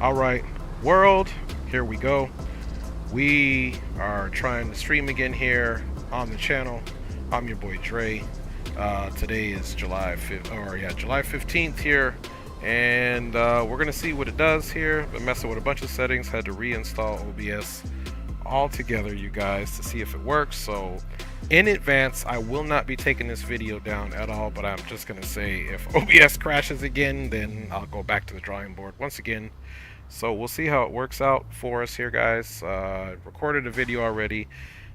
All right, world, here we go. We are trying to stream again here on the channel. I'm your boy Dre. Today is July 15th here, and we're gonna see what it does here. Been messing with a bunch of settings, had to reinstall OBS all together, you guys, to see if it works. So in advance, I will not be taking this video down at all, but I'm just gonna say if OBS crashes again, then I'll go back to the drawing board once again. So we'll see how it works out for us here, guys. Recorded a video already.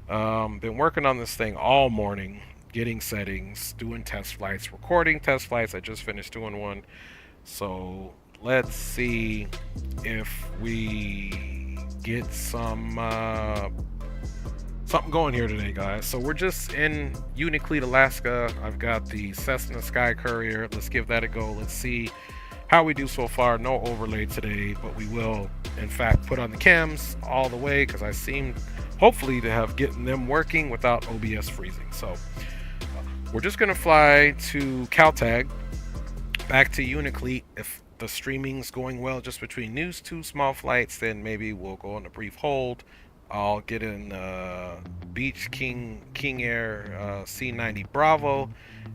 Been working on this thing all morning, getting settings, doing test flights, recording test flights. I just finished doing one. So let's see if we get some something going here today, guys. So we're just in Unalakleet, Alaska. I've got the Cessna Sky Courier. Let's give that a go. Let's see how we do so far. No overlay today, but we will in fact put on the cams all the way, because I seem hopefully to have getting them working without OBS freezing. So we're just gonna fly to Caltag, back to Unalakleet. If the streaming's going well just between these two small flights, then maybe we'll go on a brief hold. I'll get in Beach King Air C90 Bravo,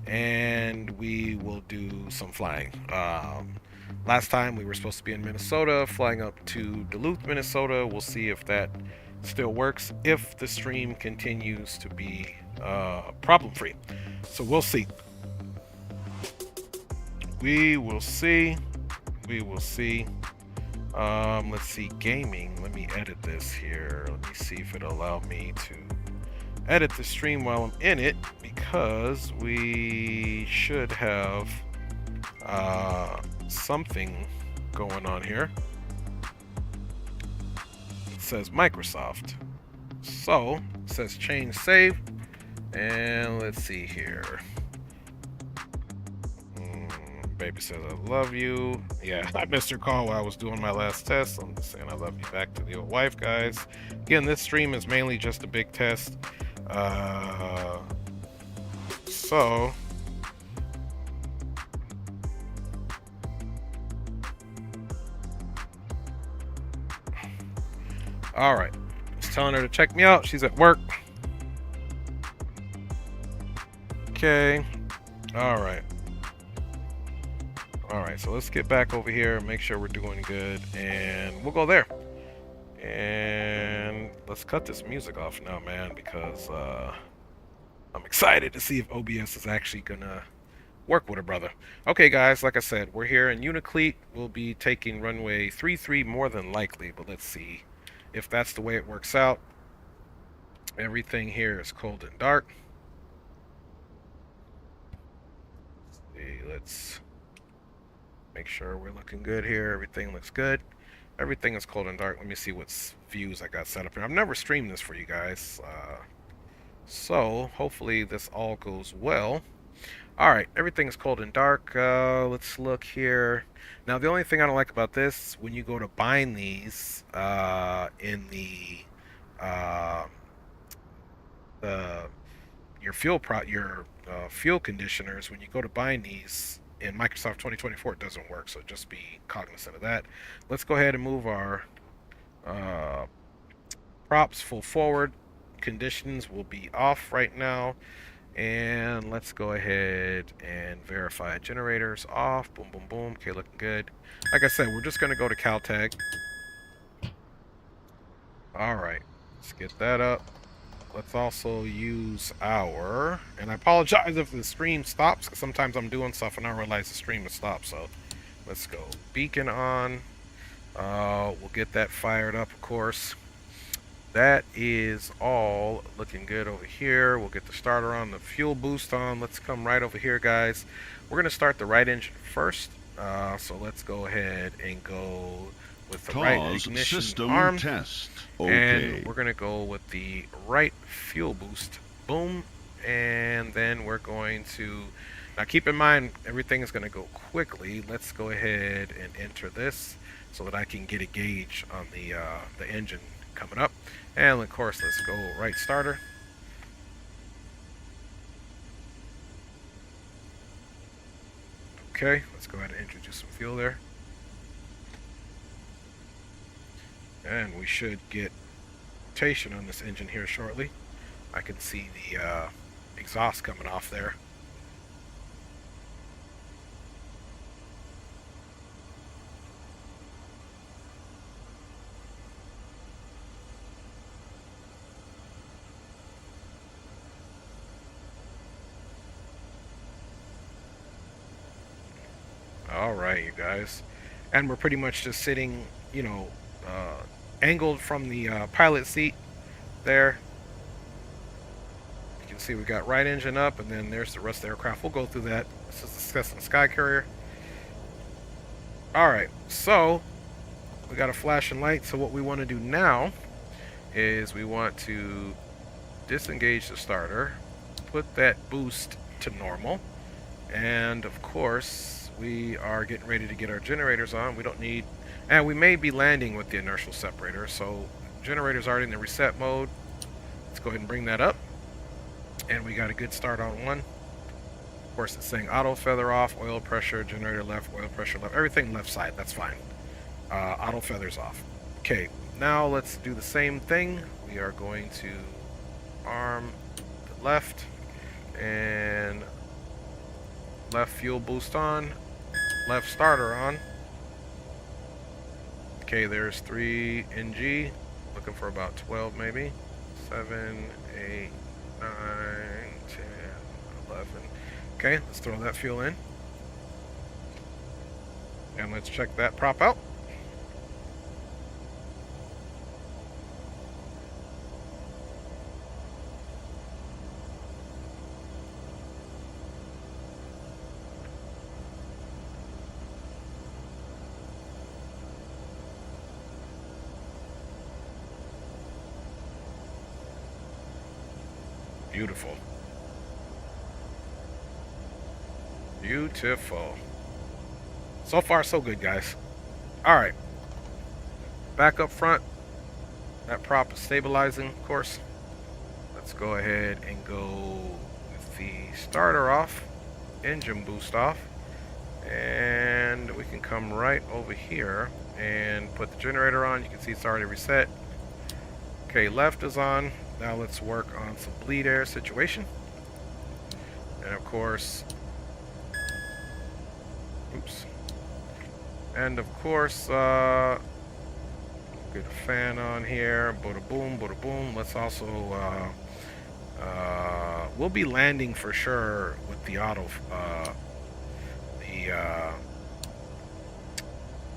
and we will do some flying. Last time we were supposed to be in Minnesota, flying up to Duluth, Minnesota. We'll see if that still works, if the stream continues to be problem-free. So we'll see. We will see. We will see. Let's see, gaming. Let me edit this here. Let me see if it'll allow me to edit the stream while I'm in it, because we should have something going on here. It says Microsoft. So it says change save, and let's see here. Baby says I love you. Yeah, I missed her call while I was doing my last test. So I'm just saying I love you back to the old wife, guys. Again, this stream is mainly just a big test. So all right, just telling her to check me out. She's at work. Okay. All right. All right, so let's get back over here, make sure we're doing good, and we'll go there. And let's cut this music off now, man, because I'm excited to see if OBS is actually gonna work with a brother. Okay, guys, like I said, we're here in Unalakleet. We'll be taking runway 33 more than likely, but let's see if that's the way it works out. Everything here is cold and dark. Let's make sure we're looking good here. Everything looks good. Everything is cold and dark. Let me see what views I got set up here. I've never streamed this for you guys, so hopefully this all goes well. All right, everything is cold and dark. Let's look here. Now, the only thing I don't like about this, when you go to bind these in your fuel conditioners, when you go to bind these in Microsoft 2024, it doesn't work, so just be cognizant of that. Let's go ahead and move our props full forward. Conditions will be off right now, and let's go ahead and verify generators off. Boom, boom, boom. Okay, looking good. Like I said, we're just going to go to Caltag. All right, let's get that up. Let's also use our, and I apologize if the stream stops, because sometimes I'm doing stuff and I realize the stream has stopped. So let's go beacon on. We'll get that fired up, of course. That is all looking good over here. We'll get the starter on, the fuel boost on. Let's come right over here, guys. We're going to start the right engine first. So let's go ahead and go with the right ignition system arm. Test. And Okay. we're going to go with the right fuel boost. Boom. And then we're going to, now keep in mind, everything is going to go quickly. Let's go ahead and enter this so that I can get a gauge on the engine coming up. And of course, let's go right starter. Okay, let's go ahead and introduce some fuel there. And we should get rotation on this engine here shortly. I can see the exhaust coming off there. All right, you guys. And we're pretty much just sitting, you know, angled from the pilot seat there. You can see we got right engine up, and then there's the rest of the aircraft. We'll go through that. This is the Cessna Sky Courier. All right, so we got a flashing light. So what we want to do now is we want to disengage the starter, put that boost to normal, and of course we are getting ready to get our generators on. We don't need, and we may be landing with the inertial separator, so generator's already in the reset mode. Let's go ahead and bring that up, and we got a good start on one. Of course, it's saying auto feather off, oil pressure, generator left, oil pressure left, everything left side. That's fine. Auto feathers off. Okay, now let's do the same thing. We are going to arm the left, and left fuel boost on, left starter on. Okay, there's 3 NG, looking for about 12 maybe. 7, 8, 9, 10, 11. Okay, let's throw that fuel in. And let's check that prop out. Beautiful. Beautiful. So far, so good, guys. All right. Back up front. That prop is stabilizing, of course. Let's go ahead and go with the starter off, engine boost off, and we can come right over here and put the generator on. You can see it's already reset. Okay, left is on. Now let's work on some bleed air situation. And of course, oops. And of course, get a fan on here. Bada boom, bada boom. Let's also, we'll be landing for sure with the auto,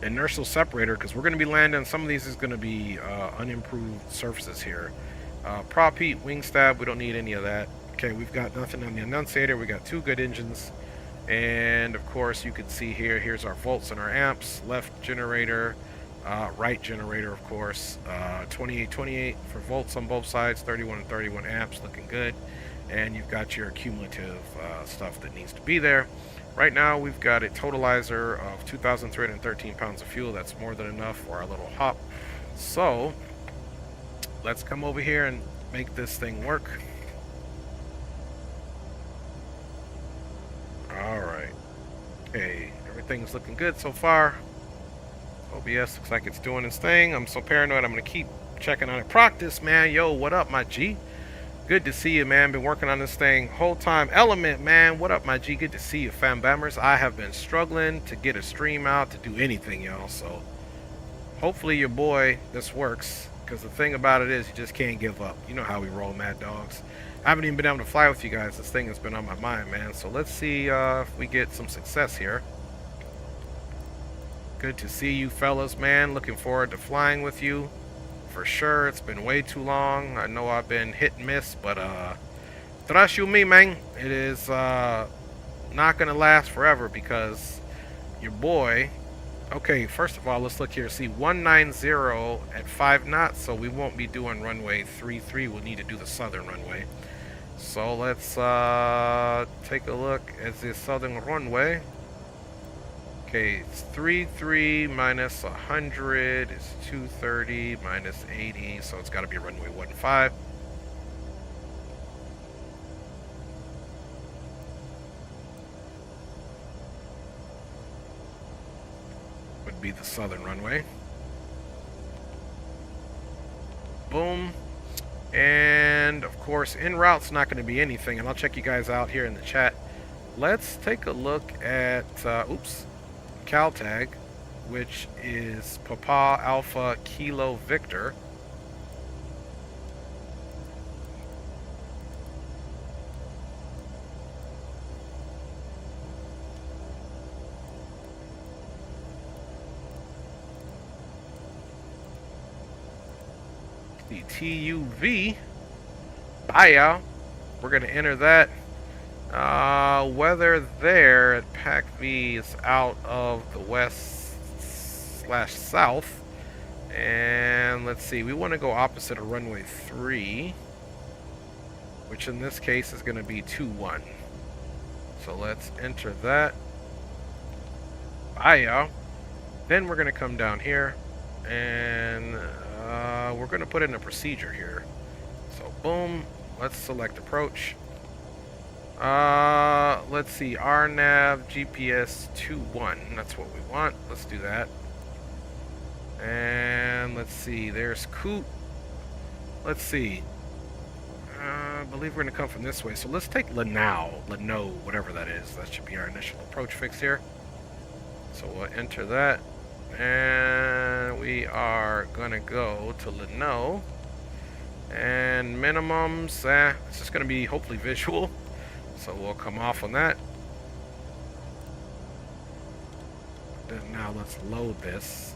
inertial separator, because we're going to be landing. Some of these is going to be unimproved surfaces here. Prop heat, wing stab, we don't need any of that. Okay, we've got nothing on the annunciator. We got 2 good engines, and of course you can see here, here's our volts and our amps. Left generator, right generator, of course. 28 for volts on both sides, 31 and 31 amps, looking good. And you've got your cumulative stuff that needs to be there. Right now we've got a totalizer of 2,313 pounds of fuel. That's more than enough for our little hop. So let's come over here and make this thing work. Alright. Okay, everything's looking good so far. OBS looks like it's doing its thing. I'm so paranoid I'm going to keep checking on it. Practice, man. Yo, what up, my G? Good to see you, man. Been working on this thing whole time. Element, man. What up, my G? Good to see you, fam bammers. I have been struggling to get a stream out, to do anything, y'all. So hopefully your boy, this works. Because the thing about it is, you just can't give up. You know how we roll, mad dogs. I haven't even been able to fly with you guys. This thing has been on my mind, man. So let's see if we get some success here. Good to see you fellas, man. Looking forward to flying with you. For sure. It's been way too long. I know I've been hit and miss, but trust you me, man. It is not going to last forever because your boy... Okay, first of all, let's look here. See, 190 at 5 knots, so we won't be doing runway 33. We'll need to do the southern runway. So let's take a look at the southern runway. Okay, it's 33 minus 100 is 230 minus 80, so it's got to be runway 15. Would be the southern runway. boom. And of course, en route's not going to be anything, and I'll check you guys out here in the chat. Let's take a look at, Cal tag, which is Papa Alpha Kilo Victor. The TUV. Baya. We're going to enter that. Weather there at Pac V is out of the west/south. And let's see, we want to go opposite of runway 3, which in this case is going to be 21. So let's enter that. Baya. Then we're going to come down here and we're going to put in a procedure here. So boom, let's select approach. Let's see, RNAV GPS 21. That's what we want. Let's do that. And let's see, there's Coot. Let's see. I believe we're going to come from this way. So let's take Lano, whatever that is. That should be our initial approach fix here. So we'll enter that. And we are going to go to Lano. And minimums, it's just going to be hopefully visual. So we'll come off on that. Then now let's load this.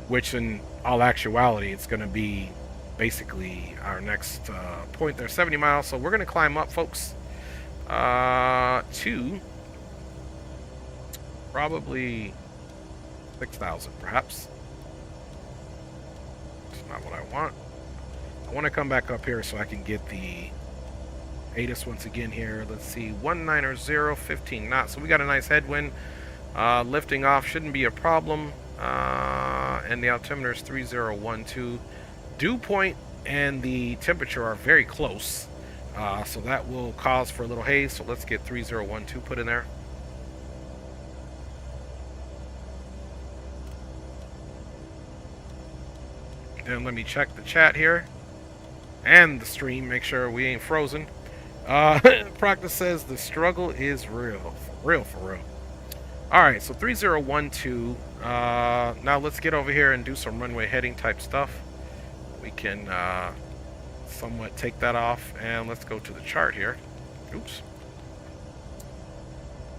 Which in all actuality, it's going to be basically our next point there, 70 miles. So we're going to climb up, folks, to probably 6,000, perhaps. That's not what I want. I want to come back up here so I can get the ATIS once again here. Let's see, 190, 15 knots. So we got a nice headwind. Lifting off shouldn't be a problem. And the altimeter is 3012. Dew point and the temperature are very close. So that will cause for a little haze. So let's get 3012 put in there. Then let me check the chat here and the stream, make sure we ain't frozen. Practice says the struggle is real. For real. Alright, so 3012. Now let's get over here and do some runway heading type stuff. We can somewhat take that off, and let's go to the chart here. Oops.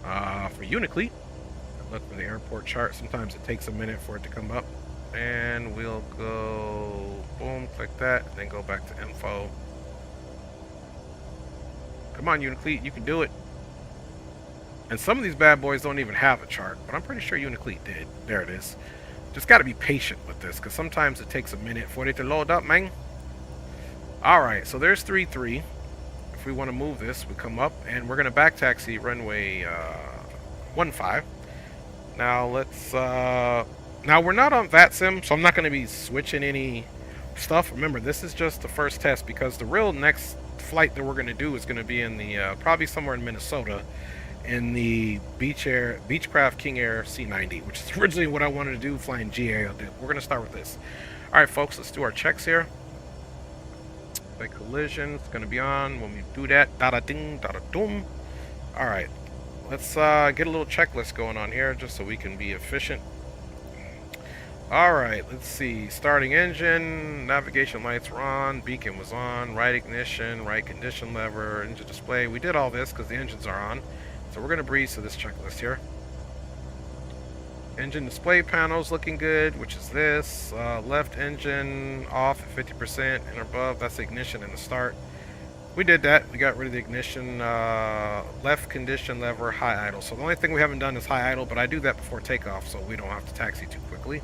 For Unicleat, look for the airport chart. Sometimes it takes a minute for it to come up. And we'll go, boom, click that, and then go back to info. Come on, Unicleat, you can do it. And some of these bad boys don't even have a chart, but I'm pretty sure Unicleat did. There it is. Just got to be patient with this, because sometimes it takes a minute for it to load up, man. Alright, so there's 3-3. If we want to move this, we come up, and we're going to back taxi runway 15. Now, let's... Now, we're not on VATSIM, so I'm not going to be switching any stuff. Remember, this is just the first test, because the real next flight that we're going to do is going to be in the, probably somewhere in Minnesota, in the Beechcraft King Air C90, which is originally what I wanted to do, flying GA. We're going to start with this. All right, folks, let's do our checks here. The collision is going to be on when we do that. Da-da-ding, da-da-doom. All right, let's get a little checklist going on here just so we can be efficient. Alright, let's see. Starting engine, navigation lights were on, beacon was on, right ignition, right condition lever, engine display. We did all this because the engines are on. So we're going to breeze to this checklist here. Engine display panels looking good, which is this. Left engine off at 50% and above. That's the ignition and the start. We did that. We got rid of the ignition. Left condition lever, high idle. So the only thing we haven't done is high idle, but I do that before takeoff so we don't have to taxi too quickly.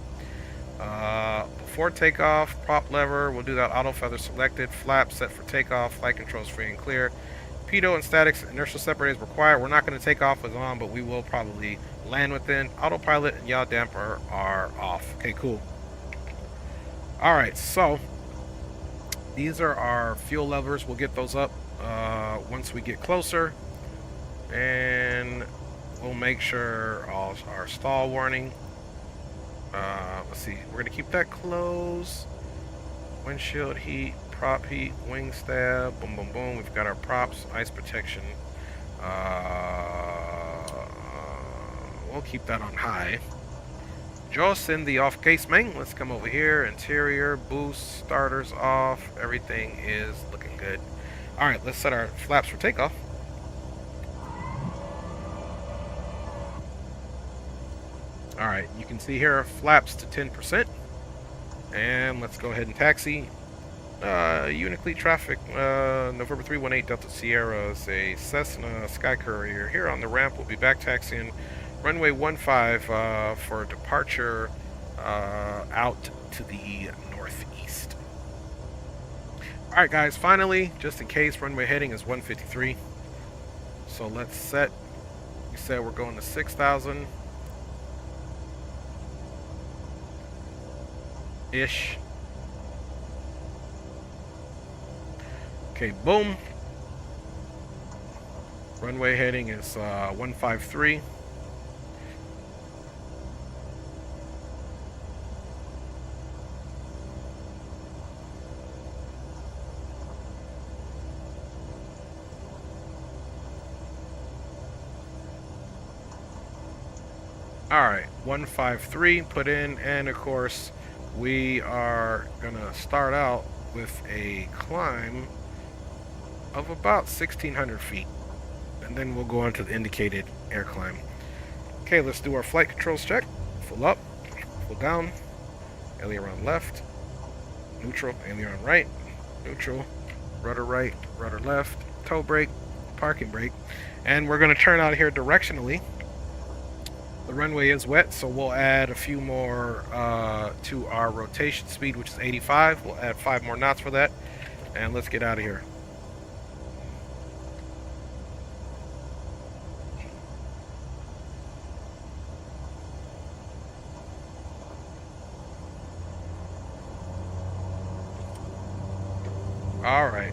Before takeoff, prop lever, we'll do that. Auto feather selected, flap set for takeoff, flight controls free and clear. Pitot and statics, inertial separators required. We're not going to take off with on, but we will probably land within. Autopilot and yaw damper are off. Okay, cool. Alright, so these are our fuel levers. We'll get those up once we get closer. And we'll make sure all our stall warning. Let's see, we're going to keep that closed. windshield heat, prop heat, wing stab, boom, boom, boom. We've got our props, ice protection. We'll keep that on high. Just in the off casement. Let's come over here. Interior, boost, starters off. Everything is looking good. All right, let's set our flaps for takeoff. All right, you can see here flaps to 10%. And let's go ahead and taxi. Uniquely traffic, November 318 Delta Sierra is a Cessna Sky Courier. Here on the ramp, we'll be back taxiing runway 15 for departure out to the northeast. All right, guys, finally, just in case, runway heading is 153. So let's set, we said we're going to 6,000-ish. Okay, boom. Runway heading is 153. All right, 153 put in, and of course we are gonna start out with a climb of about 1,600 feet, and then we'll go on to the indicated air climb. Okay, let's do our flight controls check. Full up, full down, aileron left, neutral, aileron right, neutral, rudder right, rudder left, toe brake, parking brake, and we're going to turn out here directionally. The runway is wet, so we'll add a few more to our rotation speed, which is 85. We'll add 5 more knots for that, and let's get out of here. All right.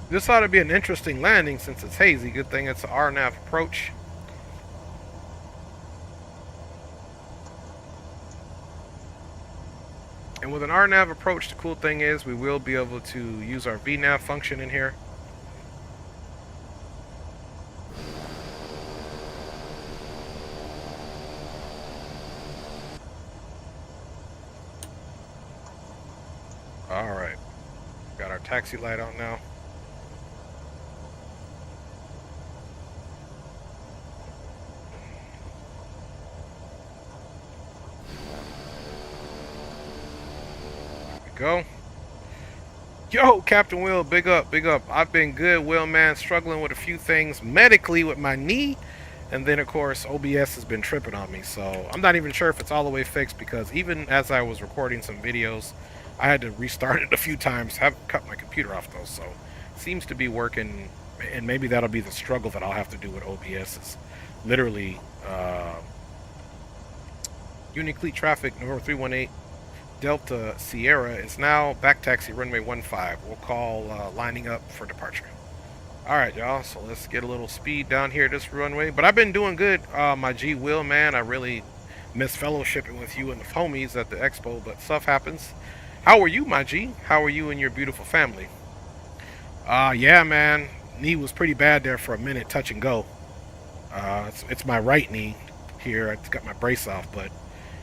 This ought to be an interesting landing since it's hazy. Good thing it's an RNAV approach. And with an RNAV approach, the cool thing is we will be able to use our VNAV function in here. All right, got our taxi light on now. Go. Yo, Captain Will, big up, big up. I've been good, Will, man, struggling with a few things medically with my knee, and then of course OBS has been tripping on me, so I'm not even sure if it's all the way fixed, because even as I was recording some videos I had to restart it a few times. Haven't cut my computer off though, so it seems to be working, and maybe that'll be the struggle that I'll have to do with OBS, is literally uniquely traffic November 318 Delta Sierra is now back taxi runway 15. We'll call lining up for departure. All right, y'all, so let's get a little speed down here this runway. But I've been doing good, my G Will, man. I really miss fellowshipping with you and the homies at the expo, but stuff happens. How are you, my G? How are you and your beautiful family? Yeah, man, knee was pretty bad there for a minute, touch and go. It's my right knee here. I got my brace off, but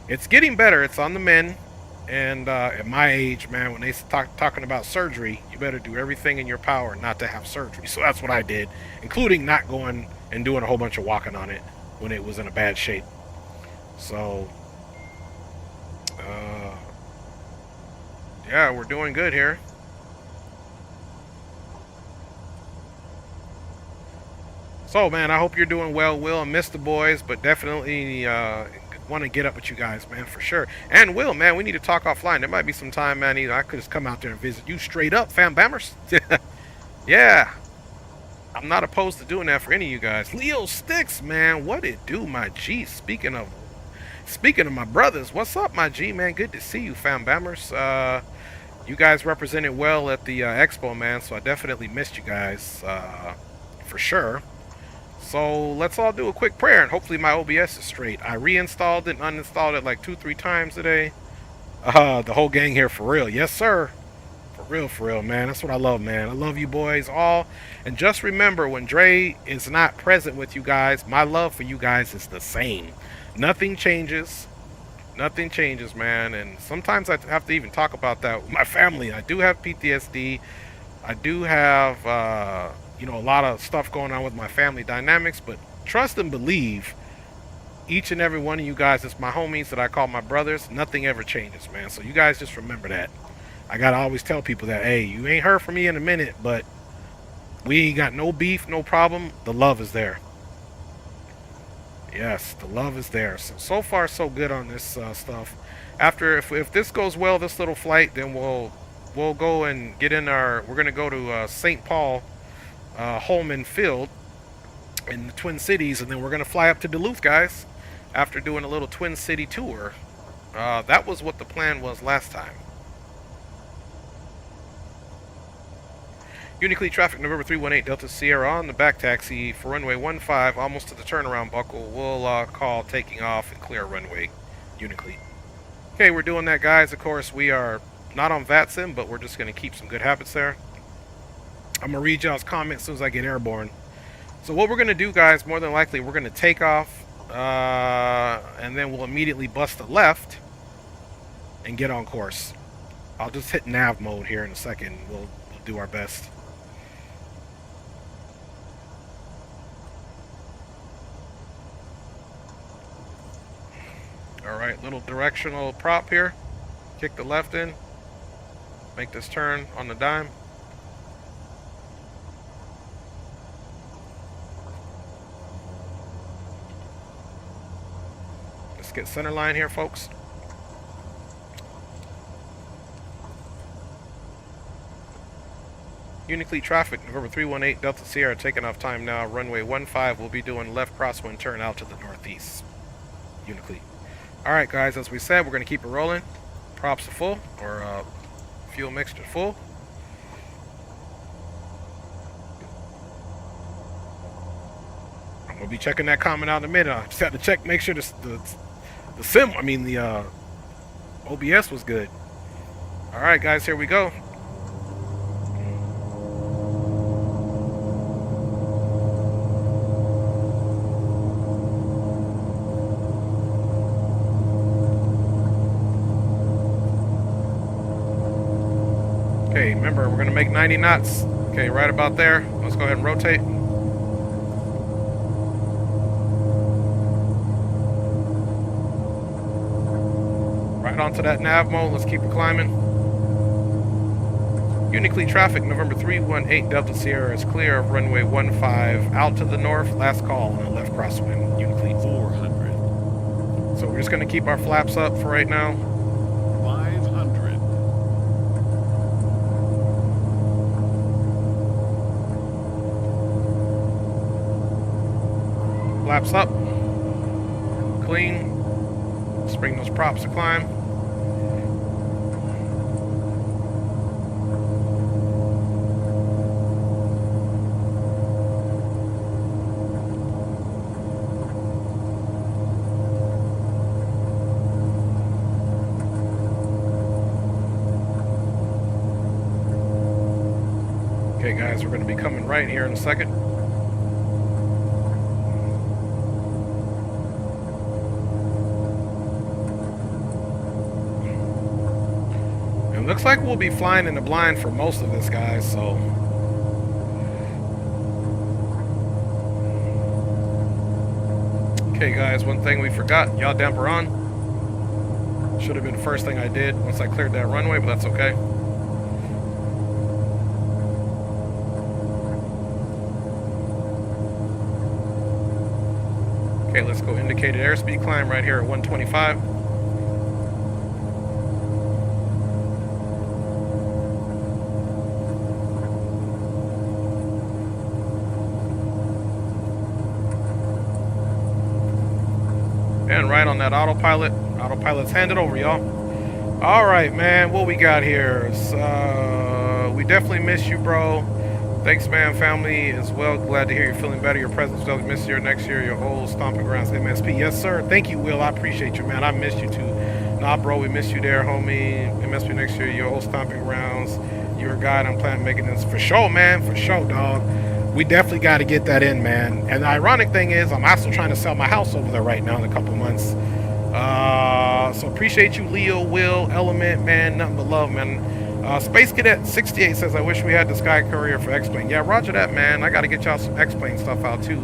it's getting better. It's on the mend. And at my age, man, when they talking about surgery, you better do everything in your power not to have surgery. So that's what I did, including not going and doing a whole bunch of walking on it when it was in a bad shape. So, yeah, we're doing good here. So, man, I hope you're doing well, Will. I miss the boys, but definitely want to get up with you guys, man, for sure. And Will, man, we need to talk offline. There might be some time, man, I could just come out there and visit you straight up, fam bammers. Yeah, I'm not opposed to doing that for any of you guys. Leo Sticks, man, what it do, my G? Speaking of my brothers, what's up, my G, man? Good to see you, fam bammers. You guys represented well at the expo, man, so I definitely missed you guys. for sure. So let's all do a quick prayer, and hopefully my OBS is straight. I reinstalled it and uninstalled it like 2-3 times today. The whole gang here for real. Yes, sir. For real, man. That's what I love, man. I love you boys all. And just remember, when Dre is not present with you guys, my love for you guys is the same. Nothing changes. Nothing changes, man. And sometimes I have to even talk about that with my family. I do have PTSD. I do have, you know, a lot of stuff going on with my family dynamics. But trust and believe, each and every one of you guys is my homies that I call my brothers. Nothing ever changes, man. So you guys just remember that. I gotta always tell people that, hey, you ain't heard from me in a minute, but we ain't got no beef, no problem. The love is there. Yes, the love is there. So far, so good on this stuff. After, if this goes well, this little flight, then we'll go and get in our. We're gonna go to St. Paul, Holman Field, in the Twin Cities, and then we're gonna fly up to Duluth, guys. After doing a little Twin City tour, that was what the plan was last time. Uniquely traffic November 318 Delta Sierra on the back taxi for runway 15, almost to the turnaround buckle. We'll call taking off and clear runway uniquely. Okay, we're doing that, guys. Of course, we are not on VATSIM, but we're just going to keep some good habits there. I'm going to read y'all's comments as soon as I get airborne. So what we're going to do, guys, more than likely, we're going to take off, and then we'll immediately bust the left and get on course. I'll just hit nav mode here in a second. We'll do our best. Alright, little directional prop here. Kick the left in. Make this turn on the dime. Let's get center line here, folks. Uniquely traffic, November 318 Delta Sierra, taking off time now. Runway 15, we'll be doing left crosswind turn out to the northeast. Uniquely. Alright, guys, as we said, we're going to keep it rolling. Props are full, or fuel mixture full. I'm going to be checking that comment out in a minute. I just had to check, make sure the OBS was good. Alright, guys, here we go. Okay, remember, we're going to make 90 knots. Okay, right about there. Let's go ahead and rotate. Right onto that nav mode. Let's keep it climbing. Uniquely traffic, November 318 Delta Sierra is clear of runway 15. Out to the north, last call on the left crosswind. Uniquely 400. So we're just going to keep our flaps up for right now. 500. Flaps up. Clean. Let's bring those props to climb. Okay, guys, we're going to be coming right here in a second. Looks like we'll be flying in the blind for most of this, guys, so. Okay, guys, one thing we forgot. Yaw damper on. Should have been the first thing I did once I cleared that runway, but that's okay. Okay, let's go indicated airspeed climb right here at 125. And right on that autopilot. Autopilot's handed over, y'all. All right, man. What we got here is, we definitely miss you, bro. Thanks, man, family, as well. Glad to hear you're feeling better. Your presence does miss you next year. Your old stomping grounds, MSP. Yes, sir. Thank you, Will. I appreciate you, man. I missed you too. Nah, bro, we miss you there, homie. MSP next year. Your old stomping grounds. You're a guide. I'm planning making this for sure, man. For sure, dog. We definitely got to get that in, man. And the ironic thing is, I'm also trying to sell my house over there right now in a couple months. So appreciate you, Leo, Will, Element, man. Nothing but love, man. Space Cadet 68 says, I wish we had the Sky Courier for X-Plane. Yeah, roger that, man. I got to get y'all some X-Plane stuff out, too.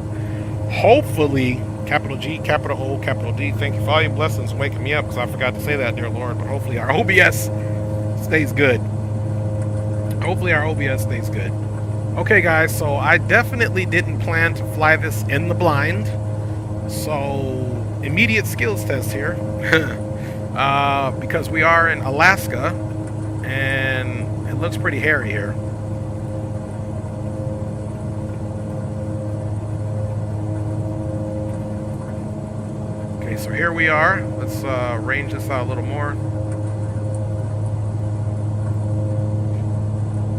Hopefully, capital G, capital O, capital D. Thank you for all your blessings waking me up, because I forgot to say that, dear Lord. But hopefully our OBS stays good. Hopefully our OBS stays good. Okay, guys, so I definitely didn't plan to fly this in the blind. So, immediate skills test here. Because we are in Alaska. And it looks pretty hairy here. Okay, so here we are. Let's range this out a little more.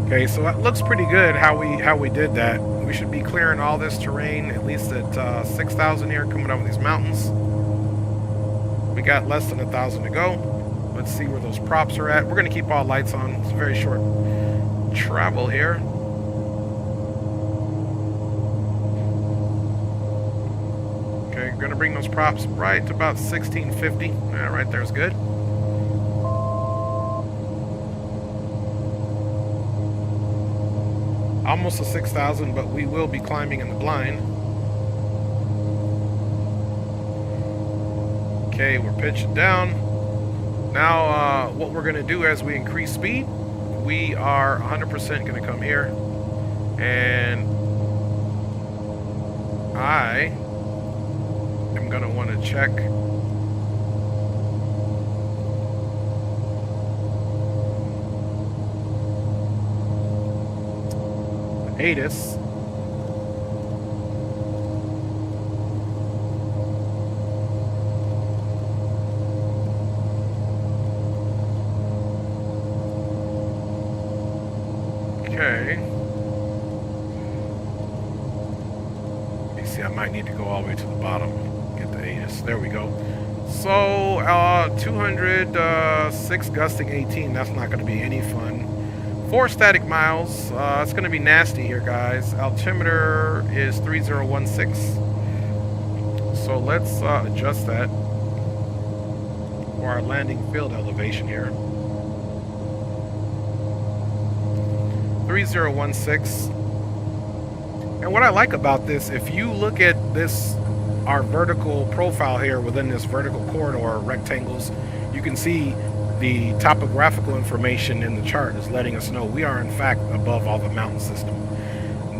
Okay, so it looks pretty good how we did that. We should be clearing all this terrain at least at 6,000 here, coming up with these mountains. We got less than 1,000 to go. Let's see where those props are at. We're going to keep all lights on. It's a very short travel here. Okay, we're going to bring those props right to about 1650. Yeah, right there is good. Almost to 6,000, but we will be climbing in the blind. Okay, we're pitching down. Now, what we're going to do as we increase speed, we are 100% going to come here, and I am going to want to check the HOTAS. Okay. You see, I might need to go all the way to the bottom. Get the HOTAS. There we go. So, 206 gusting 18. That's not going to be any fun. 4 static miles. It's going to be nasty here, guys. Altimeter is 3016. So let's adjust that for our landing field elevation here. 3016. And what I like about this, if you look at this, our vertical profile here within this vertical corridor rectangles, you can see the topographical information in the chart is letting us know we are in fact above all the mountain system.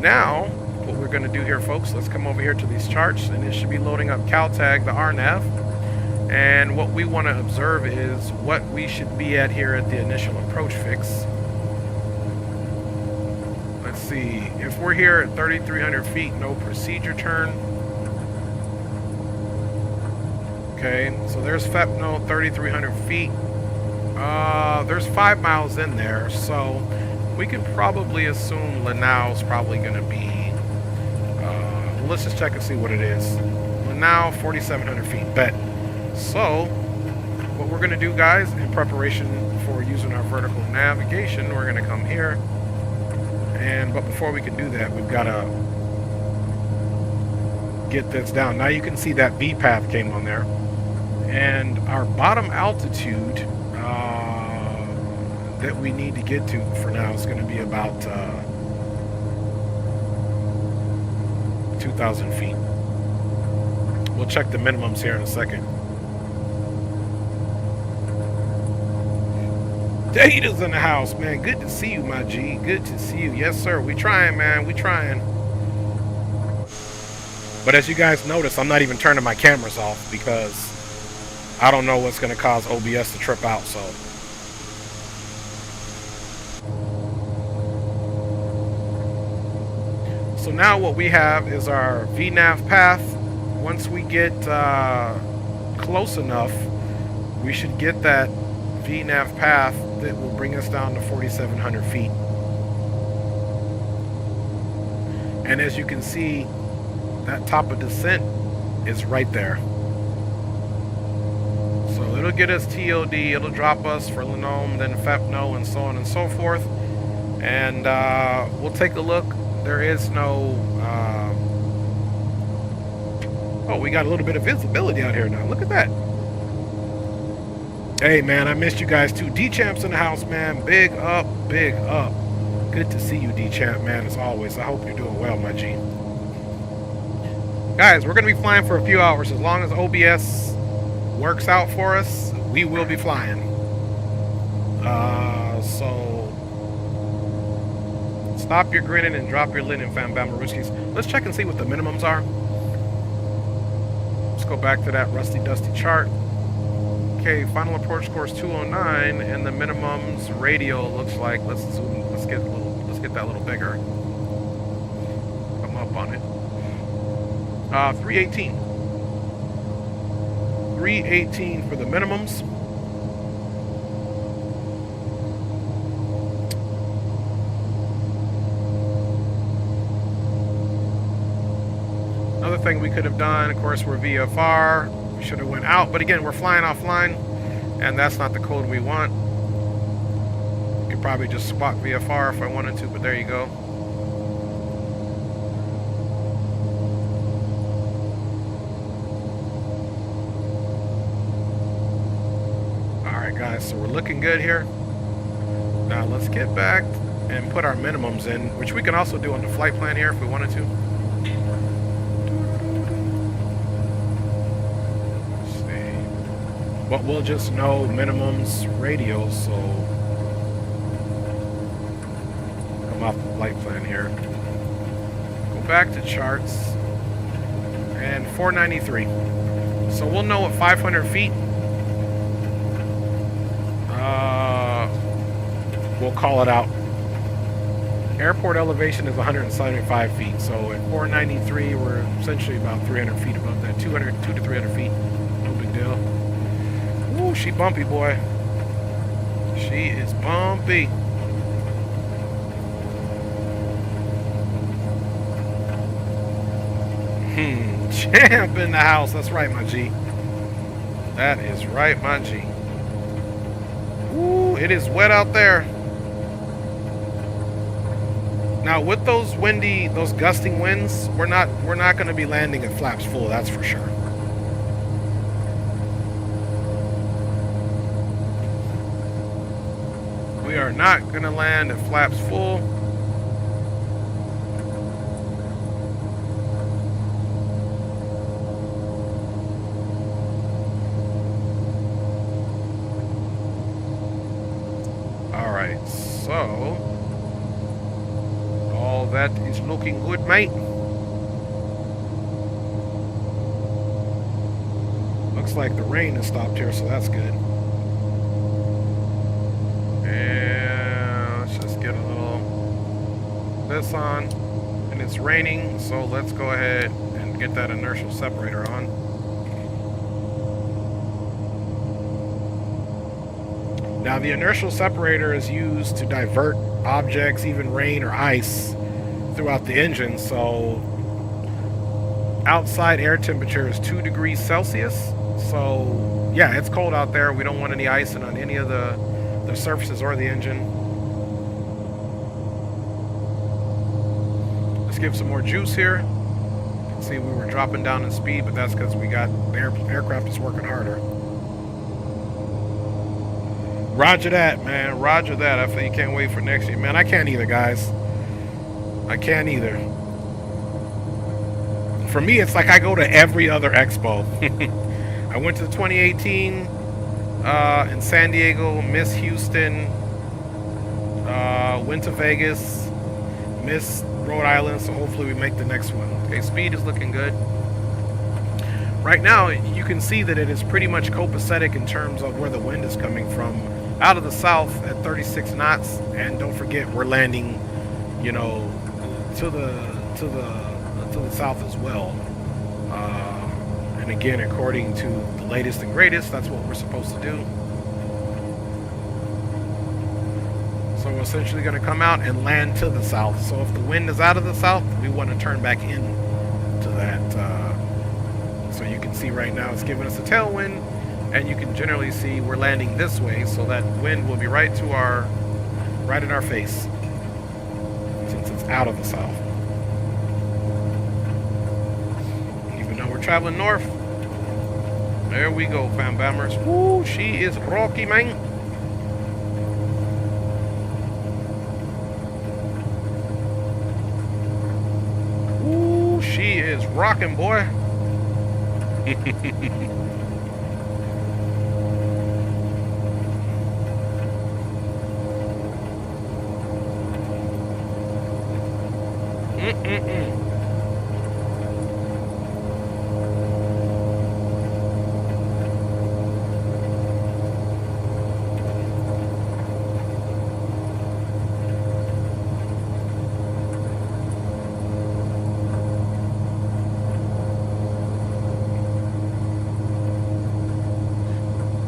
Now, what we're going to do here, folks, let's come over here to these charts, and it should be loading up CalTag, the RNAV. And what we want to observe is what we should be at here at the initial approach fix. Let's see, if we're here at 3,300 feet, no procedure turn. Okay, so there's FEPNO, 3,300 feet. There's 5 miles in there, so we can probably assume Lanau's probably going to be, let's just check and see what it is. Lanau, 4,700 feet, bet. So, what we're going to do, guys, in preparation for using our vertical navigation, we're going to come here. But before we can do that, we've got to get this down. Now you can see that V path came on there. And our bottom altitude that we need to get to for now is going to be about 2,000 feet. We'll check the minimums here in a second. Data's in the house, man. Good to see you, my G. Good to see you. Yes, sir. We trying, man. We trying. But as you guys notice, I'm not even turning my cameras off because I don't know what's going to cause OBS to trip out, so. So now what we have is our VNAV path. Once we get close enough, we should get that VNAV path that will bring us down to 4,700 feet. And as you can see, that top of descent is right there. So it'll get us TOD, it'll drop us for Linome, then FEPNO, and so on and so forth. And we'll take a look. There is no... oh, we got a little bit of visibility out here now. Look at that. Hey, man, I missed you guys too. D-Champ's in the house, man. Big up, big up. Good to see you, D-Champ, man, as always. I hope you're doing well, my G. Guys, we're going to be flying for a few hours. As long as OBS works out for us, we will be flying. So stop your grinning and drop your linen, fam bam Maruskis. Let's check and see what the minimums are. Let's go back to that rusty dusty chart. Okay, final approach score is 209, and the minimums radial looks like, let's zoom, let's get that a little bigger. Come up on it. 318. 318 for the minimums. Another thing we could have done, of course, we're VFR. We should have went out, but again, we're flying offline, and that's not the code we want. Could probably just squawk VFR if I wanted to, but there you go. Alright guys, so we're looking good here. Now let's get back and put our minimums in, which we can also do on the flight plan here if we wanted to. But we'll just know minimums radial, so come off the flight plan here. Go back to charts and 493. So we'll know at 500 feet. We'll call it out. Airport elevation is 175 feet, so at 493 we're essentially about 300 feet above that. 2 to 300 feet, no big deal. Ooh, she bumpy, boy. She is bumpy. Champ in the house. That's right, my G. That is right, my G. Ooh, it is wet out there. Now, with those windy, those gusting winds, we're not going to be landing at flaps full. That's for sure. We are not going to land at flaps full. Alright, so all that is looking good, mate. Looks like the rain has stopped here, so that's good. This on, and it's raining, so let's go ahead and get that inertial separator on. Now the inertial separator is used to divert objects, even rain or ice, throughout the engine. So outside air temperature is 2 degrees Celsius, so yeah, it's cold out there. We don't want any icing on any of the surfaces or the engine. Give some more juice here. You can see we were dropping down in speed, but that's because we got the aircraft is working harder. Roger that, man. Roger that. I think you can't wait for next year, man. I can't either, guys. I can't either. For me, it's like I go to every other expo. I went to the 2018 in San Diego, missed Houston, went to Vegas, missed Rhode Island, so hopefully we make the next one. Okay, speed is looking good. Right now, you can see that it is pretty much copacetic in terms of where the wind is coming from. Out of the south at 36 knots, and don't forget we're landing, you know, to the south as well. And again, according to the latest and greatest, that's what we're supposed to do. So we're essentially going to come out and land to the south. So if the wind is out of the south, we want to turn back in to that. So you can see right now it's giving us a tailwind, and you can generally see we're landing this way, so that wind will be right in our face, since it's out of the south. Even though we're traveling north, there we go, fam bammers. Woo, she is rocky, man. Woo, she is rocking, boy.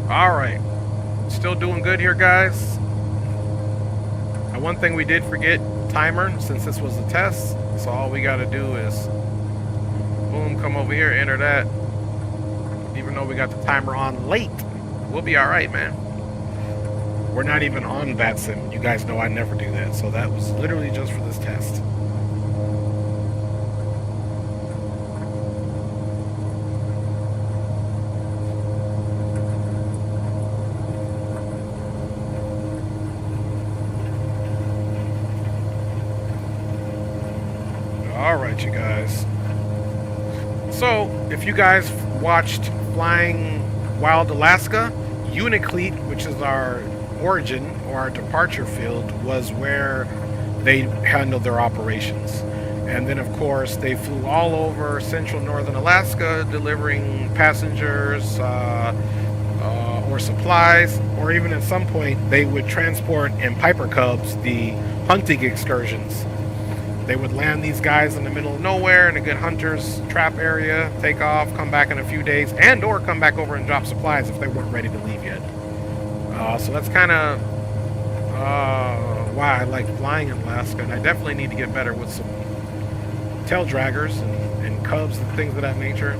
Alright, still doing good here, guys. Now, one thing we did forget, timer, since this was a test, so all we gotta do is boom, come over here, enter that. Even though we got the timer on late, we'll be alright, man. We're not even on VATSIM. You guys know I never do that, so that was literally just for this test. Alright, you guys. So, if you guys watched Flying Wild Alaska, Unicleat, which is our origin or our departure field, was where they handled their operations. And then, of course, they flew all over central northern Alaska, delivering passengers or supplies, or even at some point they would transport in Piper Cubs the hunting excursions. They would land these guys in the middle of nowhere in a good hunter's trap area, take off, come back in a few days, and or come back over and drop supplies if they weren't ready to leave yet. So that's kind of why I like flying in Alaska, and I definitely need to get better with some tail draggers and cubs and things of that nature.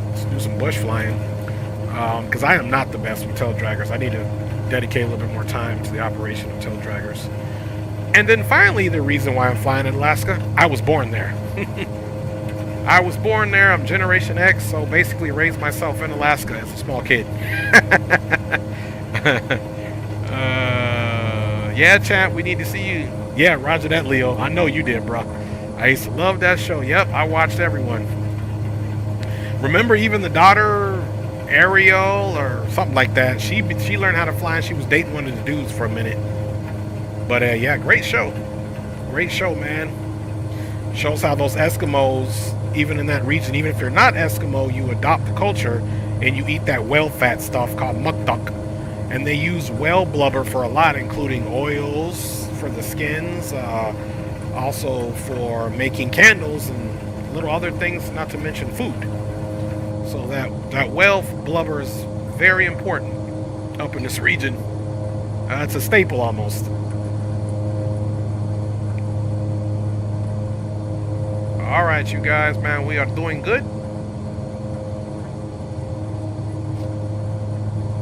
Let's do some bush flying, because I am not the best with tail draggers. I need to dedicate a little bit more time to the operation of tail draggers. And then finally, the reason why I'm flying in Alaska, I was born there. I was born there. I'm Generation X, so basically raised myself in Alaska as a small kid. Yeah, chat, we need to see you. Yeah, roger that, Leo. I know you did, bro. I used to love that show. Yep, I watched everyone. Remember even the daughter, Ariel, or something like that? She learned how to fly, and she was dating one of the dudes for a minute. But yeah, great show. Great show, man. Shows how those Eskimos, even in that region, even if you're not Eskimo, you adopt the culture and you eat that whale fat stuff called muktuk. And they use whale blubber for a lot, including oils for the skins, also for making candles and little other things, not to mention food. So that whale blubber is very important up in this region. It's a staple almost. Alright, you guys, man, we are doing good.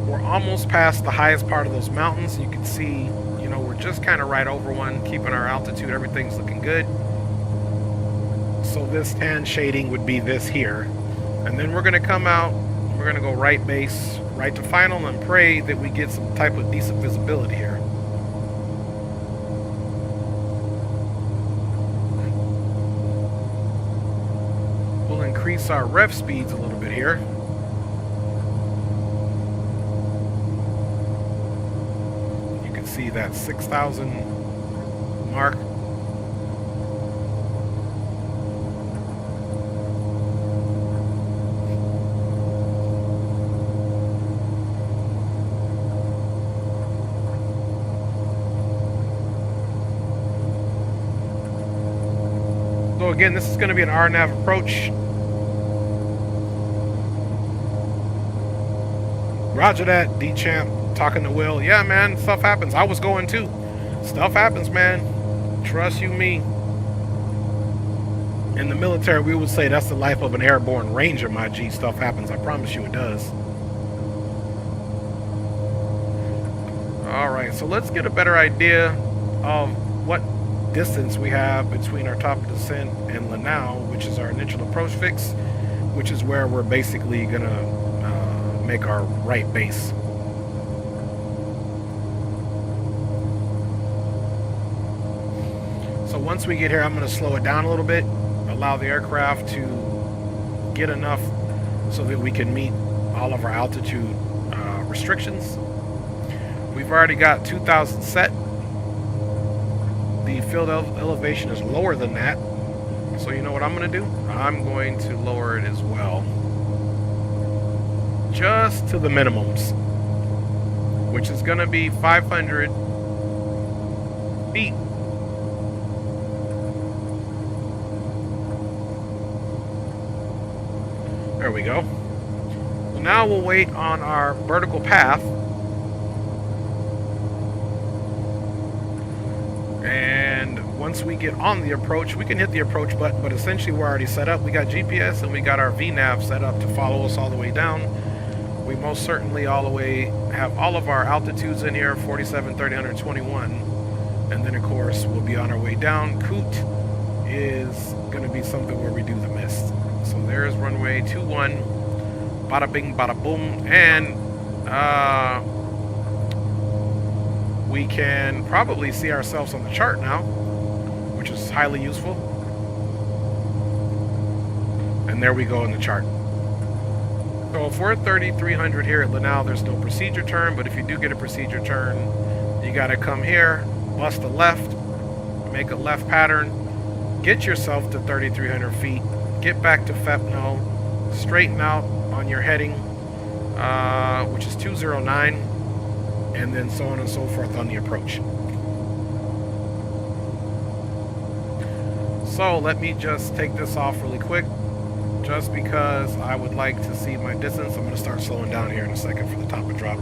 We're almost past the highest part of those mountains. You can see, you know, we're just kind of right over one, keeping our altitude. Everything's looking good. So this tan shading would be this here. And then we're going to come out, we're going to go right base, right to final, and pray that we get some type of decent visibility here. Increase our rev speeds a little bit here. You can see that 6,000 mark. So again, this is going to be an RNAV approach. Roger that, D-Champ, talking to Will. Yeah, man, stuff happens. I was going too. Stuff happens, man. Trust you me. In the military, we would say that's the life of an airborne ranger, my G. Stuff happens. I promise you it does. Alright, so let's get a better idea of what distance we have between our top of descent and Lanao, which is our initial approach fix, which is where we're basically going to make our right base. So once we get here, I'm going to slow it down a little bit, allow the aircraft to get enough so that we can meet all of our altitude restrictions. We've already got 2,000 set. The field elevation is lower than that. So you know what I'm going to do? I'm going to lower it as well. Just to the minimums, which is going to be 500 feet. There we go. So now we'll wait on our vertical path. And once we get on the approach, we can hit the approach button, but essentially we're already set up. We got GPS and we got our VNav set up to follow us all the way down. We most certainly all the way have all of our altitudes in here, 47, 30, 121. And then of course we'll be on our way down. Coot is going to be something where we do the mist. So there's runway 21, bada bing, bada boom, and we can probably see ourselves on the chart now, which is highly useful. And there we go in the chart. So if we're 3,300 here at Lanao, there's no procedure turn, but if you do get a procedure turn, you got to come here, bust a left, make a left pattern, get yourself to 3,300 feet, get back to FEPNO, straighten out on your heading, which is 209, and then so on and so forth on the approach. So let me just take this off really quick, just because I would like to see my distance. I'm going to start slowing down here in a second for the top of drop.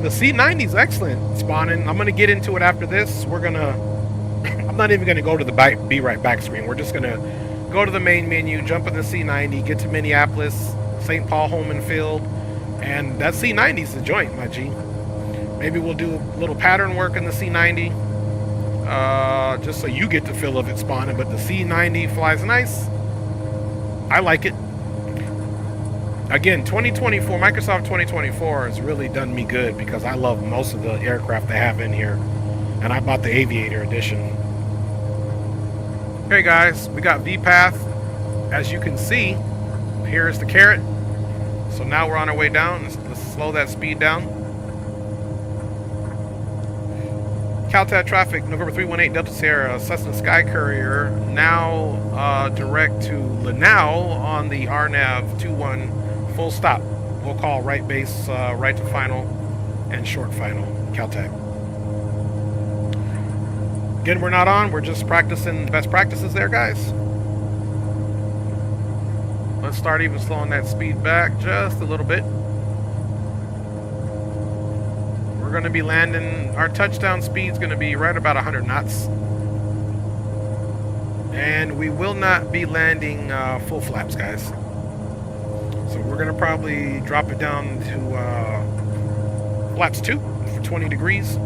The C90 is excellent spawning. I'm going to get into it after this. We're going to I'm not even going to go to the Be Right Back screen. We're just going to go to the main menu, jump in the C90, get to Minneapolis, St. Paul, home and field, and that C90 is the joint, my G. Maybe we'll do a little pattern work in the C90, just so you get the feel of it spawning, but the C90 flies nice. I like it. Again, 2024, Microsoft 2024 has really done me good because I love most of the aircraft they have in here, and I bought the Aviator edition. Okay guys, we got VPath. As you can see, here's the carrot. So now we're on our way down. Let's slow that speed down. Caltech traffic, November 318 Delta Sierra, Cessna Sky Courier, now direct to Lanao on the RNAV 21 full stop. We'll call right base, right to final, and short final, Caltech. Again, we're not on, we're just practicing best practices there, guys. Let's start even slowing that speed back just a little bit. We're going to be landing, our touchdown speed is going to be right about 100 knots. And we will not be landing full flaps, guys. So we're going to probably drop it down to flaps 2 for 20 degrees.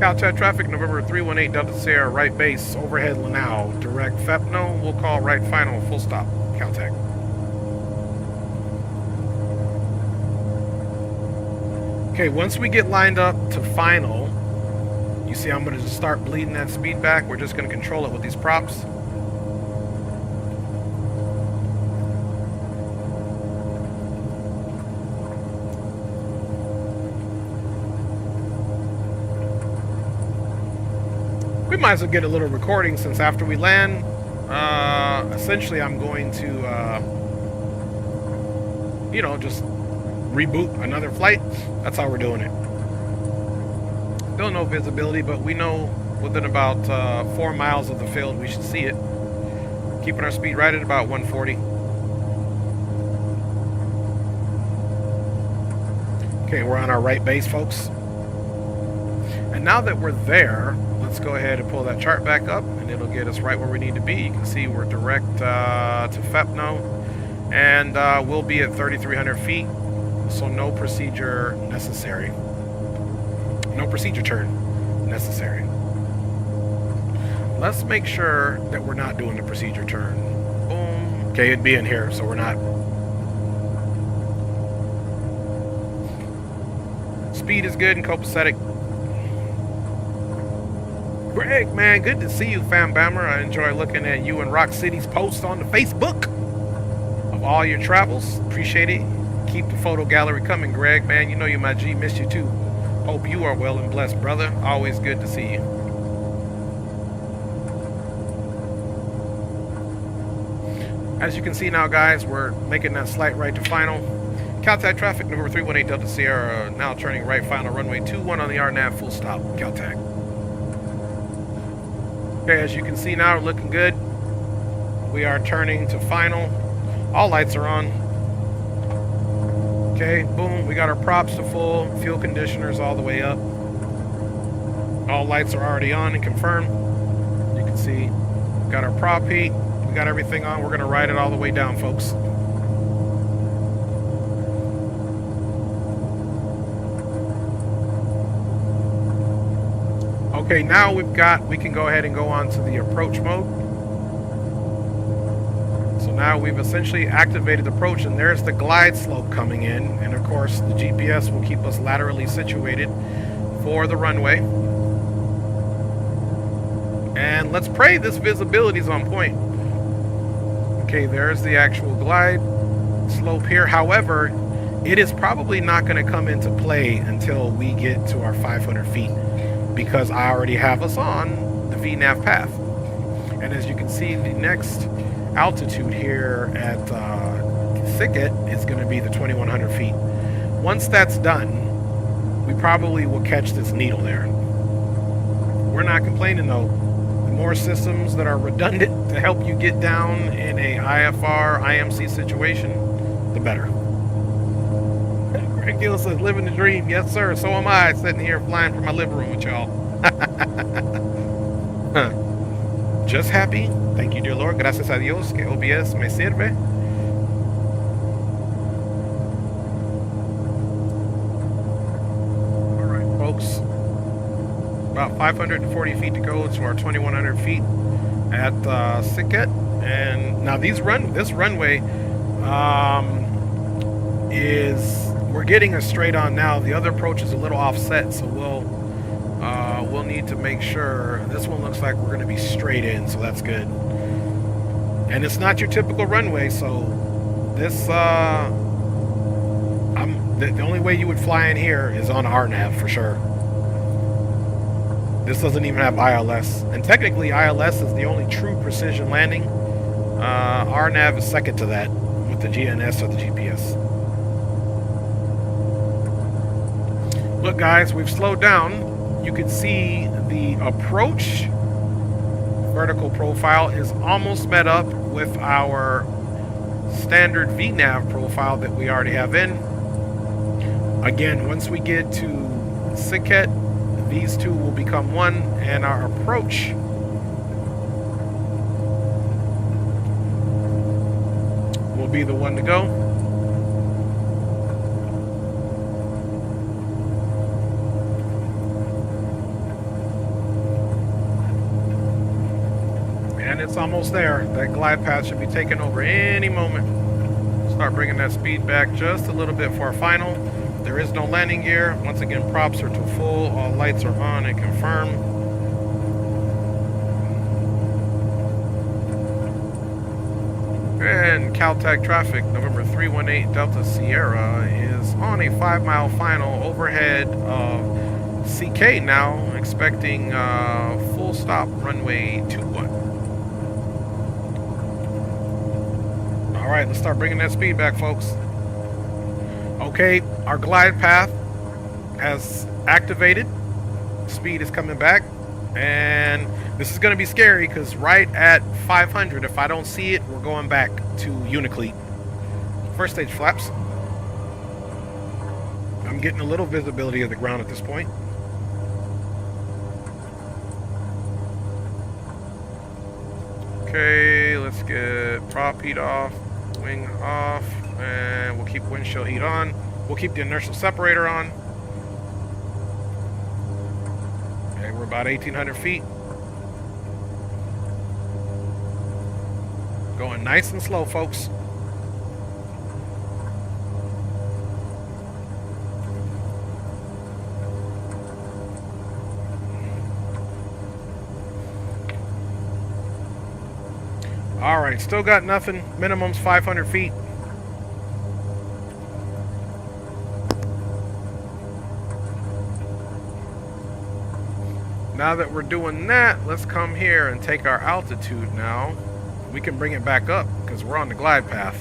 Caltech traffic, November 318 Delta Sierra, right base, overhead Lanao, direct FEPNO, we'll call right final, full stop, Caltech. Okay, once we get lined up to final, you see I'm going to just start bleeding that speed back. We're just going to control it with these props. We might as well get a little recording since after we land, essentially I'm going to, you know, just reboot another flight. That's how we're doing it. Still no visibility, but we know within about 4 miles of the field we should see it. Keeping our speed right at about 140. Okay, we're on our right base, folks. And now that we're there, let's go ahead and pull that chart back up, and it'll get us right where we need to be. You can see we're direct to FEPNO, and we'll be at 3,300 feet, so no procedure necessary. No procedure turn necessary. Let's make sure that we're not doing the procedure turn. Boom. Okay, it'd be in here, so we're not. Speed is good and copacetic. Greg, man, good to see you, Fam Bammer. I enjoy looking at you and Rock City's posts on the Facebook of all your travels. Appreciate it. Keep the photo gallery coming, Greg, man. You know you're my G. Miss you too. Hope you are well and blessed, brother. Always good to see you. As you can see now, guys, we're making that slight right to final. Caltech traffic, November 318 Delta Sierra, now turning right, final runway 21 on the RNAV, full stop, Caltech. Okay, as you can see now, we're looking good. We are turning to final. All lights are on. Okay, boom, we got our props to full, fuel conditioners all the way up. All lights are already on and confirmed. You can see, got our prop heat, we got everything on. We're gonna ride it all the way down, folks. Okay, now we can go ahead and go on to the approach mode. So now we've essentially activated approach, and there's the glide slope coming in. And of course, the GPS will keep us laterally situated for the runway. And let's pray this visibility is on point. Okay, there's the actual glide slope here. However, it is probably not going to come into play until we get to our 500 feet. Because I already have us on the VNAV path. And as you can see, the next altitude here at Thicket is going to be the 2,100 feet. Once that's done, we probably will catch this needle there. We're not complaining though. The more systems that are redundant to help you get down in a IFR, IMC situation, the better. Greg Gill says, living the dream. Yes, sir. So am I, sitting here flying from my living room with y'all. Just happy. Thank you, dear Lord. Gracias a Dios que OBS me sirve. All right, folks. About 540 feet to go to our 2,100 feet at Siket. And now this runway we're getting a straight on now. The other approach is a little offset, so we'll need to make sure. This one looks like we're going to be straight in, so that's good. And it's not your typical runway, so this the only way you would fly in here is on RNAV for sure. This doesn't even have ILS, and technically ILS is the only true precision landing. RNAV is second to that with the GNS or the GPS. Look, guys, we've slowed down. You can see the approach vertical profile is almost met up with our standard VNAV profile that we already have in. Again, once we get to Siket, these two will become one, and our approach will be the one to go. And it's almost there. That glide path should be taken over any moment. Start bringing that speed back just a little bit for our final. There is no landing gear. Once again, props are to full. All lights are on and confirmed. And Caltech traffic, November 318 Delta Sierra, is on a 5-mile final overhead of CK now, expecting full stop runway 21. All right, let's start bringing that speed back, folks. Okay, our glide path has activated. Speed is coming back, and this is going to be scary because right at 500, if I don't see it, we're going back to Uniclete. First stage flaps. I'm getting a little visibility of the ground at this point. Okay, let's get prop heat off, wing off, and we'll keep windshield heat on. We'll keep the inertial separator on. Okay, we're about 1,800 feet. Going nice and slow, folks. Alright, still got nothing. Minimum's 500 feet. Now that we're doing that, let's come here and take our altitude now. We can bring it back up because we're on the glide path.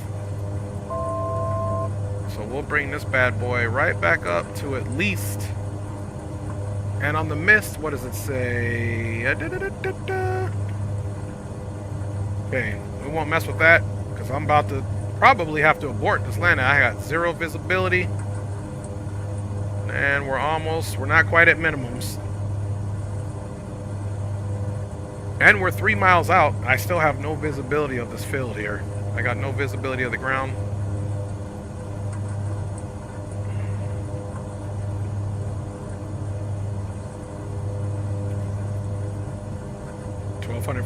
So we'll bring this bad boy right back up to at least. And on the mist, what does it say? Okay, we won't mess with that because I'm about to probably have to abort this landing. I got 0 visibility. And we're not quite at minimums. And we're 3 miles out. I still have no visibility of this field here. I got no visibility of the ground.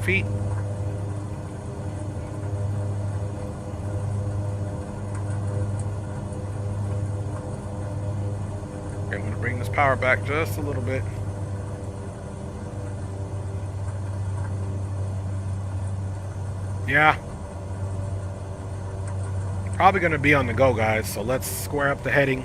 Feet. Okay, I'm going to bring this power back just a little bit. Yeah. Probably going to be on the go, guys, so let's square up the heading.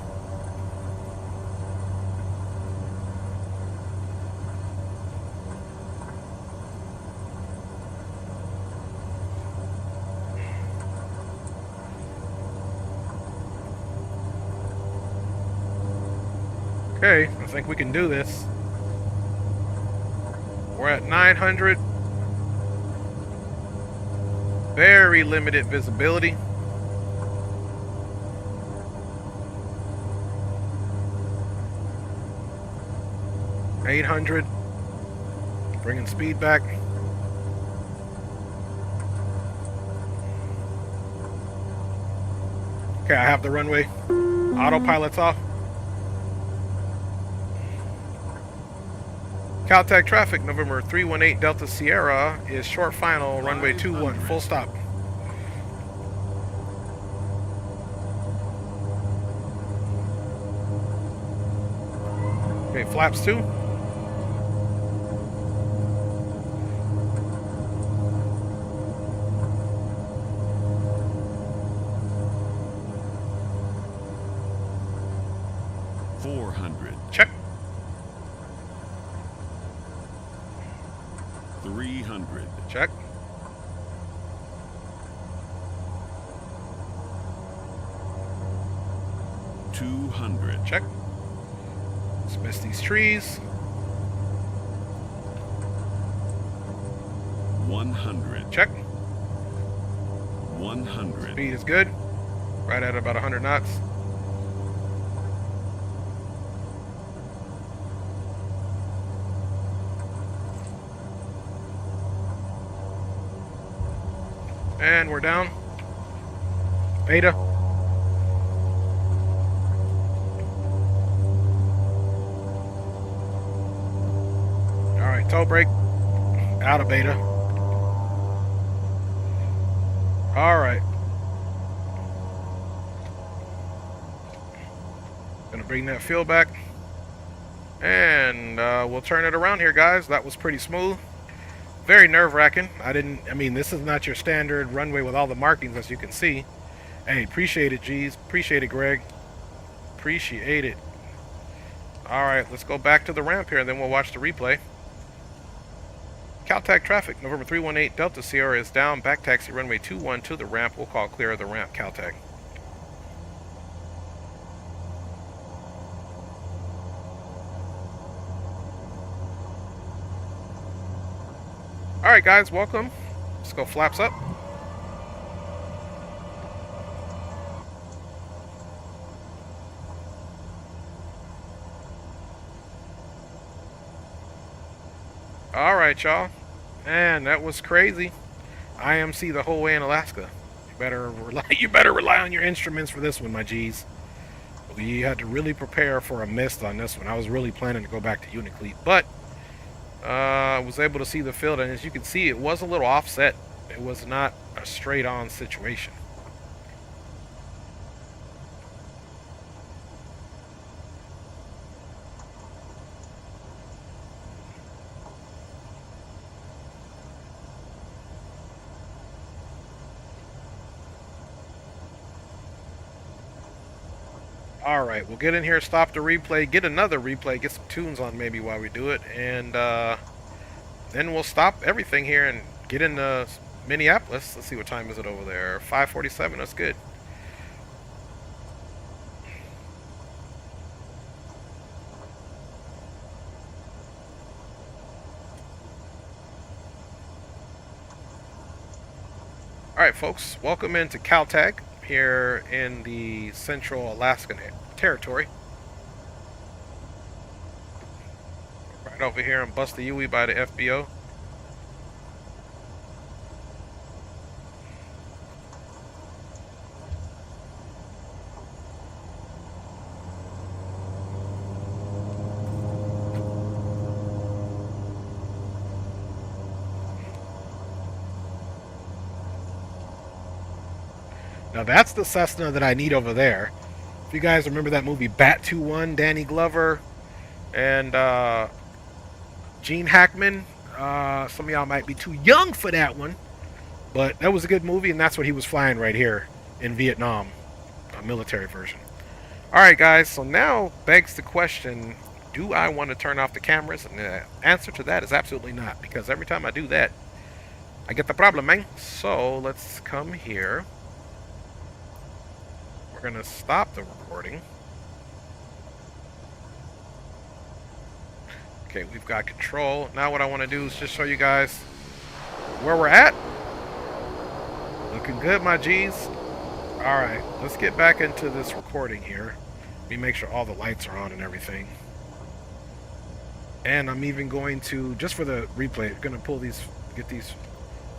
Okay, I think we can do this. We're at 900. Very limited visibility. $800. Bringing speed back. Okay, I have the runway. Autopilot's off. Caltech traffic, November 318 Delta Sierra is short final, runway 21, full stop. Okay, flaps 2. Check. 300. Check. $200. Check. Let's miss these trees. 100. Check. 100. Speed is good. Right at about 100 knots. And we're down. Beta. Alright, toe brake. Out of beta. Alright. Gonna bring that fuel back. And we'll turn it around here, guys. That was pretty smooth. Very nerve-wracking. I mean, this is not your standard runway with all the markings, as you can see. Hey, appreciate it, G's. Appreciate it, Greg. Appreciate it. All right, let's go back to the ramp here, and then we'll watch the replay. Caltech traffic, November 318 Delta Sierra is down. Back taxi runway 21 to the ramp. We'll call clear of the ramp, Caltech. Alright guys, welcome. Let's go flaps up. right, y'all. Man, that was crazy. IMC the whole way in Alaska. You better rely on your instruments for this one, my G's. We had to really prepare for a mist on this one. I was really planning to go back to Uniclete, but I was able to see the field, and as you can see, it was a little offset. It was not a straight-on situation. Alright, we'll get in here, stop the replay, get another replay, get some tunes on maybe while we do it, and then we'll stop everything here and get into Minneapolis. Let's see, what time is it over there? 5:47, that's good. Alright folks, welcome into Caltech here in the Central Alaskan Territory. Right over here in Bust the Huey by the FBO. Now that's the Cessna that I need over there. If you guys remember that movie Bat 2-1, Danny Glover and Gene Hackman, some of y'all might be too young for that one, but that was a good movie, and that's what he was flying right here in Vietnam, a military version. Alright guys, so now begs the question, do I want to turn off the cameras? And the answer to that is absolutely not, because every time I do that, I get the problem, man. So let's come here. We're going to stop the recording. Okay, we've got control. Now what I want to do is just show you guys where we're at. Looking good, my G's. Alright, let's get back into this recording here. Let me make sure all the lights are on and everything. And I'm even going to, just for the replay, I'm going to pull these, get these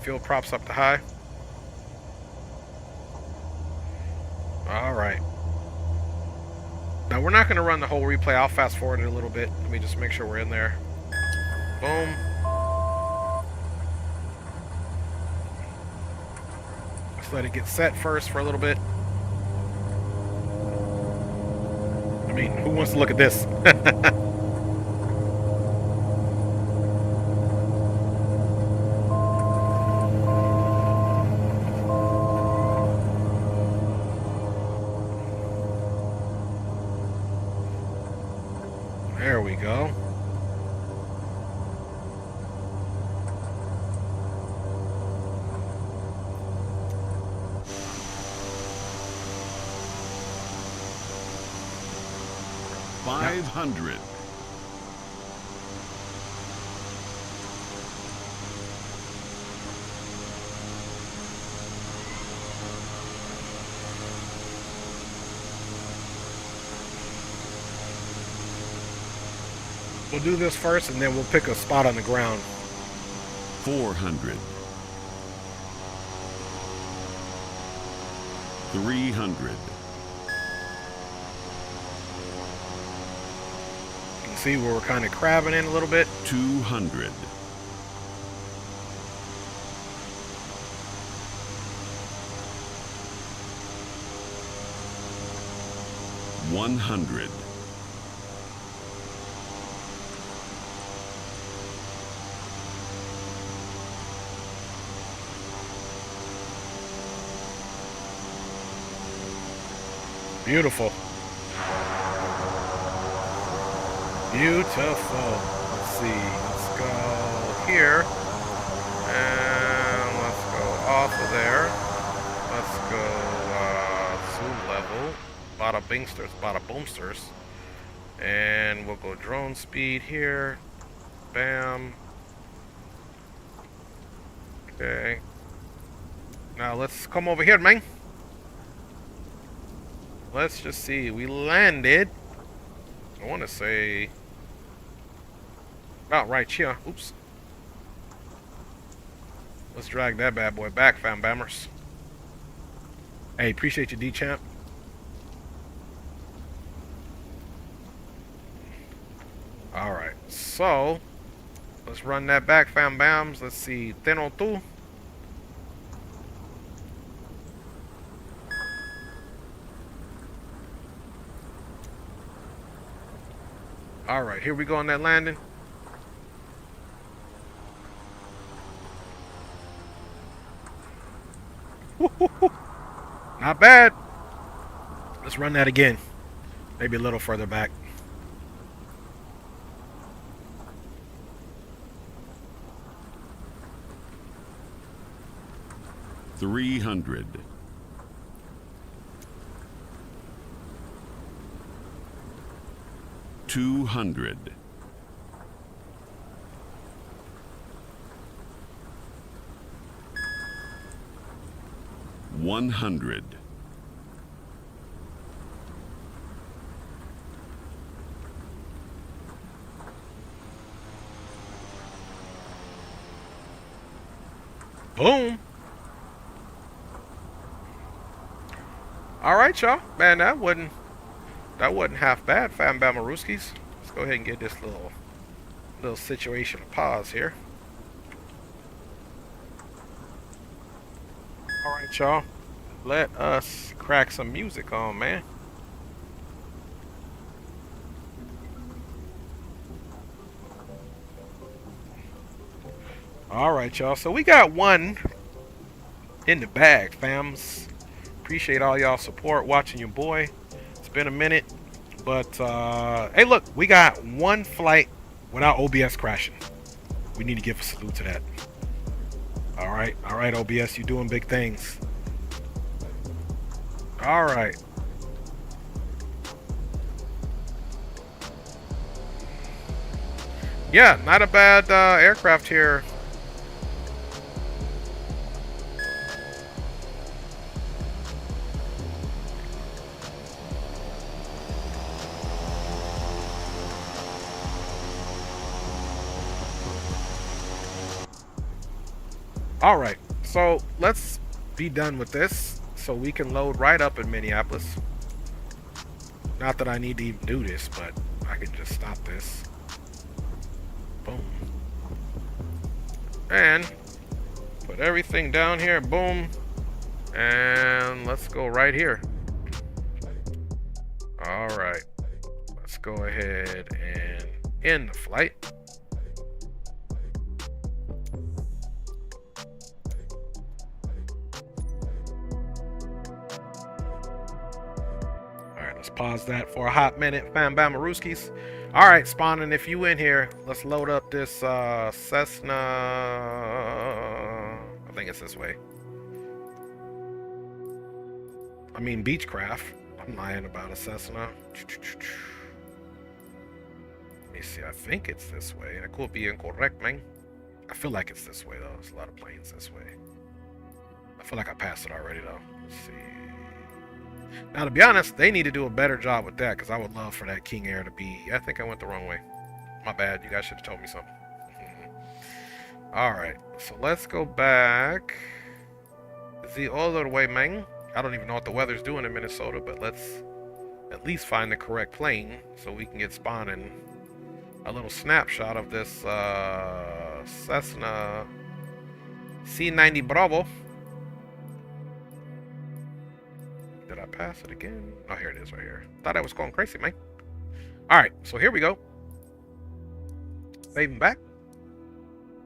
field props up to high. Alright. Now we're not going to run the whole replay. I'll fast forward it a little bit. Let me just make sure we're in there. Boom. Let's let it get set first for a little bit. I mean, who wants to look at this? There we go. $500. We'll do this first, and then we'll pick a spot on the ground. 400. 300. You can see where we're kind of crabbing in a little bit. 200. 100. 'Beautiful. Beautiful. Let's see. Let's go here. And let's go off of there. Let's go zoom level. Bada bingsters, bada boomsters. And we'll go drone speed here. Bam. Okay. Now let's come over here, man. Let's just see. We landed. I want to say about right here. Oops. Let's drag that bad boy back, fam bammers. Hey, appreciate you, D-Champ. Alright, so let's run that back, fam bams. Let's see. Teno tu. Alright, here we go on that landing. Not bad. Let's run that again. Maybe a little further back. $300. 200. 100. 'Boom. All right, y'all. Man, that wasn't half bad, fam Bamaruskis. Let's go ahead and get this little situation pause here. All right, y'all. Let us crack some music on, man. All right, y'all. So we got one in the bag, fams. Appreciate all y'all support watching your boy. It's been a minute, but hey, look, we got one flight without OBS crashing. We need to give a salute to that. All right, OBS, you doing big things. All right. Yeah, not a bad aircraft here. All right, so let's be done with this so we can load right up in Minneapolis. Not that I need to even do this, but I can just stop this. Boom. And put everything down here, boom. And let's go right here. All right, let's go ahead and end the flight. Let's pause that for a hot minute, fam Bamaruskis. All right, spawning, if you in here, let's load up this Cessna. I think it's this way. I mean, Beechcraft. I'm lying about a Cessna. Let me see. I think it's this way. I could be incorrect, man. I feel like it's this way, though. There's a lot of planes this way. I feel like I passed it already, though. Let's see. Now, to be honest, they need to do a better job with that, because I would love for that King Air to be... I think I went the wrong way. My bad. You guys should have told me something. Alright, so let's go back the other way, man. I don't even know what the weather's doing in Minnesota, but let's at least find the correct plane so we can get spawning a little snapshot of this Cessna C90 Bravo. Did I pass it again? Oh, here it is right here. Thought I was going crazy, man. Alright, so here we go. Saving back.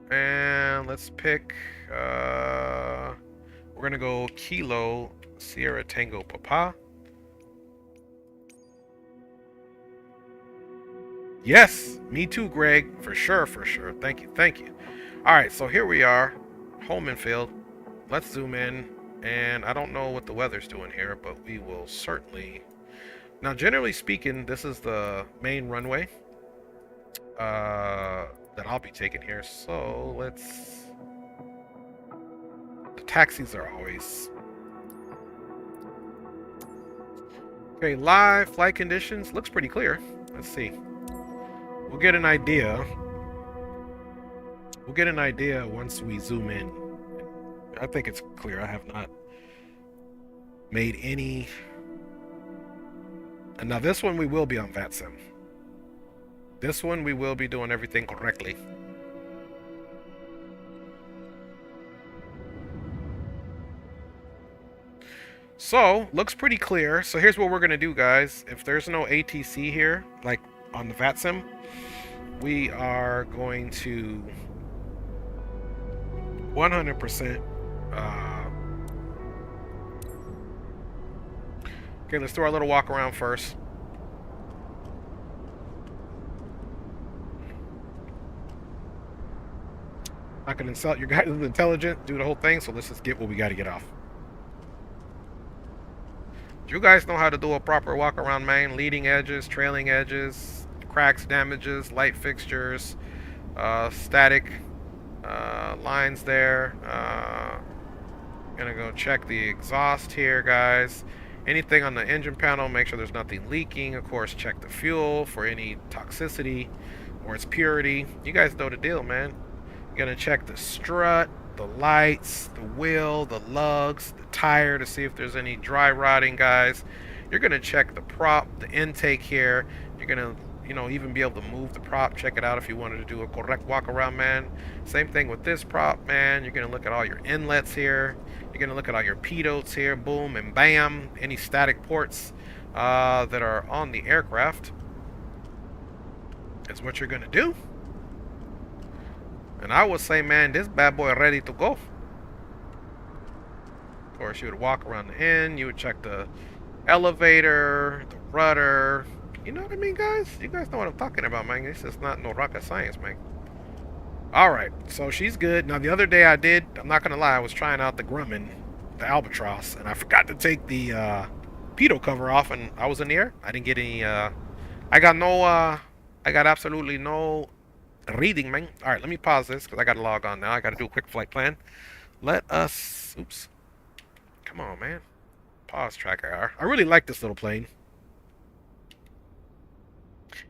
And let's pick... we're going to go Kilo Sierra Tango Papa. Yes, me too, Greg. For sure, for sure. Thank you, thank you. Alright, so here we are. Home and field. Let's zoom in. And I don't know what the weather's doing here, but we will certainly... Now, generally speaking, this is the main runway that I'll be taking here. So let's... The taxis are always... Okay, live flight conditions. Looks pretty clear. Let's see. We'll get an idea. We'll get an idea once we zoom in and I think it's clear. I have not made any. And now this one we will be on VATSIM. This one we will be doing everything correctly. So, looks pretty clear. So here's what we're going to do, guys. If there's no ATC here, like on the VATSIM, we are going to 100%. Okay, let's do our little walk around first. I can insult your guys' intelligence, do the whole thing, so let's just get what we got to get off. Do you guys know how to do a proper walk around, man? Leading edges, trailing edges, cracks, damages, light fixtures, static lines there. Gonna go check the exhaust here, guys. Anything on the engine panel, make sure there's nothing leaking. Of course, check the fuel for any toxicity or its purity. You guys know the deal, man. You're gonna check the strut, the lights, the wheel, the lugs, the tire to see if there's any dry rotting, guys. You're gonna check the prop, the intake here. You're gonna, you know, even be able to move the prop, check it out if you wanted to do a correct walk around, man. Same thing with this prop, man. You're gonna look at all your inlets here. You're gonna look at all your pidots here, boom and bam. Any static ports that are on the aircraft is what you're gonna do. And I would say, man, this bad boy ready to go. Of course, you would walk around the end. You would check the elevator, the rudder. You know what I mean, guys? You guys know what I'm talking about, man. This is not no rocket science, man. Alright, so she's good. Now, the other day I'm not going to lie, I was trying out the Grumman, the Albatross, and I forgot to take the pitot cover off, and I was in the air. I didn't get any, I got absolutely no reading, man. Alright, let me pause this, because I got to log on now. I got to do a quick flight plan. Let us, oops. Come on, man. Pause tracker. I really like this little plane.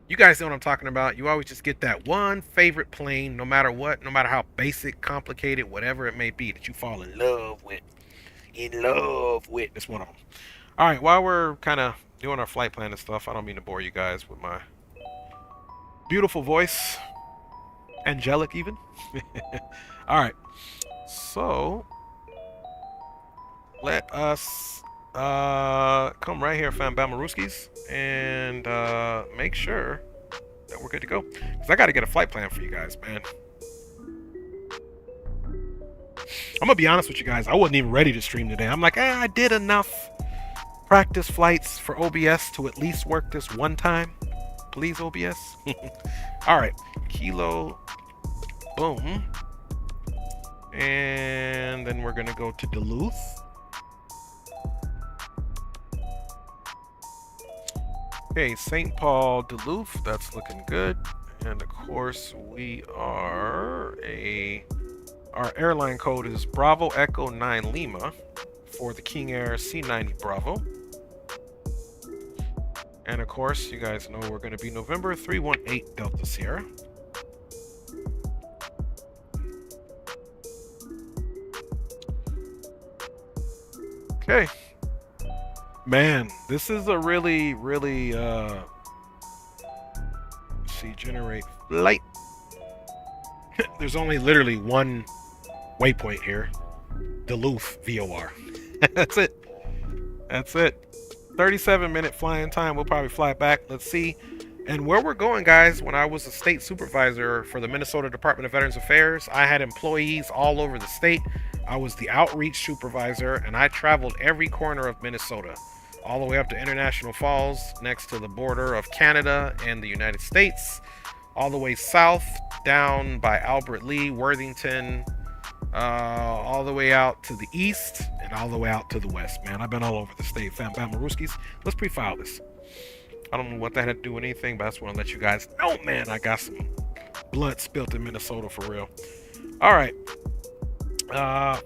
You guys know what I'm talking about. You always just get that one favorite plane, no matter what, no matter how basic, complicated, whatever it may be, that you fall in love with. That's one of them. All right, while we're kind of doing our flight plan and stuff, I don't mean to bore you guys with my beautiful voice. Angelic, even. All right. So, let us come right here, fam Bamaruskis, and make sure that we're good to go. Because I got to get a flight plan for you guys, man. I'm going to be honest with you guys. I wasn't even ready to stream today. I'm like, I did enough practice flights for OBS to at least work this one time. Please, OBS. All right. Kilo. Boom. And then we're going to go to Duluth. Okay, St. Paul, Duluth, that's looking good. And of course, our airline code is Bravo Echo 9 Lima for the King Air C90 Bravo. And of course, you guys know we're going to be November 318 Delta Sierra. Okay. Man, this is a really, see, generate flight. There's only literally one waypoint here. Duluth VOR. That's it. That's it. 37-minute flying time. We'll probably fly back. Let's see. And where we're going, guys, when I was a state supervisor for the Minnesota Department of Veterans Affairs, I had employees all over the state. I was the outreach supervisor, and I traveled every corner of Minnesota, all the way up to International Falls, next to the border of Canada and the United States, all the way south, down by Albert Lee, Worthington, all the way out to the east, and all the way out to the west, man. I've been all over the state, fam Bamaruskis. Let's pre-file this. I don't know what that had to do with anything, but I just want to let you guys know, man, I got some blood spilt in Minnesota for real. All right.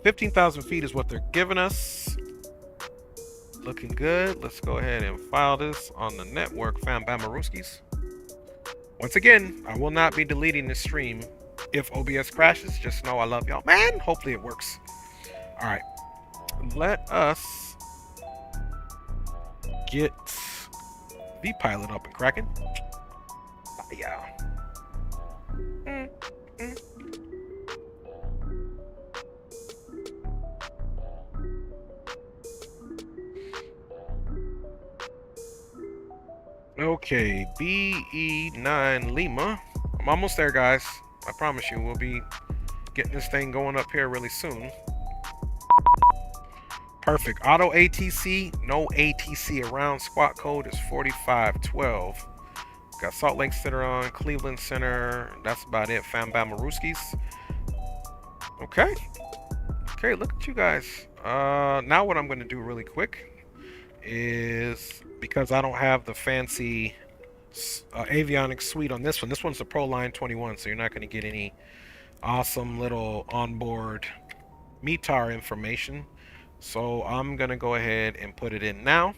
15,000 feet is what they're giving us. Looking good. Let's go ahead and file this on the network, fam Bamaruskis. Once again, I will not be deleting this stream if OBS crashes. Just know I love y'all, man. Hopefully it works. All right, let us get the pilot up and cracking. Yeah. Okay, BE9 Lima. I'm almost there, guys. I promise you, we'll be getting this thing going up here really soon. Perfect. Auto ATC, no ATC around. Squat code is 4512. Got Salt Lake Center on, Cleveland Center. That's about it. Fambama Ruskies. Okay. Okay, look at you guys. Now what I'm going to do really quick is, because I don't have the fancy avionics suite on this one. This one's the Pro Line 21, so you're not going to get any awesome little onboard METAR information. So I'm going to go ahead and put it in now.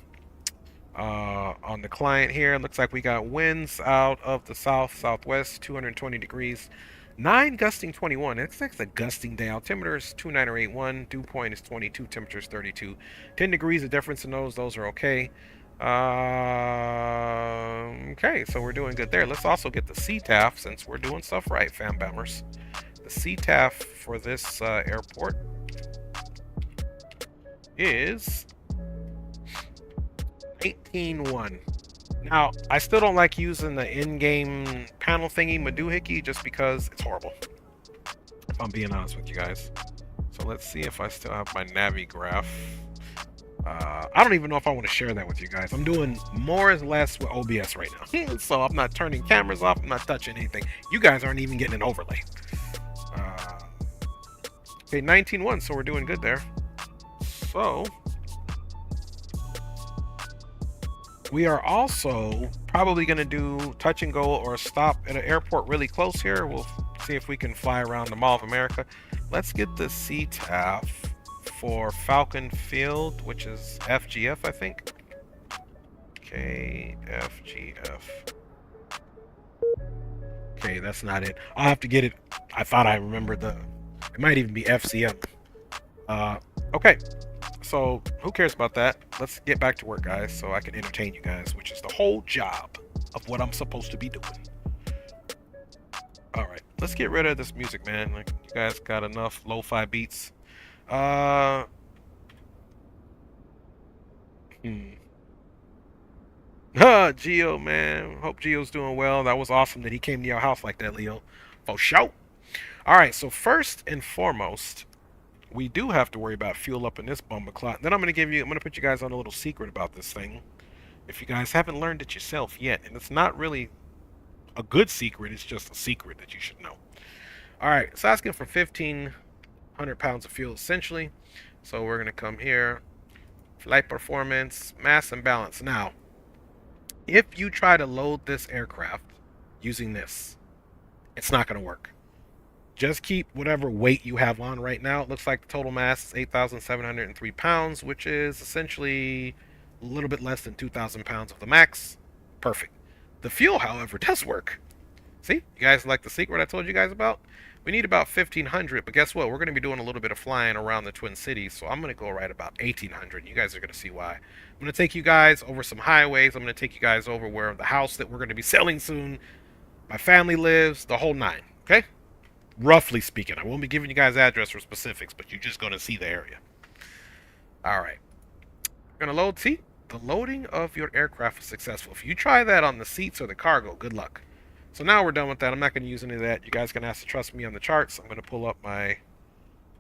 On the client here, it looks like we got winds out of the southwest, 220 degrees. 9 gusting 21. It's like a gusting day. Altimeter is 2981. Dew point is 22. Temperature is 32. 10 degrees. The difference in those are okay. Okay, so we're doing good there. Let's also get the CTAF since we're doing stuff right, fam bammers. The CTAF for this airport is 18.1. Now, I still don't like using the in-game panel thingy, Madoohickey, just because it's horrible. If I'm being honest with you guys. So let's see if I still have my Navi graph. I don't even know if I want to share that with you guys. I'm doing more or less with OBS right now. So I'm not turning cameras off. I'm not touching anything. You guys aren't even getting an overlay. Okay, 19.1, so we're doing good there. So we are also probably going to do touch and go or stop at an airport really close here. We'll see if we can fly around the Mall of America. Let's get the CTAF for Falcon Field, which is FGF, I think. Okay, FGF. Okay, that's not it. I'll have to get it. I thought I remembered it might even be FCM. Okay. So, who cares about that? Let's get back to work, guys, so I can entertain you guys, which is the whole job of what I'm supposed to be doing. Alright, let's get rid of this music, man. Like, you guys got enough lo-fi beats. Geo, man. Hope Geo's doing well. That was awesome that he came to your house like that, Leo. For sure. Alright, so first and foremost, we do have to worry about fuel up in this bumbleclot. Then I'm going to put you guys on a little secret about this thing. If you guys haven't learned it yourself yet, and it's not really a good secret, it's just a secret that you should know. Alright, it's asking for 1,500 pounds of fuel, essentially. So we're going to come here. Flight performance, mass and balance. Now, if you try to load this aircraft using this, it's not going to work. Just keep whatever weight you have on right now. It looks like the total mass is 8,703 pounds, which is essentially a little bit less than 2,000 pounds of the max. Perfect. The fuel, however, does work. See? You guys like the secret I told you guys about? We need about 1,500, but guess what? We're going to be doing a little bit of flying around the Twin Cities, so I'm going to go right about 1,800. You guys are going to see why. I'm going to take you guys over some highways. I'm going to take you guys over where the house that we're going to be selling soon, my family lives, the whole nine. Okay? Roughly speaking. I won't be giving you guys address or specifics, but you're just going to see the area. Alright. We're going to load. See? The loading of your aircraft is successful. If you try that on the seats or the cargo, good luck. So now we're done with that. I'm not going to use any of that. You guys are going to have to trust me on the charts. I'm going to pull up my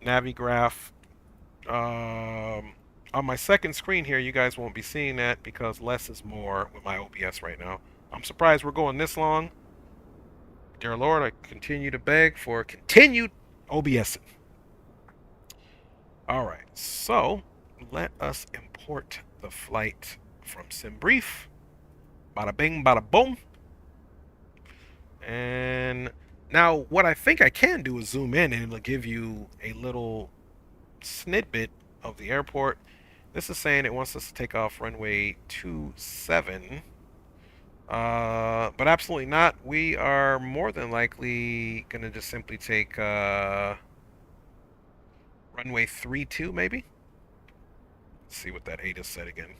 Navi graph. On my second screen here, you guys won't be seeing that because less is more with my OBS right now. I'm surprised we're going this long. Dear Lord, I continue to beg for continued OBS. Alright, so let us import the flight from SimBrief. Bada bing, bada boom. And now what I think I can do is zoom in and it'll give you a little snippet of the airport. This is saying it wants us to take off runway 27. But absolutely not. We are more than likely going to just simply take runway runway 32 maybe. Let's see what that ATIS said again.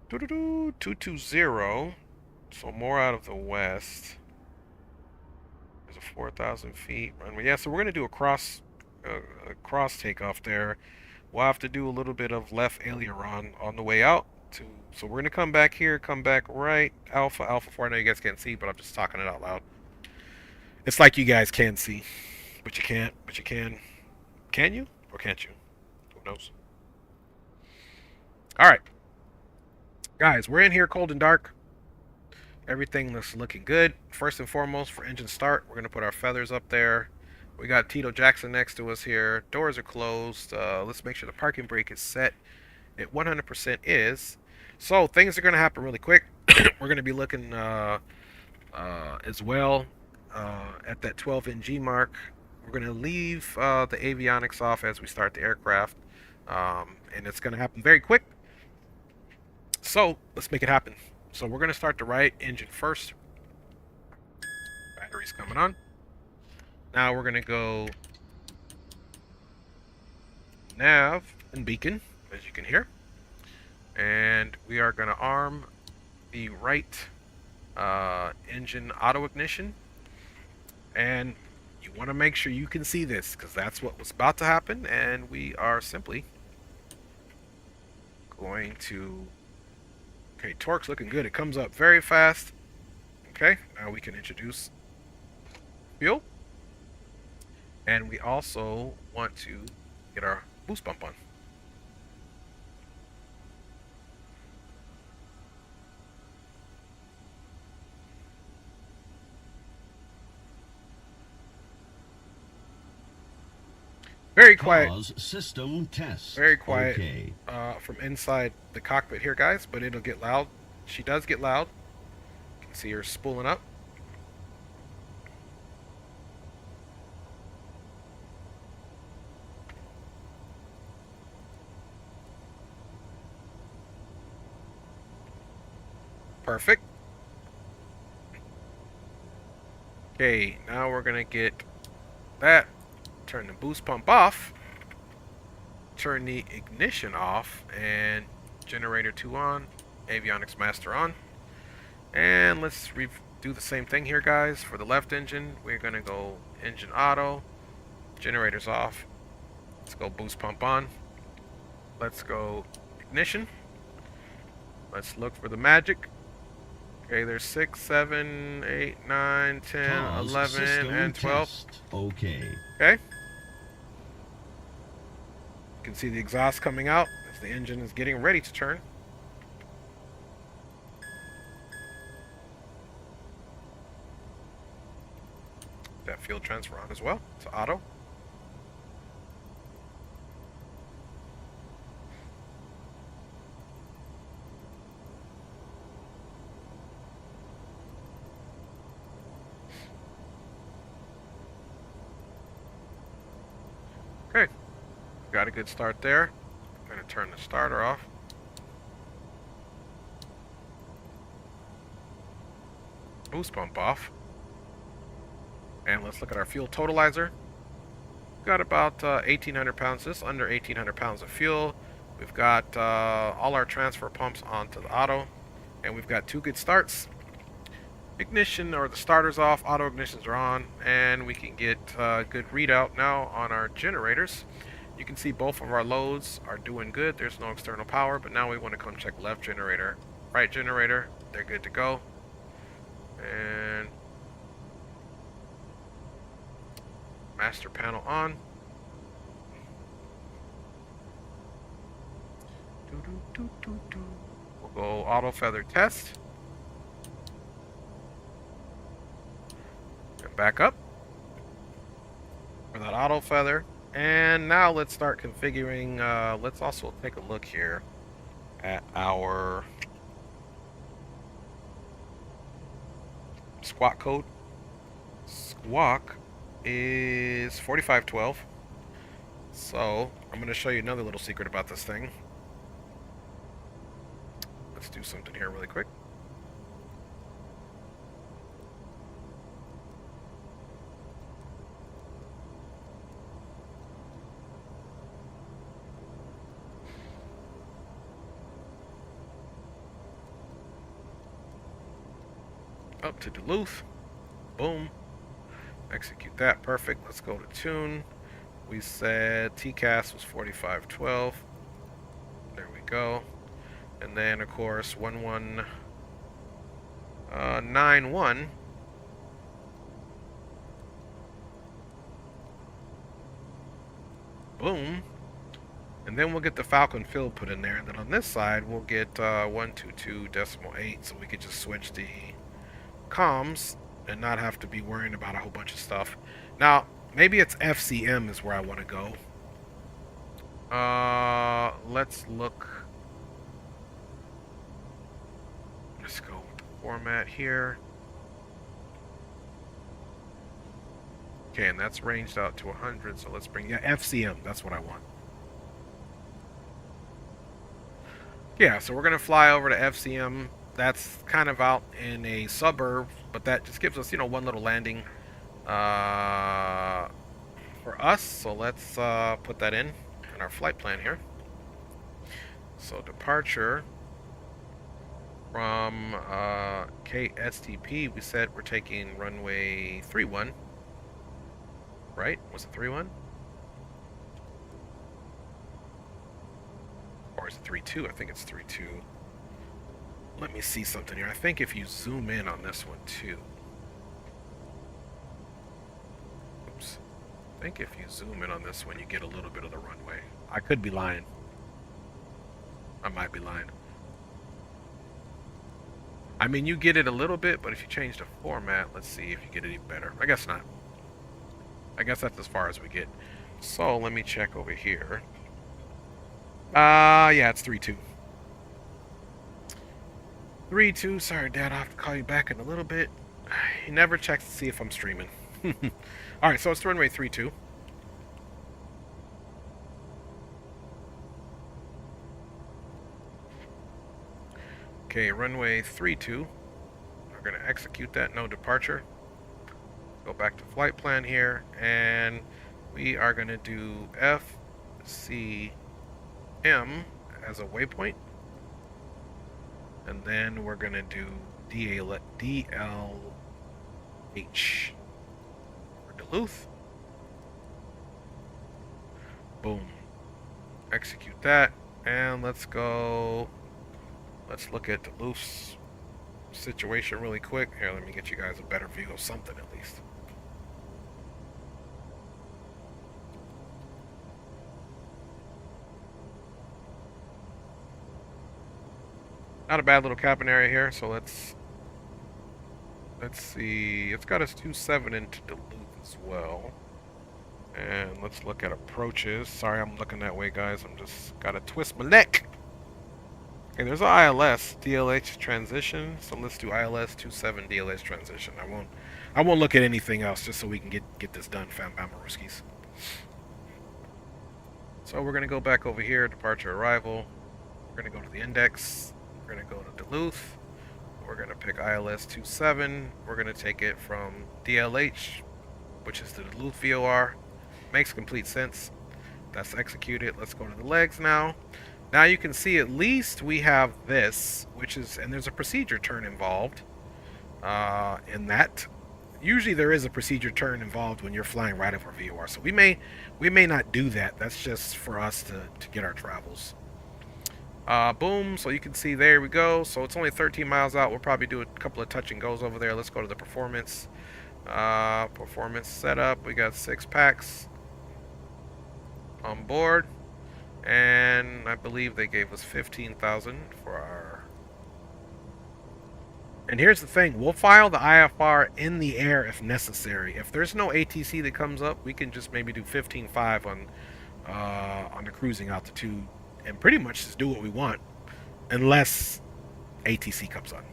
220. So more out of the west. There's a 4,000 feet runway. Yeah, so we're gonna do a cross takeoff there. We'll have to do a little bit of left aileron on the way out. So we're gonna come back here, come back right, Alpha 4. I know you guys can't see, but I'm just talking it out loud. It's like you guys can see, but you can't, but you can. Can you? Or can't you? Who knows? Alright. Guys, we're in here cold and dark. Everything looks looking good. First and foremost, for engine start, we're going to put our feathers up there. We got Tito Jackson next to us here. Doors are closed. Let's make sure the parking brake is set. It 100% is. So, things are going to happen really quick. We're going to be looking as well at that 12 NG mark. We're going to leave the avionics off as we start the aircraft. And it's going to happen very quick. So, let's make it happen. So we're going to start the right engine first. Battery's coming on. Now we're going to go nav and beacon, as you can hear. And we are going to arm the right engine auto ignition. And you want to make sure you can see this, because that's what was about to happen. And we are simply going to... Okay, torque's looking good. It comes up very fast. Okay, now we can introduce fuel. And we also want to get our boost pump on. Very quiet. Pause system test. Very quiet. Okay. From inside the cockpit here, guys, but it'll get loud. She does get loud. You can see her spooling up. Perfect. Okay, now we're gonna get that. Turn the boost pump off. Turn the ignition off, and generator 2 on, avionics master on. And let's do the same thing here, guys. For the left engine, we're going to go engine auto, generators off. Let's go boost pump on. Let's go ignition. Let's look for the magic. Okay, there's 6, 7, 8, 9, 10, Pause 11, and 12. test. Okay. Okay. You can see the exhaust coming out as the engine is getting ready to turn. That fuel transfer on as well to auto. Okay. Got a good start there. I'm going to turn the starter off. Boost pump off. And let's look at our fuel totalizer. We've got about 1,800 pounds, just under 1,800 pounds of fuel. We've got all our transfer pumps onto the auto. And we've got 2 good starts. Ignition, or the starter's off, auto ignitions are on. And we can get a good readout now on our generators. You can see both of our loads are doing good. There's no external power, but now we want to come check left generator, right generator. They're good to go. And master panel on. We'll go auto feather test. And back up for that auto feather. And now let's start configuring. Let's also take a look here at our squawk code. Squawk is 4512. So I'm going to show you another little secret about this thing. Let's do something here really quick. up to Duluth. Boom. Execute that. Perfect. Let's go to tune. We said TCAS was 4512. There we go. And then, of course, 1191. Boom. And then we'll get the Falcon field put in there. And then on this side, we'll get 122.8, so we could just switch the comms and not have to be worrying about a whole bunch of stuff. Now, maybe it's FCM is where I want to go. Let's look. Let's go with the format here. Okay, and that's ranged out to 100, so let's bring, yeah, FCM, that's what I want. Yeah, so we're going to fly over to FCM. That's kind of out in a suburb, but that just gives us, you know, one little landing for us. So let's put that in our flight plan here. So departure from KSTP, we said we're taking runway 31. Right? Was it 3-1? Or is it 3-2? I think it's 3-2. Let me see something here. I think if you zoom in on this one too. Oops. I think if you zoom in on this one, you get a little bit of the runway. I could be lying. I might be lying. I mean, you get it a little bit, but if you change the format, let's see if you get it even better. I guess not. I guess that's as far as we get. So let me check over here. Yeah, it's 3-2. 3-2. Sorry, Dad. I'll have to call you back in a little bit. He never checks to see if I'm streaming. Alright, so it's runway 3-2. Okay, runway 3-2. We're going to execute that. No departure. Go back to flight plan here, and we are going to do FCM as a waypoint, and then we're going to do DLH for Duluth. Boom. Execute that, and let's go. Let's look at Duluth's situation really quick. Here, let me get you guys a better view of something at least. Not a bad little cabin area here, so let's see. It's got us 2.7 into Duluth as well. And let's look at approaches. Sorry, I'm looking that way, guys. I'm just gotta twist my neck. Okay, there's an ILS DLH transition, so let's do ILS 27 DLH transition. I won't look at anything else just so we can get this done, fam Bamaruskis. So we're gonna go back over here, departure arrival. We're gonna go to the index. We're gonna go to Duluth. We're gonna pick ILS 27. We're gonna take it from DLH, which is the Duluth VOR. Makes complete sense. That's executed. Let's go to the legs now. Now you can see at least we have this, which is, and there's a procedure turn involved in that. Usually there is a procedure turn involved when you're flying right over VOR. So we may not do that. That's just for us to get our travels. Boom. So you can see there we go. So it's only 13 miles out. We'll probably do a couple of touch and goes over there. Let's go to the performance. Performance setup. We got 6 packs on board. And I believe they gave us 15,000 for our... And here's the thing. We'll file the IFR in the air if necessary. If there's no ATC that comes up, we can just maybe do 15.5 on the cruising altitude and pretty much just do what we want unless ATC comes on.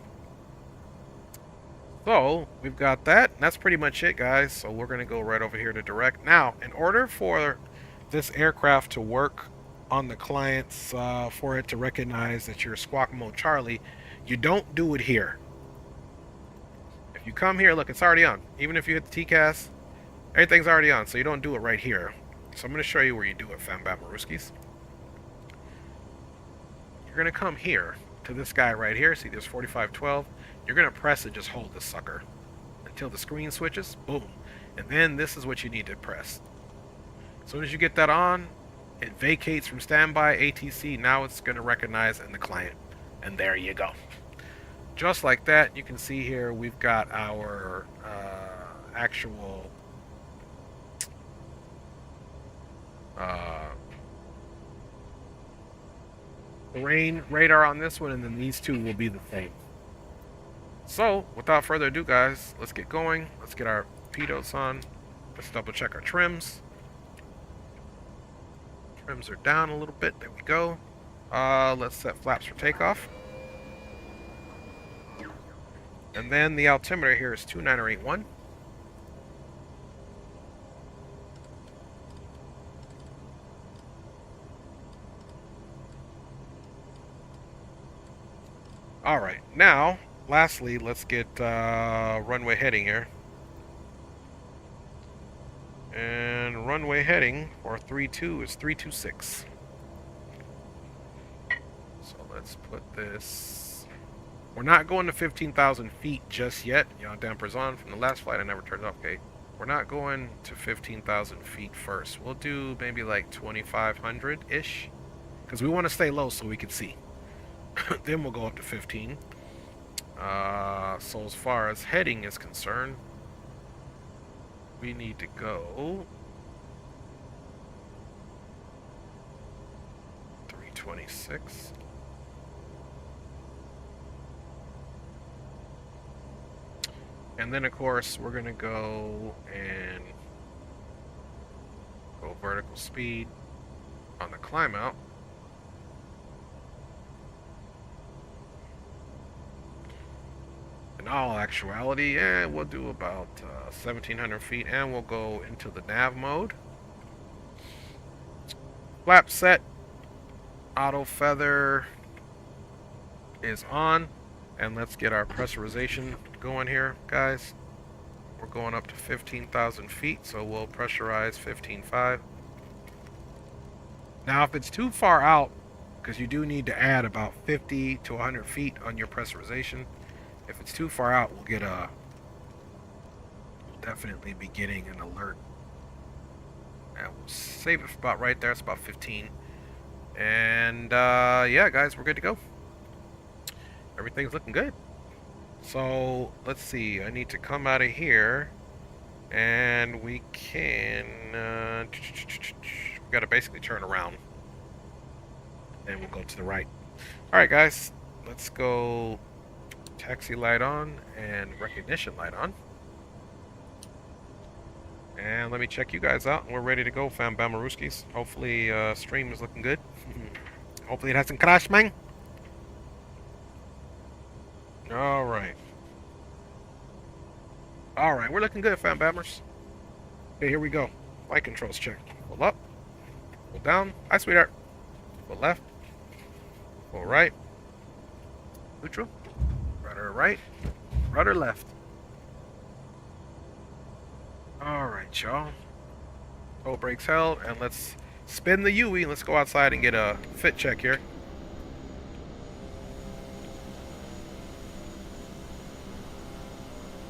So we've got that. And that's pretty much it, guys. So we're going to go right over here to direct. Now, in order for this aircraft to work on the clients, for it to recognize that you're Squawk Mode Charlie, you don't do it here. If you come here, look, it's already on. Even if you hit the TCAS, everything's already on, so you don't do it right here. So I'm going to show you where you do it, fam Bamaruskis. You're going to come here to this guy right here. See, there's 4512. You're going to press and just hold this sucker until the screen switches. Boom. And then this is what you need to press. As soon as you get that on, it vacates from standby ATC. Now it's going to recognize in the client. And there you go. Just like that, you can see here we've got our actual terrain radar on this one, and then these two will be the same. So, without further ado, guys, let's get going. Let's get our pitos on. Let's double check our trims. Trims are down a little bit. There we go. Let's set flaps for takeoff. And then the altimeter here is 2981. Alright, now, lastly, let's get runway heading here. And runway heading for 32 is 326. So let's put this... We're not going to 15,000 feet just yet. Yaw damper's on from the last flight. I never turned it off. Okay. We're not going to 15,000 feet first. We'll do maybe like 2,500-ish. Because we want to stay low so we can see. Then we'll go up to 15. So as far as heading is concerned, we need to go 326. And then of course we're gonna go and go vertical speed on the climb out. In all actuality, we'll do about 1,700 feet, and we'll go into the nav mode. Flap set, auto feather is on, and let's get our pressurization going here, guys. We're going up to 15,000 feet, so we'll pressurize 15.5. Now, if it's too far out, because you do need to add about 50 to 100 feet on your pressurization. If it's too far out, we'll definitely be getting an alert. And we'll save it for about right there. It's about 15. And yeah, guys, we're good to go. Everything's looking good. So let's see. I need to come out of here, and we can. We got to basically turn around, and we'll go to the right. All right, guys, let's go. Taxi light on and recognition light on. And let me check you guys out. We're ready to go, fam Bamaruskis. Hopefully stream is looking good. Hopefully it hasn't crashed, man. Alright. Alright, we're looking good, fam Bammers. Okay, here we go. Flight controls check. Pull up. Pull down. Hi, sweetheart. Pull left. Pull right. Neutral. Rudder right, rudder left. Alright, y'all. Toe brakes held, and let's spin the UE. Let's go outside and get a fit check here.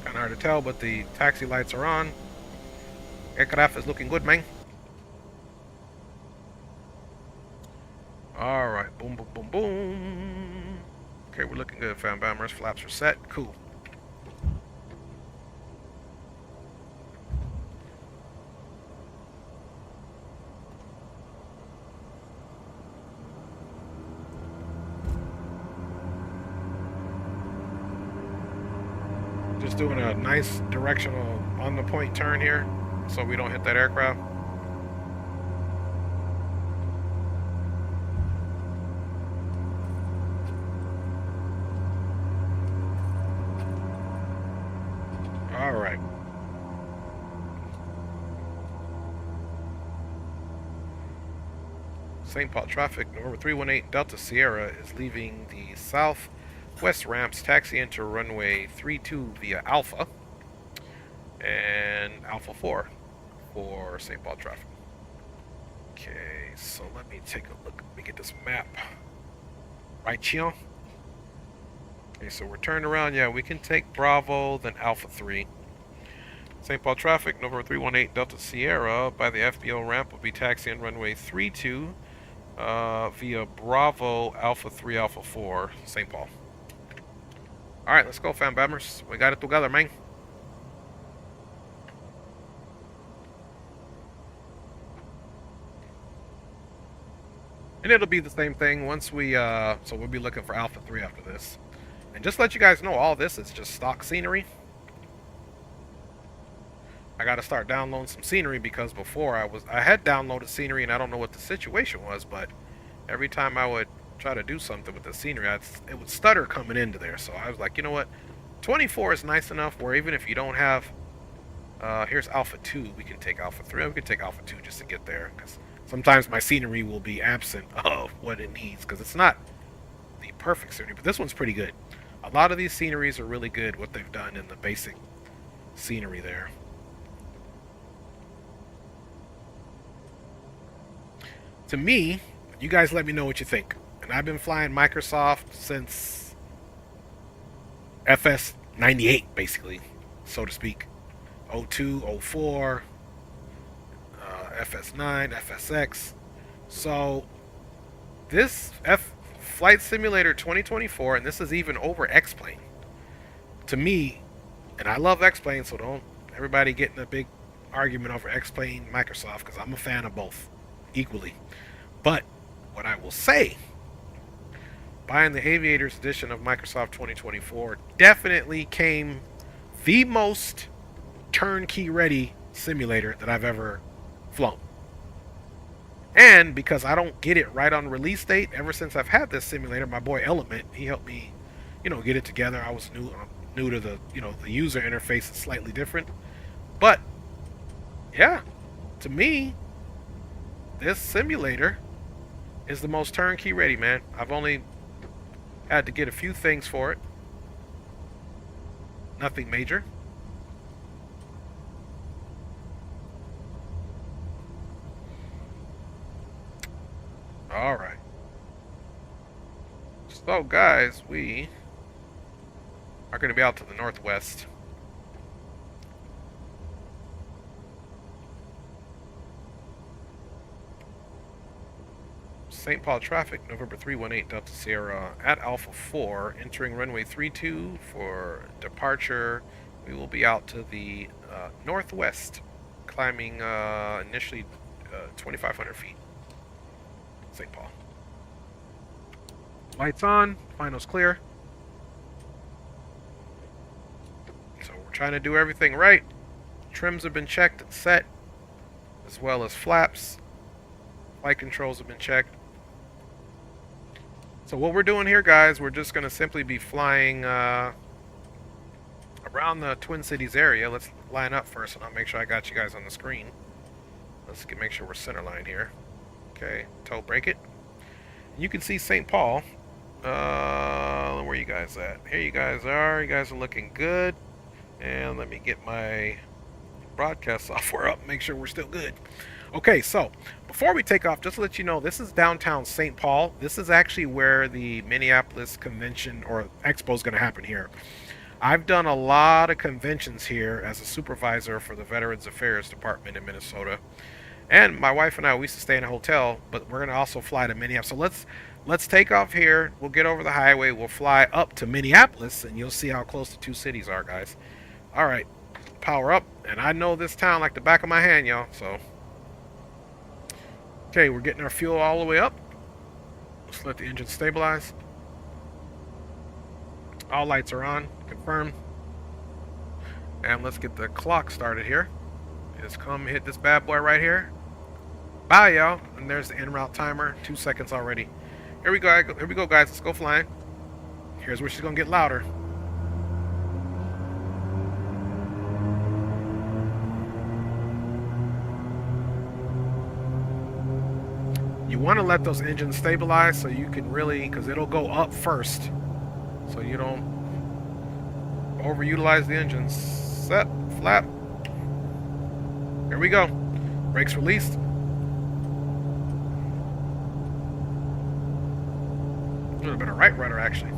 Kinda hard to tell, but the taxi lights are on. Aircraft is looking good, man. Alright, boom, boom, boom, boom. Okay, we're looking good, fam Bammers. Flaps are set. Cool. Just doing a nice directional on the point turn here so we don't hit that aircraft. Alright. St. Paul traffic, November 318 Delta Sierra is leaving the southwest ramps, taxi into runway 32 via Alpha, and Alpha 4 for St. Paul traffic. Okay, so let me take a look. Let me get this map right here. Okay, so we're turned around. Yeah, we can take Bravo, then Alpha 3. St. Paul traffic, November 318 Delta Sierra by the FBO ramp will be taxiing runway 32 via Bravo, Alpha 3, Alpha 4, St. Paul. Alright, let's go, fam bammers. We got it together, man. And it'll be the same thing once we, so we'll be looking for Alpha 3 after this. And just to let you guys know, all this is just stock scenery. I got to start downloading some scenery because before I had downloaded scenery and I don't know what the situation was, but every time I would try to do something with the scenery, it would stutter coming into there. So I was like, you know what, 24 is nice enough where even if you don't have, here's Alpha 2, we can take Alpha 3, we can take Alpha 2 just to get there, because sometimes my scenery will be absent of what it needs, because it's not the perfect scenery, but this one's pretty good. A lot of these sceneries are really good, what they've done in the basic scenery there. To me, you guys let me know what you think. And I've been flying Microsoft since FS98, basically, so to speak. 02, 04, FS9, FSX. So this Flight Simulator 2024, and this is even over X-Plane. To me, and I love X-Plane, so don't everybody get in a big argument over X-Plane, Microsoft, because I'm a fan of both equally. But what I will say, buying the Aviators edition of Microsoft 2024 definitely came the most turnkey ready simulator that I've ever flown. And because I don't get it right on release date, ever since I've had this simulator, my boy Element, he helped me, get it together. I was new to the, the user interface is slightly different. But yeah, to me, this simulator is the most turnkey ready, man. I've only had to get a few things for it. Nothing major. Alright. So guys, we are going to be out to the northwest. St. Paul traffic, November 318 Delta Sierra at Alpha 4, entering runway 32 for departure. We will be out to the northwest, climbing initially 2,500 feet. St. Paul. Lights on, finals clear. So we're trying to do everything right. Trims have been checked and set, as well as flaps. Flight controls have been checked. So what we're doing here, guys, we're just going to simply be flying around the Twin Cities area. Let's line up first, and I'll make sure I got you guys on the screen. Let's make sure we're center line here. Okay, toe brake it. You can see St. Paul. Where are you guys at? Here you guys are. You guys are looking good. And let me get my broadcast software up, make sure we're still good. Okay, so before we take off, just to let you know, this is downtown St. Paul. This is actually where the Minneapolis convention or expo is going to happen here. I've done a lot of conventions here as a supervisor for the Veterans Affairs Department in Minnesota. And my wife and I, we used to stay in a hotel, but we're going to also fly to Minneapolis. So let's take off here. We'll get over the highway. We'll fly up to Minneapolis, and you'll see how close the two cities are, guys. All right, power up. And I know this town like the back of my hand, y'all, so... Okay, we're getting our fuel all the way up. Let's let the engine stabilize. All lights are on, confirmed. And let's get the clock started here. Just come hit this bad boy right here. Bye, y'all. And there's the en route timer, 2 seconds already. Here we go, guys. Let's go flying. Here's where she's gonna get louder. You want to let those engines stabilize so you can really, because it'll go up first, so you don't overutilize the engines. Set, flap. Here we go. Brakes released. A little bit of right rudder, actually.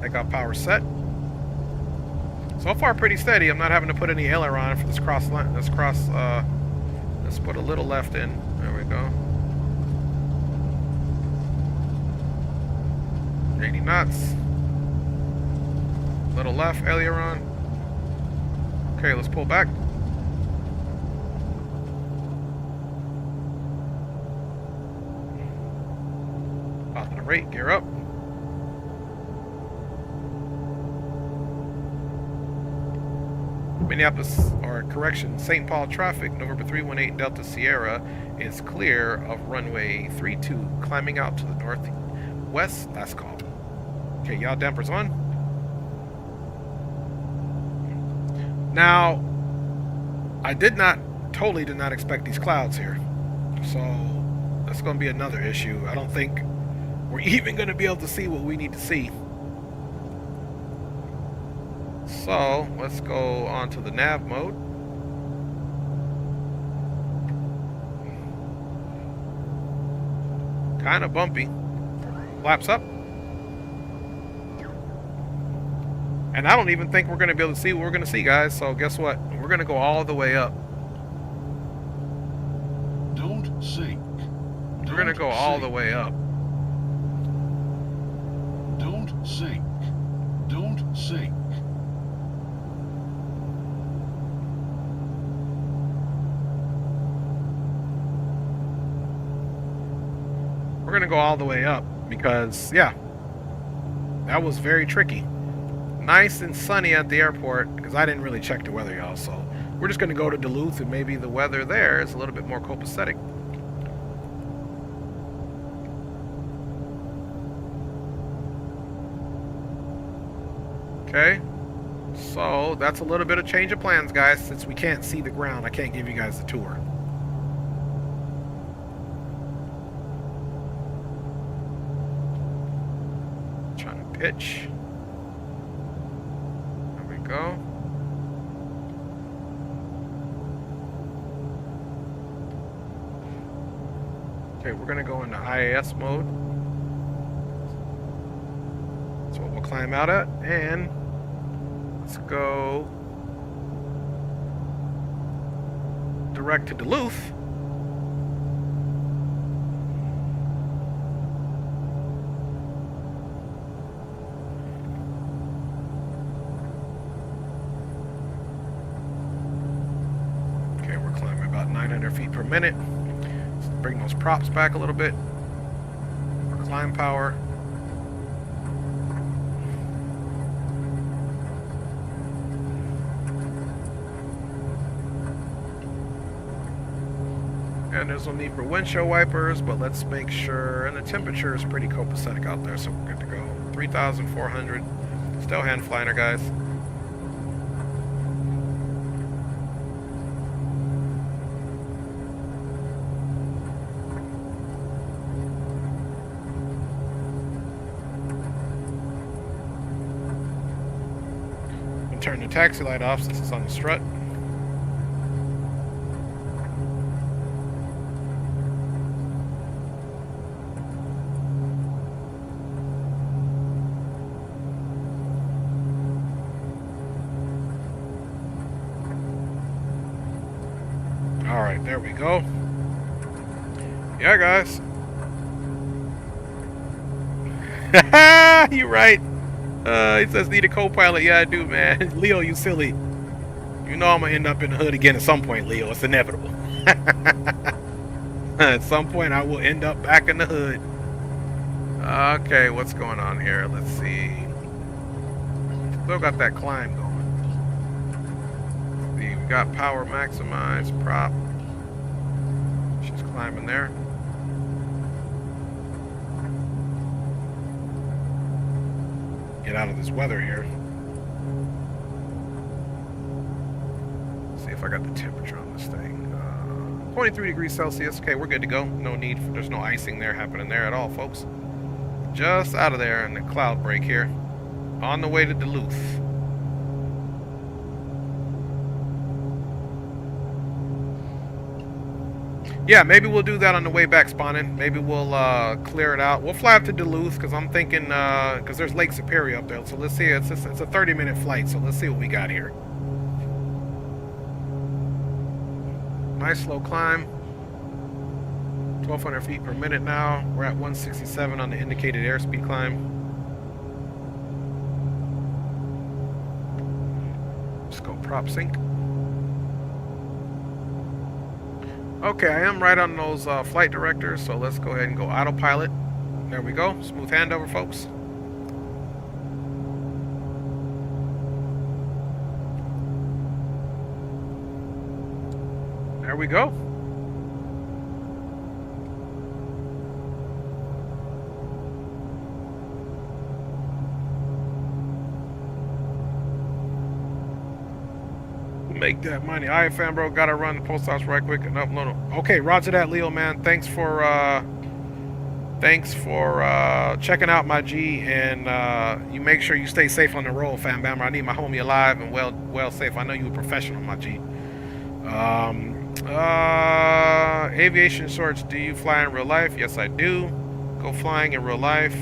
Takeoff power set. So far pretty steady. I'm not having to put any aileron for this cross line. Let's put a little left in. There we go. 80 knots. Little left aileron. Okay, let's pull back. Positive rate, gear up. Minneapolis, or correction, St. Paul traffic, November 318 Delta Sierra is clear of runway 32, climbing out to the northwest. Last call. Okay, yaw dampers on. Now, I totally did not expect these clouds here. So, that's going to be another issue. I don't think we're even going to be able to see what we need to see. So, let's go on to the nav mode. Kind of bumpy. Flaps up. And I don't even think we're going to be able to see what we're going to see, guys. So guess what? We're going to go all the way up. Don't sink. We're going to go all the way up. Don't sink. Don't sink. We're going to go all the way up because, yeah, that was very tricky. Nice and sunny at the airport because I didn't really check the weather, y'all. So we're just going to go to Duluth and maybe the weather there is a little bit more copacetic. Okay, so that's a little bit of change of plans, guys. Since we can't see the ground, I can't give you guys the tour. Trying to pitch. There we go. Okay, we're gonna go into IAS mode. That's what we'll climb out at, and let's go direct to Duluth. Okay, we're climbing about 900 feet per minute. Let's bring those props back a little bit. Climb power. And there's no need for windshield wipers, but let's make sure, and the temperature is pretty copacetic out there, so we're good to go. 3,400, still hand flying, guys. And turn the taxi light off since it's on the strut. Alright, there we go. Yeah, guys. You're right. He says need a co-pilot. Yeah, I do, man. Leo, you silly. You know I'm going to end up in the hood again at some point, Leo. It's inevitable. At some point, I will end up back in the hood. Okay, what's going on here? Let's see. Still got that climb going. We got power maximized, prop. She's climbing there. Get out of this weather here. See if I got the temperature on this thing. 23 degrees Celsius. Okay, we're good to go. No need for, there's no icing there happening there at all, folks. Just out of there in the cloud break here. On the way to Duluth. Yeah, maybe we'll do that on the way back spawning. Maybe we'll clear it out. We'll fly up to Duluth because I'm thinking, because there's Lake Superior up there. So let's see, it's a 30-minute flight. So let's see what we got here. Nice slow climb. 1,200 feet per minute now. We're at 167 on the indicated airspeed climb. Let's go prop sync. Okay, I am right on those flight directors, so let's go ahead and go autopilot. There we go. Smooth handover, folks. There we go. Make that money. All right, fam, bro. Gotta run the post office right quick and upload them. Okay, roger that, Leo, man. Thanks for checking out my G, and you make sure you stay safe on the road, fam, bam. I need my homie alive and well safe. I know you a professional, my G. Aviation shorts. Do you fly in real life? Yes, I do. Go flying in real life.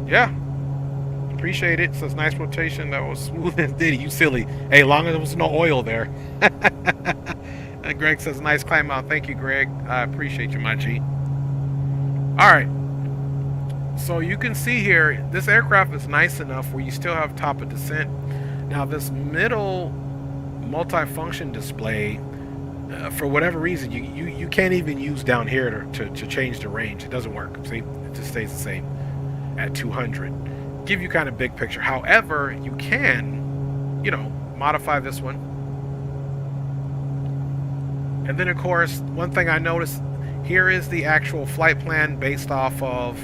Yeah. Appreciate it. Says nice rotation. That was smooth as Diddy. You silly. Hey, long as there was no oil there. Greg says nice climb out. Thank you, Greg. I appreciate you, my G. All right. So you can see here, this aircraft is nice enough where you still have top of descent. Now this middle multifunction display, for whatever reason, you can't even use down here to change the range. It doesn't work. See, it just stays the same at 200. Give you kind of big picture. However, you can, you know, modify this one. And then of course, one thing I noticed here is the actual flight plan based off of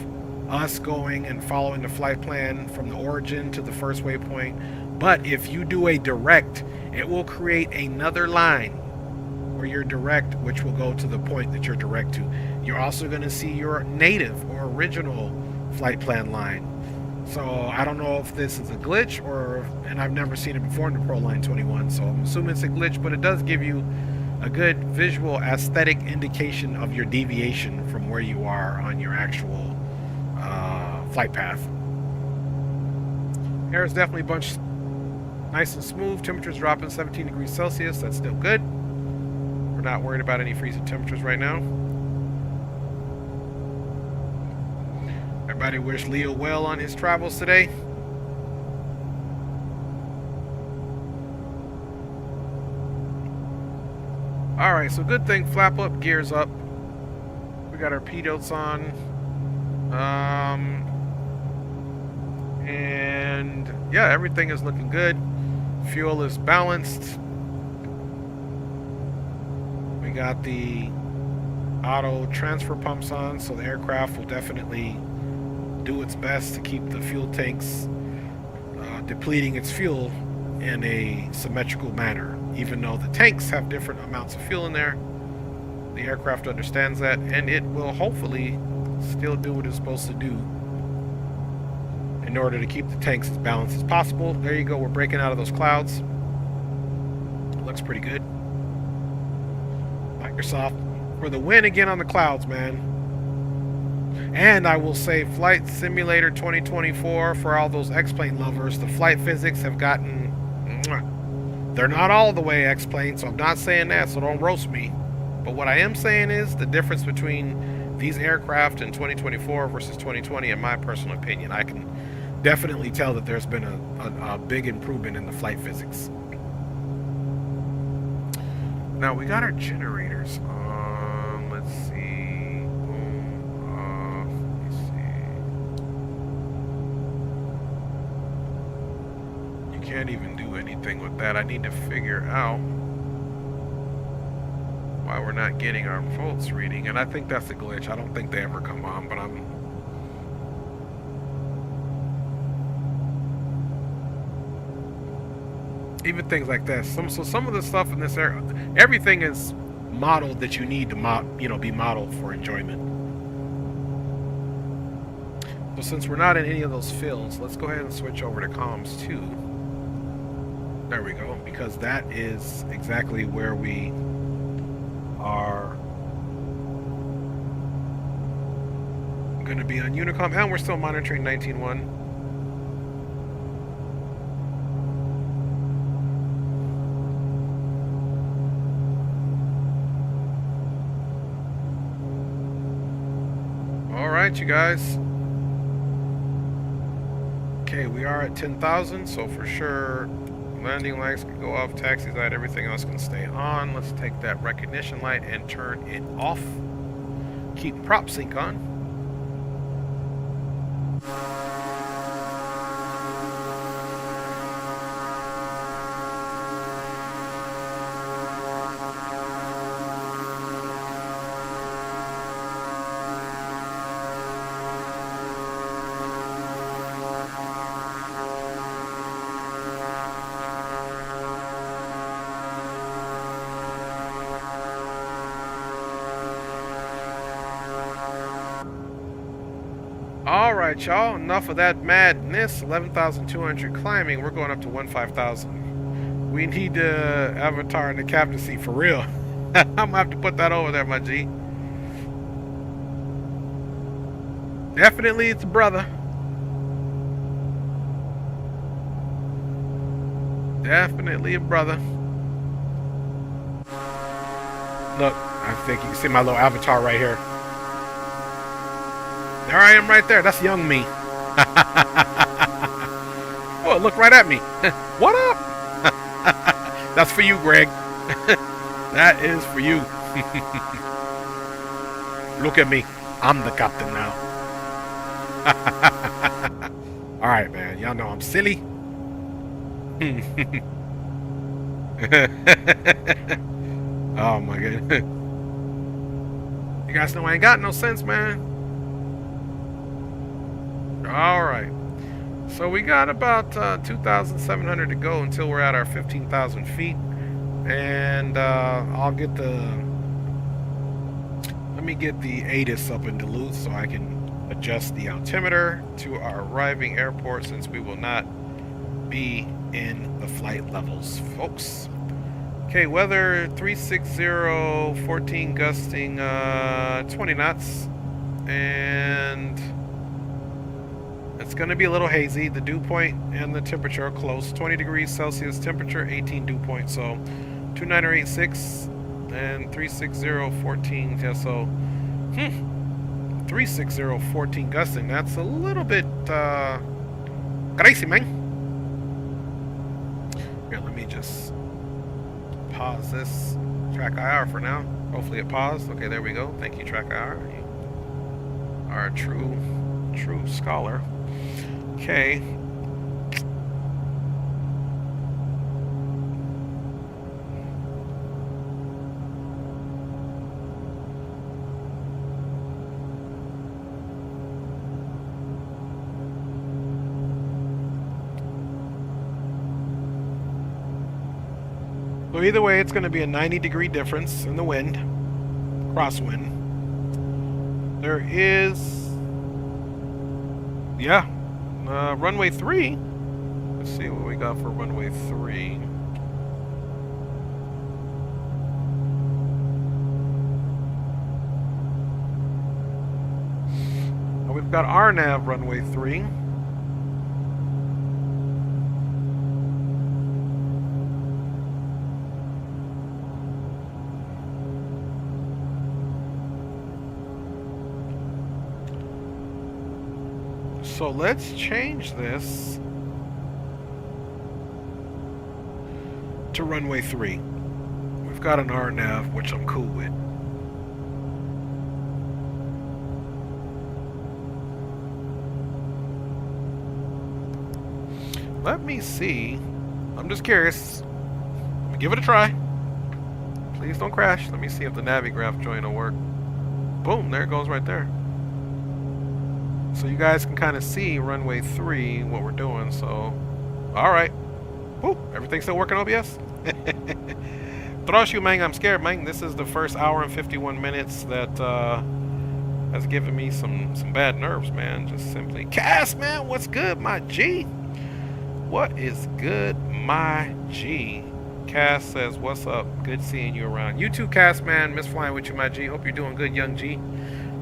us going and following the flight plan from the origin to the first waypoint. But if you do a direct, it will create another line where you're direct, which will go to the point that you're direct to. You're also going to see your native or original flight plan line. So I don't know if this is a glitch and I've never seen it before in the ProLine 21, so I'm assuming it's a glitch, but it does give you a good visual aesthetic indication of your deviation from where you are on your actual flight path. Air is definitely bunched nice and smooth. Temperatures dropping 17 degrees Celsius. That's still good. We're not worried about any freezing temperatures right now. Everybody wish Leo well on his travels today. Alright, so good thing, flap up, gears up. We got our pilots on. And yeah, everything is looking good. Fuel is balanced. We got the auto transfer pumps on, so the aircraft will definitely do its best to keep the fuel tanks depleting its fuel in a symmetrical manner. Even though the tanks have different amounts of fuel in there, the aircraft understands that, and it will hopefully still do what it's supposed to do in order to keep the tanks as balanced as possible. There you go, we're breaking out of those clouds. Looks pretty good. Microsoft for the win again on the clouds, man. And I will say, Flight Simulator 2024, for all those X-Plane lovers, the flight physics have gotten... They're not all the way X-Plane, so I'm not saying that, so don't roast me. But what I am saying is the difference between these aircraft in 2024 versus 2020, in my personal opinion, I can definitely tell that there's been a big improvement in the flight physics. Now, we got our generators on. Let's see. Can't even do anything with that. I need to figure out why we're not getting our volts reading, and I think that's a glitch. I don't think they ever come on, but even things like that. So some of the stuff in this area, everything is modeled that you need to be modeled for enjoyment. So since we're not in any of those fields, let's go ahead and switch over to comms 2. There we go, because that is exactly where we are going to be on Unicom, and we're still monitoring 19.1. All right, you guys. Okay, we are at 10,000, so for sure landing lights can go off, taxi light, everything else can stay on. Let's take that recognition light and turn it off. Keep prop sync on. Alright, y'all, enough of that madness. 11,200 climbing. We're going up to 15,000. We need Avatar in the captain seat for real. I'm gonna have to put that over there, my G. Definitely it's a brother. Definitely a brother. Look, I think you can see my little avatar right here. There I am right there. That's young me. Oh, look right at me. What up? That's for you, Greg. That is for you. Look at me. I'm the captain now. Alright, man. Y'all know I'm silly. Oh, my goodness. You guys know I ain't got no sense, man. Alright, so we got about 2,700 to go until we're at our 15,000 feet, and I'll get let me get the ATIS up in Duluth so I can adjust the altimeter to our arriving airport, since we will not be in the flight levels, folks. Okay, weather 360, 14 gusting 20 knots, and it's going to be a little hazy. The dew point and the temperature are close. 20 degrees Celsius temperature, 18 dew point. So 29086 and 360, 14. Yeah, so 360, 14 gusting. That's a little bit crazy, man. Here, let me just pause this track IR for now. Hopefully it paused. Okay, there we go. Thank you, track IR. You are a true scholar. Okay. So either way, it's going to be a 90-degree difference in the wind, crosswind. There is, yeah, runway 3. Let's see what we got for runway 3. We've got RNAV runway 3. So let's change this to runway 3. We've got an RNAV, which I'm cool with. Let me see. I'm just curious. Let me give it a try. Please don't crash. Let me see if the Navigraph join will work. Boom, there it goes right there. So you guys can kind of see runway 3, what we're doing. So, alright. Woo, everything's still working OBS? Throsh you, man, I'm scared, man. This is the first hour and 51 minutes that has given me some bad nerves, man. Just simply. Cass, man, what's good, my G? What is good, my G? Cass says, what's up? Good seeing you around. You too, Cass, man. Miss flying with you, my G. Hope you're doing good, young G.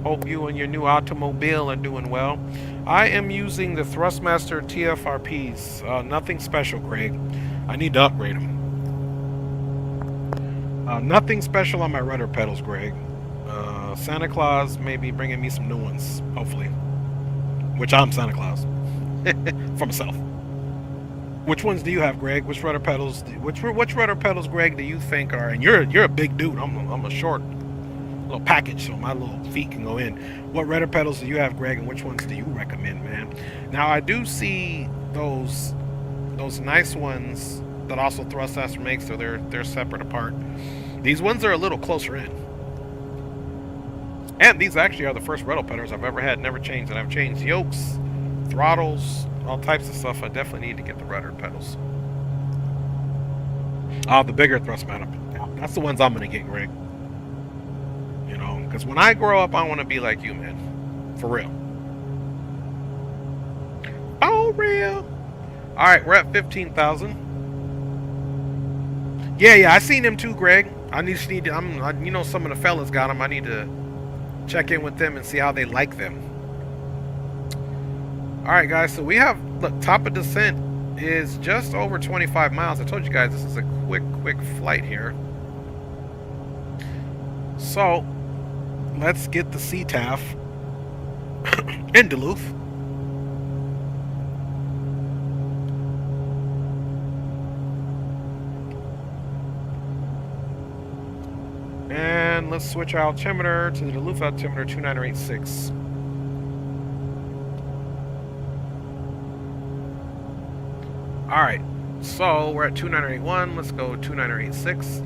Hope you and your new automobile are doing well. I am using the Thrustmaster TFRPs. Nothing special, Greg. I need to upgrade them. Nothing special on my rudder pedals, Greg. Santa Claus may be bringing me some new ones, hopefully. Which I'm Santa Claus. For myself. Which ones do you have, Greg? Which rudder pedals? Which rudder pedals, Greg, do you think are? And you're a big dude. I'm a short little package, so my little feet can go in. What rudder pedals do you have, Greg, and which ones do you recommend, man? Now I do see those nice ones that also Thrustmaster makes, so they're separate apart. These ones are a little closer in. And these actually are the first rudder pedals I've ever had, never changed. And I've changed yokes, throttles, all types of stuff. I definitely need to get the rudder pedals. Oh, the bigger Thrustmaster. That's the ones I'm going to get, Greg. You know, because when I grow up, I want to be like you, man. For real. For real. All right, we're at 15,000. Yeah, I seen them too, Greg. You know, some of the fellas got them. I need to check in with them and see how they like them. All right, guys. So we have, look, top of descent is just over 25 miles. I told you guys this is a quick flight here. So let's get the CTAF in Duluth. And let's switch our altimeter to the Duluth altimeter 2986. Alright, so we're at 2981. Let's go 2986.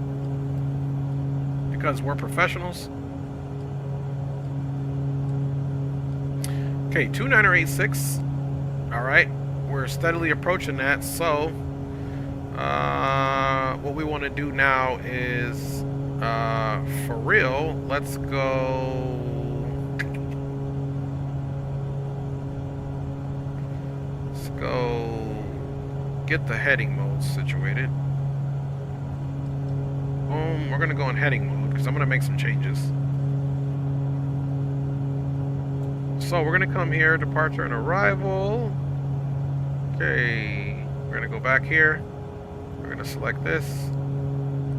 Because we're professionals. Okay, 2986. Alright, we're steadily approaching that. So, what we want to do now is, for real, let's go. Let's go get the heading mode situated. We're gonna go in heading mode because I'm gonna make some changes. So we're gonna come here, departure and arrival. Okay, we're gonna go back here. We're gonna select this.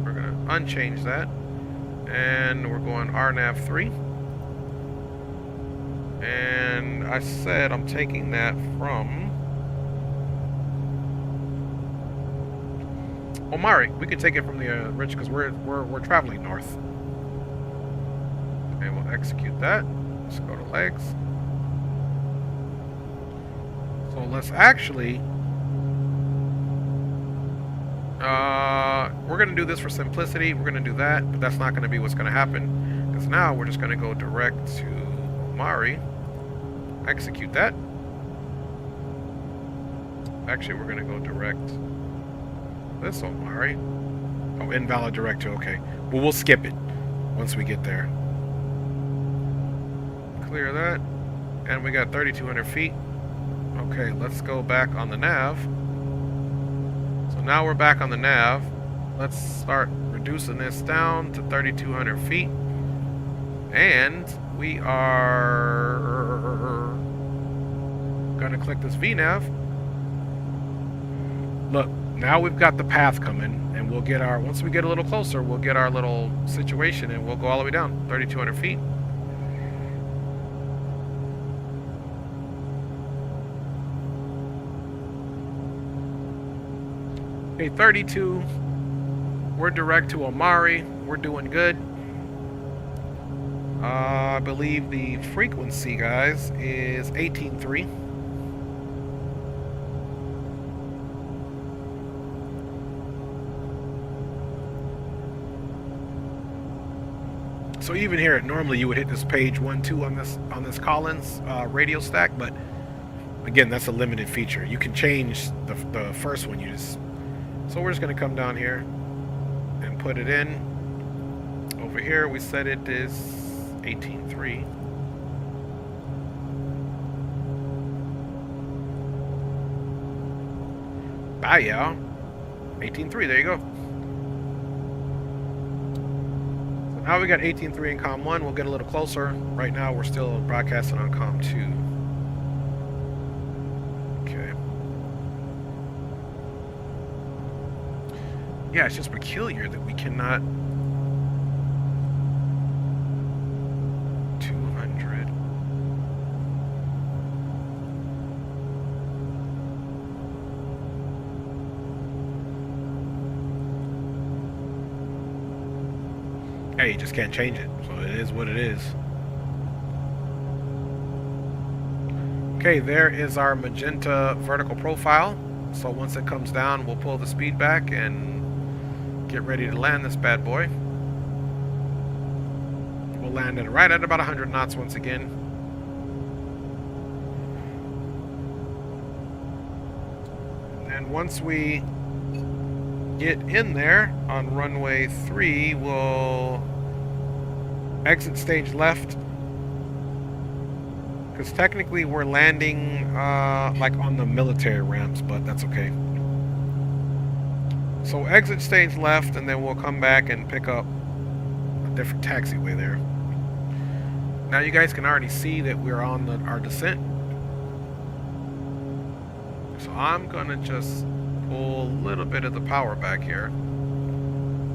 We're gonna unchange that. And we're going RNAV 3. And I said I'm taking that from Omari. We could take it from the Rich because we're traveling north. And we'll execute that. Let's go to legs. So let's actually we're gonna do this for simplicity. We're gonna do that, but that's not gonna be what's gonna happen. Because now we're just gonna go direct to Omari. Execute that. Actually, we're gonna go direct this Omari. Oh, invalid direct to, okay. Well, we'll skip it once we get there. Clear that. And we got 3,200 feet. Okay, let's go back on the nav. So now we're back on the nav. Let's start reducing this down to 3,200 feet. And we are gonna click this VNav. Look, now we've got the path coming, and we'll get our, once we get a little closer, we'll get our little situation, and we'll go all the way down, 3,200 feet. Okay, 32. We're direct to Omari. We're doing good. I believe the frequency, guys, is 18.3. So even here, normally you would hit this page 1.2 on this Collins radio stack, but again, that's a limited feature. You can change the first one. So we're just going to come down here and put it in. Over here, we said it is 18.3. Bye, y'all. 18.3, there you go. So now we got 18.3 in COM 1. We'll get a little closer. Right now, we're still broadcasting on COM 2. Okay. Yeah, it's just peculiar that we cannot... 200. Hey, you just can't change it, so it is what it is. Okay, there is our magenta vertical profile. So once it comes down, we'll pull the speed back and get ready to land this bad boy. We'll land it right at about 100 knots once again. And once we get in there on runway 3, we'll exit stage left, because technically we're landing like on the military ramps, but that's okay. So exit stage left, and then we'll come back and pick up a different taxiway there. Now you guys can already see that we're on our descent. So I'm gonna just pull a little bit of the power back here,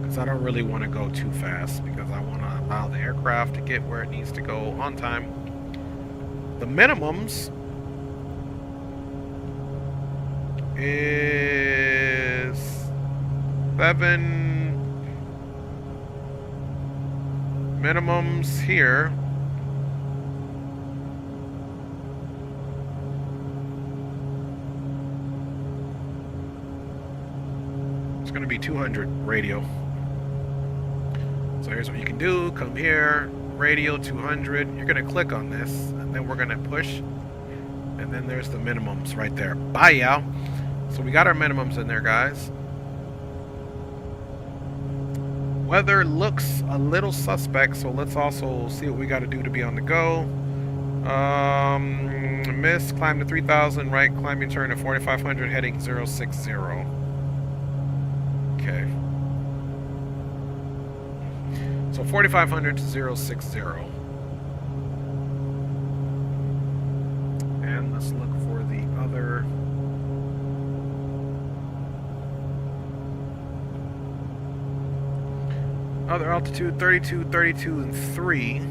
because I don't really want to go too fast, because I want to allow the aircraft to get where it needs to go on time. The minimums is 7 minimums here. Going to be 200 radio. So here's what you can do. Come here, radio 200. You're going to click on this, and then we're going to push, and then there's the minimums right there. Bye, y'all. So we got our minimums in there, guys. Weather looks a little suspect, so let's also see what we got to do to be on the go. Miss, climb to 3,000, right, climb your turn to 4,500, heading 060. Okay. So 4,500 to 060. And let's look for the other. Other altitude 32, 32, and 3.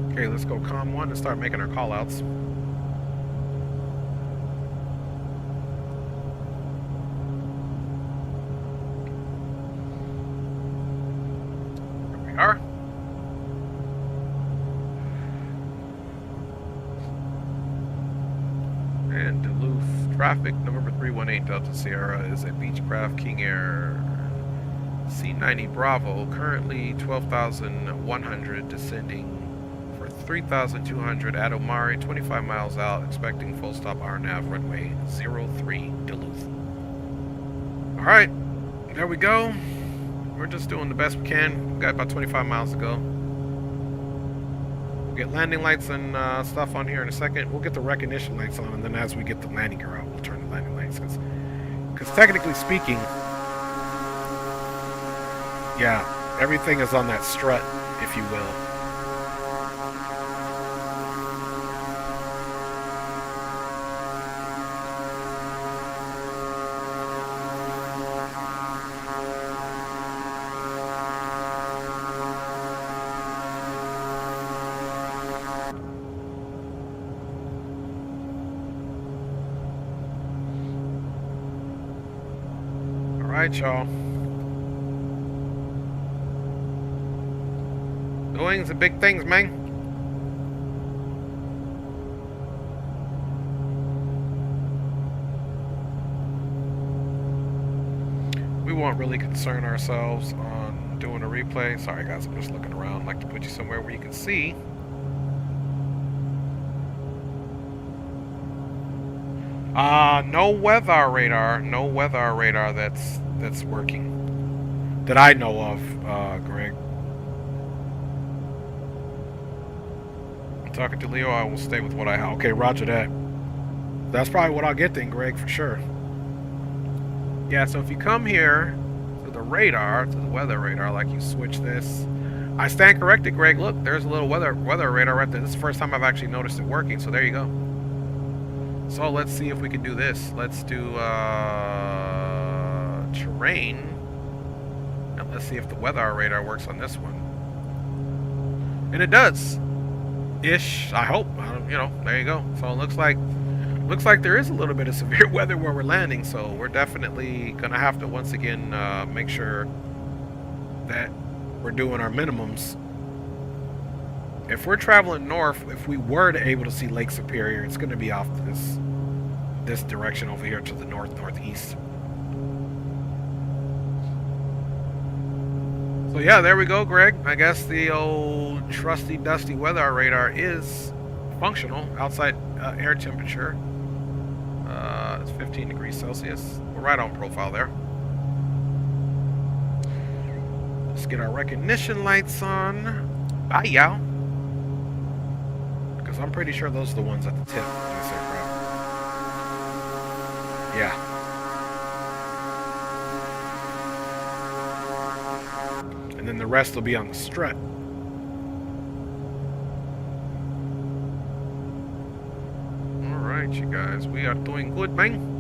Okay, let's go COM 1 and start making our callouts. Here we are. And Duluth traffic, November 318 Delta Sierra is a Beechcraft King Air C90 Bravo, currently 12,100, descending 3,200 at Omari, 25 miles out, expecting full stop RNAV runway 03 Duluth. Alright, there we go. We're just doing the best we can. We've got about 25 miles to go. We'll get landing lights and stuff on here in a second. We'll get the recognition lights on, and then as we get the landing gear out, we'll turn the landing lights. Because technically speaking, yeah, everything is on that strut, if you will. Alright, y'all. Doing the big things, man. We won't really concern ourselves on doing a replay. Sorry, guys, I'm just looking around. I'd like to put you somewhere where you can see. No weather radar. No weather radar that's working. that I know of, Greg. I'm talking to Leo. I will stay with what I have. Okay, roger that. That's probably what I'll get then, Greg, for sure. Yeah, so if you come here to the radar, to the weather radar, like you switch this. I stand corrected, Greg. Look, there's a little weather radar right there. This is the first time I've actually noticed it working, so there you go. So let's see if we can do this. Let's do terrain. And let's see if the weather radar works on this one. And it does. Ish, I hope. You know, there you go. So it looks like there is a little bit of severe weather where we're landing, so we're definitely gonna have to once again make sure that we're doing our minimums. If we're traveling north, if we were to able to see Lake Superior, it's going to be off this direction over here to the northeast. So yeah, there we go, Greg. I guess the old trusty dusty weather radar is functional. Outside air temperature it's 15 degrees Celsius. We're right on profile there. Let's get our recognition lights on. Bye, y'all. Because I'm pretty sure those are the ones at the tip of this aircraft. Yeah. And then the rest will be on the strut. Alright, you guys. We are doing good, man.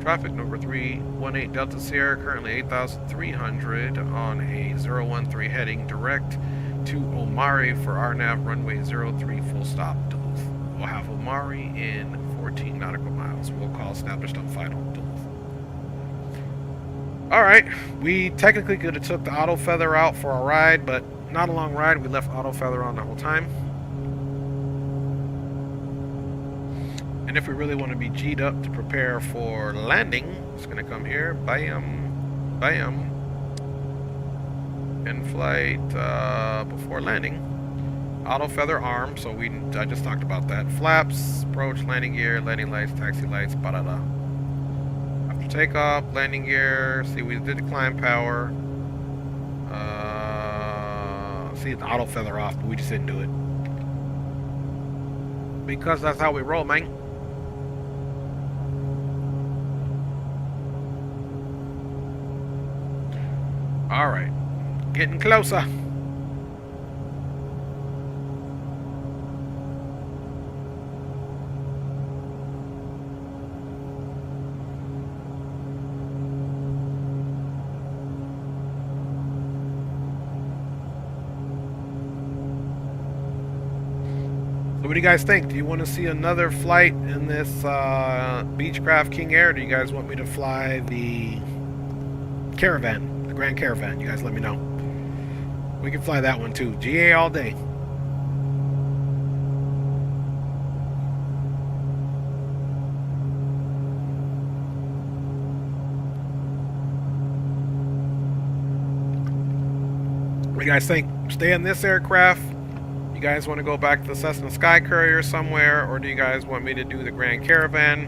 Traffic number 318 Delta Sierra, currently 8,300 on a 013 heading direct to Omari for RNAV runway 03 full stop Duluth. We'll have Omari in 14 nautical miles. We'll call established on final Duluth. Alright, we technically could have took the auto feather out for a ride, but not a long ride. We left auto feather on the whole time. And if we really want to be G'd up to prepare for landing, it's going to come here, bam, bam, in flight before landing. Auto feather arm, so I just talked about that. Flaps, approach, landing gear, landing lights, taxi lights, ba-da-da. After takeoff, landing gear, see we did the climb power. See the auto feather off, but we just didn't do it. Because that's how we roll, man. Alright, getting closer. So what do you guys think? Do you want to see another flight in this Beechcraft King Air? Or do you guys want me to fly the Caravan? Grand Caravan, you guys let me know. We can fly that one too. GA all day. What do you guys think? Stay in this aircraft? You guys want to go back to the Cessna Sky Courier somewhere, or do you guys want me to do the Grand Caravan?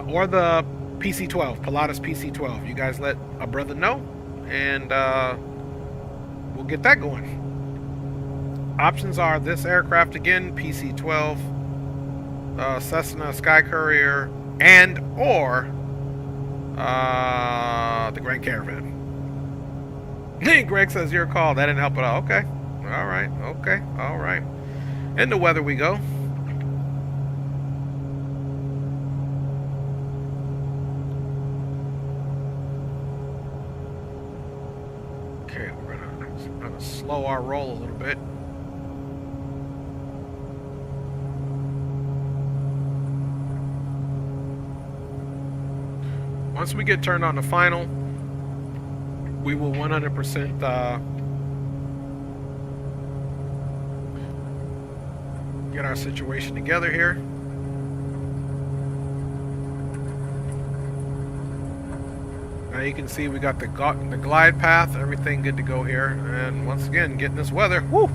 Or the PC-12, Pilatus PC-12. You guys let a brother know, and we'll get that going. Options are this aircraft again, PC-12, Cessna Sky Courier, and or the Grand Caravan. Hey, Greg says your call. That didn't help at all. Okay. All right. Okay. All right. In the weather we go. Okay, we're gonna slow our roll a little bit. Once we get turned on the final, we will 100% get our situation together here. Now you can see we got the glide path, everything good to go here. And once again, getting this weather. Woo!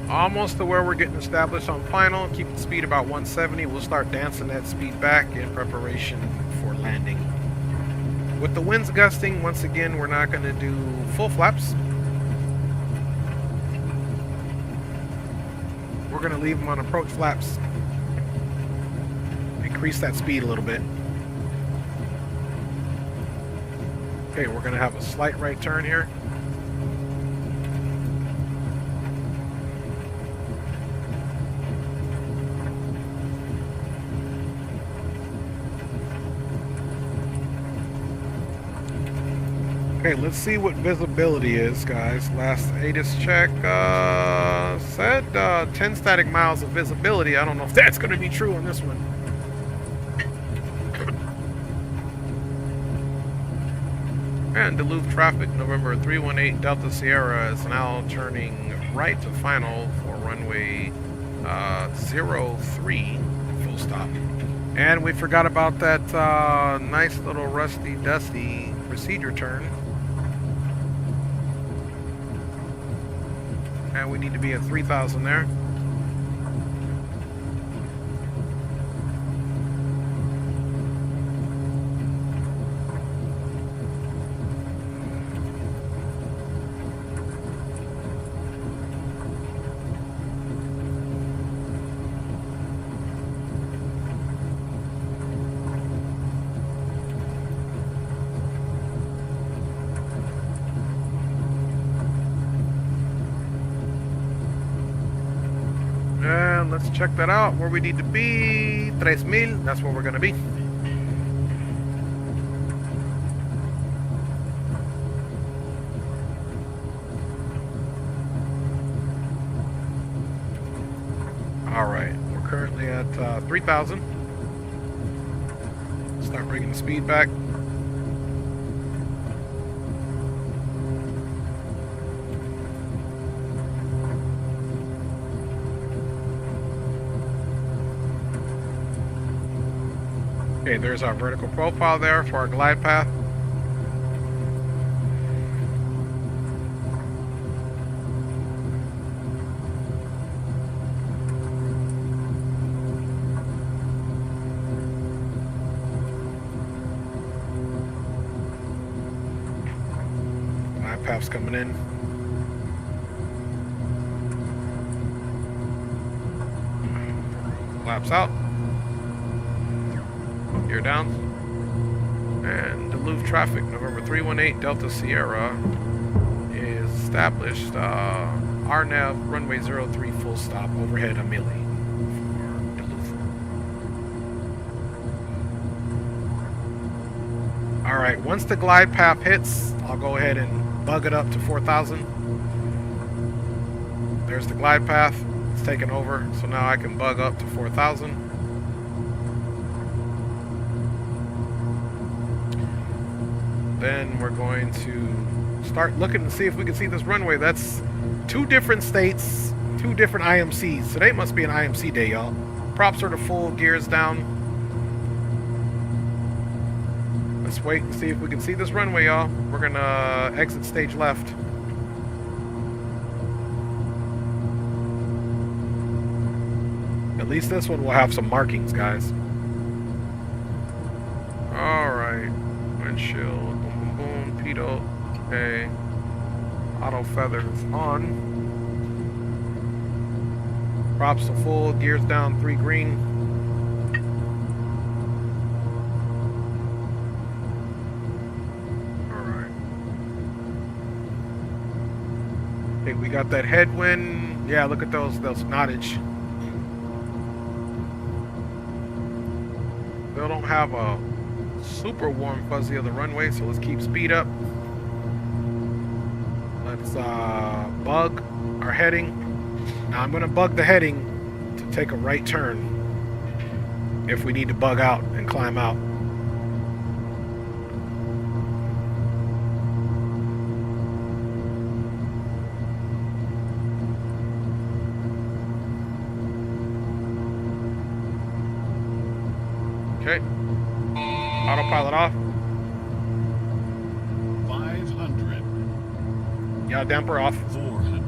Almost to where we're getting established on final. Keep the speed about 170. We'll start dancing that speed back in preparation for landing. With the winds gusting, once again, we're not going to do full flaps. We're going to leave them on approach flaps. Increase that speed a little bit. Okay, we're going to have a slight right turn here. Okay, let's see what visibility is, guys. Last ATIS check said 10 static miles of visibility. I don't know if that's going to be true on this one. And Duluth traffic, November 318 Delta Sierra is now turning right to final for runway 03, full stop. And we forgot about that nice little rusty dusty procedure turn. And we need to be at 3,000 there. And let's check that out. Where we need to be, 3,000. That's where we're going to be. All right, we're currently at 3,000. Start bringing the speed back. Okay, there's our vertical profile there for our glide path. Glide path's coming in. Flaps out. Gear down. And Duluth traffic, November 318 Delta Sierra is established. RNAV runway 03 full stop overhead Amelie for Duluth. Alright, once the glide path hits, I'll go ahead and bug it up to 4,000. There's the glide path. It's taken over, so now I can bug up to 4,000. Then we're going to start looking to see if we can see this runway. That's 2 different states, 2 different IMCs. Today must be an IMC day, y'all. Props are to full, gears down. Let's wait and see if we can see this runway, y'all. We're gonna exit stage left. At least this one will have some markings, guys. Alright. Windshield. Pitot, okay. Auto feathers on. Props to full, gears down, 3 green. Alright. Okay, we got that headwind. Yeah, look at those knottage. Still don't have a super warm fuzzy of the runway, so let's keep speed up. Let's bug our heading. Now I'm going to bug the heading to take a right turn if we need to bug out and climb out. Okay. Autopilot off. 500. Yaw damper off. 400.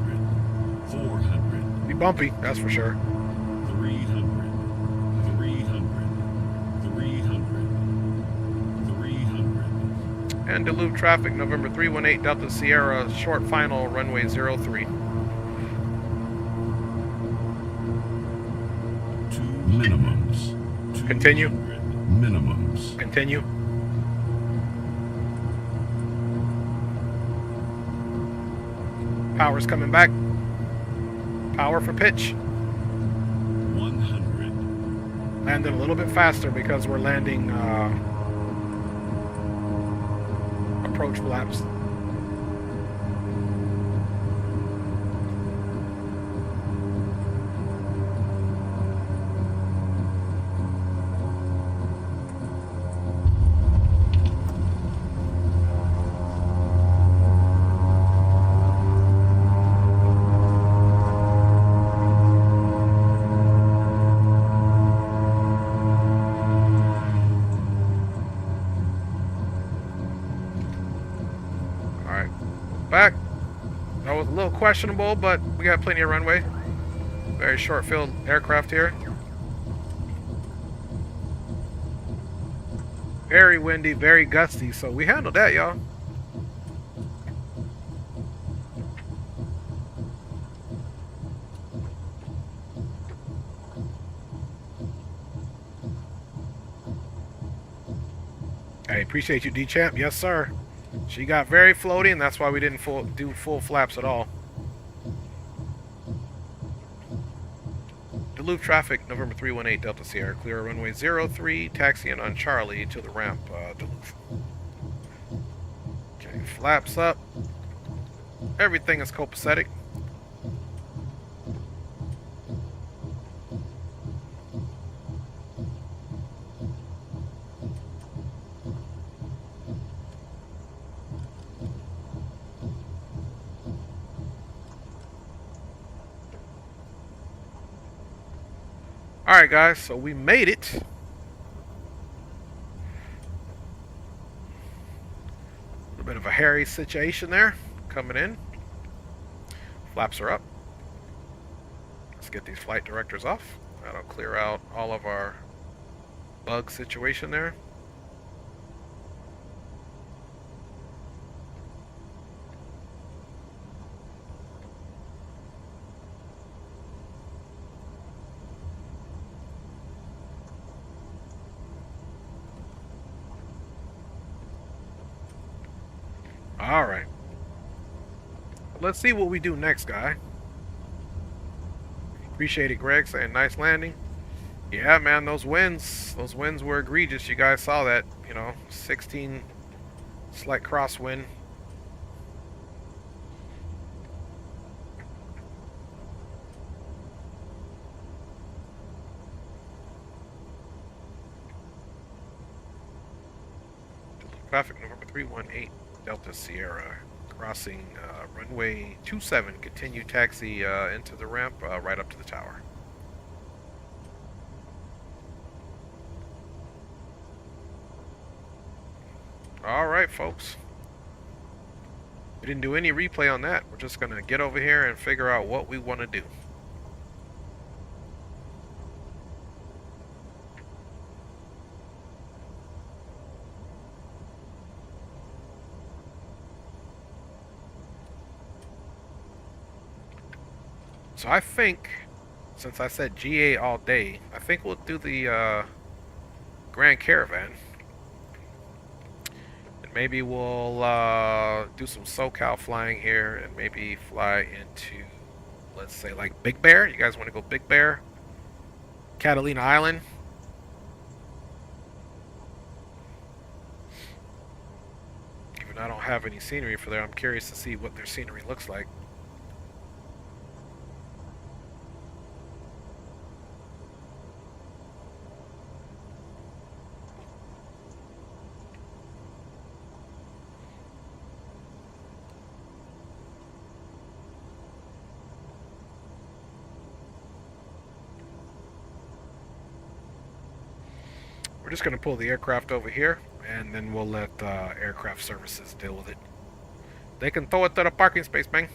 400. We bumpy, that's for sure. 300, 300, 300, 300. And Duluth traffic, November 318 Delta Sierra, short final, runway 03. 2 minimums. Continue. 200 minimums. Continue. Power's coming back. Power for pitch. 100. Landed a little bit faster because we're landing approach flaps. Back. That was a little questionable, but we got plenty of runway. Very short field aircraft here. Very windy, very gusty, so we handled that, y'all. Hey, appreciate you, D-Champ. Yes, sir. She got very floaty, and that's why we didn't do full flaps at all. Duluth traffic, November 318 Delta Sierra, clear runway 03, taxiing on Charlie to the ramp, Duluth. Okay, flaps up. Everything is copacetic. Alright guys, so we made it. A little bit of a hairy situation there, coming in. Flaps are up. Let's get these flight directors off. That'll clear out all of our bug situation there. Alright. Let's see what we do next, guy. Appreciate it, Greg, saying nice landing. Yeah, man, those winds were egregious. You guys saw that, you know, 16 slight crosswind. Traffic November 318 Delta Sierra, crossing runway 27, continue taxi into the ramp, right up to the tower. Alright folks, we didn't do any replay on that. We're just going to get over here and figure out what we want to do. So I think, since I said GA all day, I think we'll do the Grand Caravan. And maybe we'll do some SoCal flying here and maybe fly into, let's say, like Big Bear. You guys want to go Big Bear? Catalina Island? Even though I don't have any scenery for there, I'm curious to see what their scenery looks like. We're just going to pull the aircraft over here, and then we'll let aircraft services deal with it. They can throw it to the parking space, man.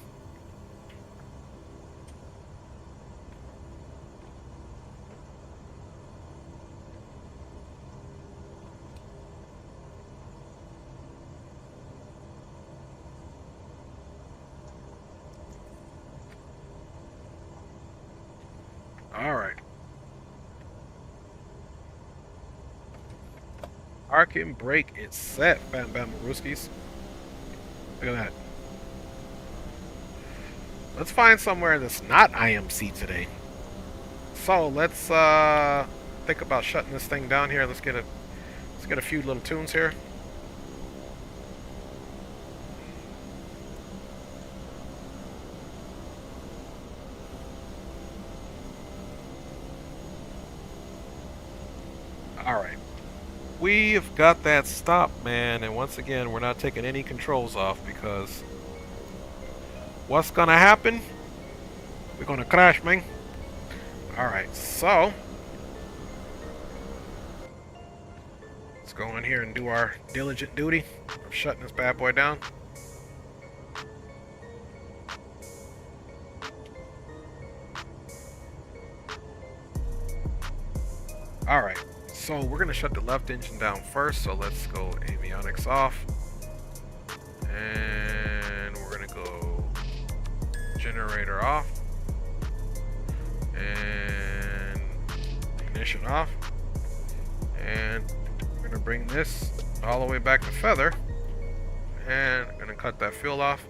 All right. Parking brake is set. Bam bam brewskis. Look at that. Let's find somewhere that's not IMC today. So let's think about shutting this thing down here. Let's get a few little tunes here. All right. We've got that stopped, man, and once again, we're not taking any controls off because what's gonna happen? We're gonna crash, man. All right, so let's go in here and do our diligent duty of shutting this bad boy down. All right. So we're going to shut the left engine down first. So let's go avionics off. And we're going to go generator off. And ignition off. And we're going to bring this all the way back to feather. And I'm going to cut that fuel off.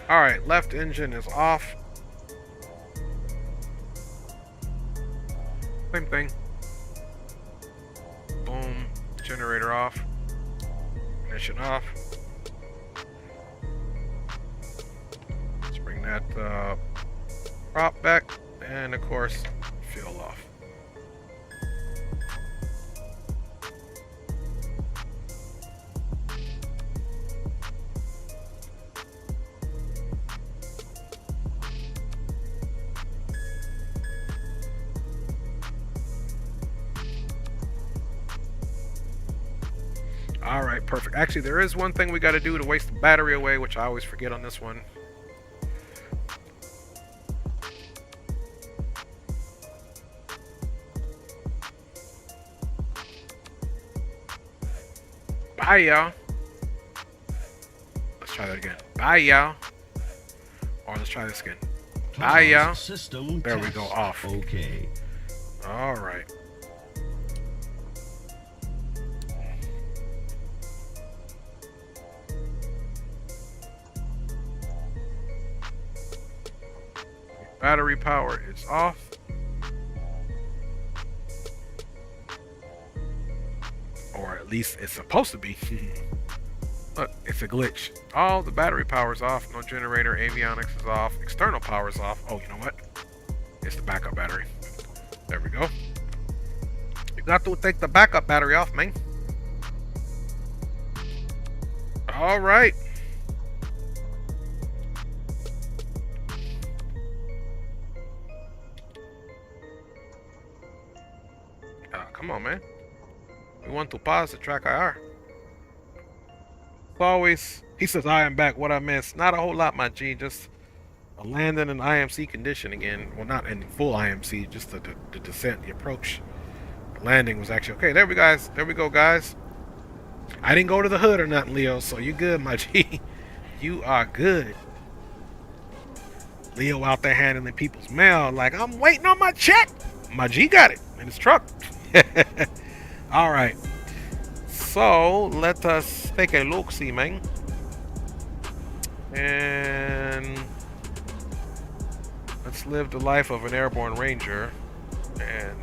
Alright, left engine is off. Same thing. Boom. Generator off. Ignition off. Let's bring that prop back. And of course, fuel off. All right, perfect. Actually, there is one thing we got to do to waste the battery away, which I always forget on this one. Bye, y'all. Let's try that again. Bye, y'all. Or let's try this again. Bye, y'all. There we go. Off. Okay. All right. Battery power is off. Or at least it's supposed to be. Look, it's a glitch. All the battery power is off. No generator. Avionics is off. External power is off. Oh, you know what? It's the backup battery. There we go. You got to take the backup battery off, man. All right. Come on, man. We want to pause the track IR. Always, he says, I am back. What I missed? Not a whole lot, my G. Just a landing in IMC condition again. Well, not in full IMC, just the descent, the approach. The landing was actually okay. There we guys. There we go, guys. I didn't go to the hood or nothing, Leo, so you good, my G. You are good. Leo out there handling people's mail like, I'm waiting on my check. My G got it in his truck. All right, so let us take a look, see, man, and let's live the life of an airborne ranger. And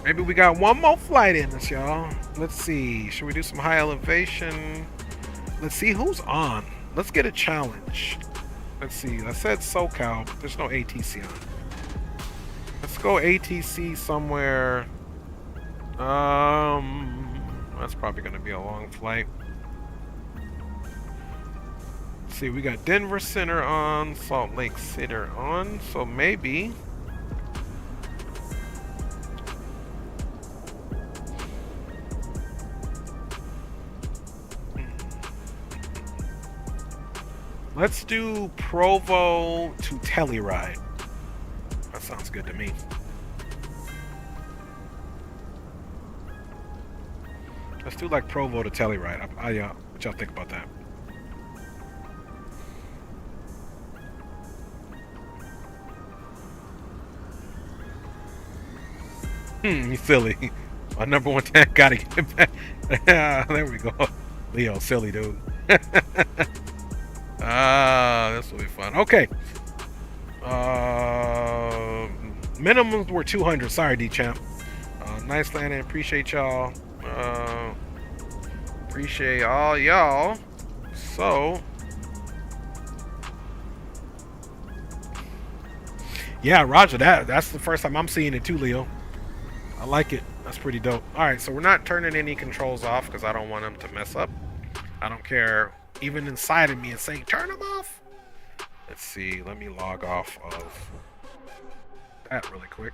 maybe we got one more flight in us, y'all. Let's see, should we do some high elevation? Let's see who's on. Let's get a challenge. Let's see, I said SoCal, but there's no ATC on. Let's go ATC somewhere. That's probably gonna be a long flight. Let's see, we got Denver Center on, Salt Lake City on, so maybe Let's do Provo to Telluride. That sounds good to me. Let's do like Provo to Telluride. What y'all think about that? You silly. My number one tank gotta get back. There we go. Leo, silly dude. This will be fun. Okay. Minimums were 200. Sorry, D-Champ. Nice landing. Appreciate y'all. Appreciate all y'all. So, yeah, Roger that. That's the first time I'm seeing it too, Leo. I like it. That's pretty dope. All right, so we're not turning any controls off because I don't want them to mess up. I don't care, even inside of me, it's saying turn them off. Let's see. Let me log off of that really quick.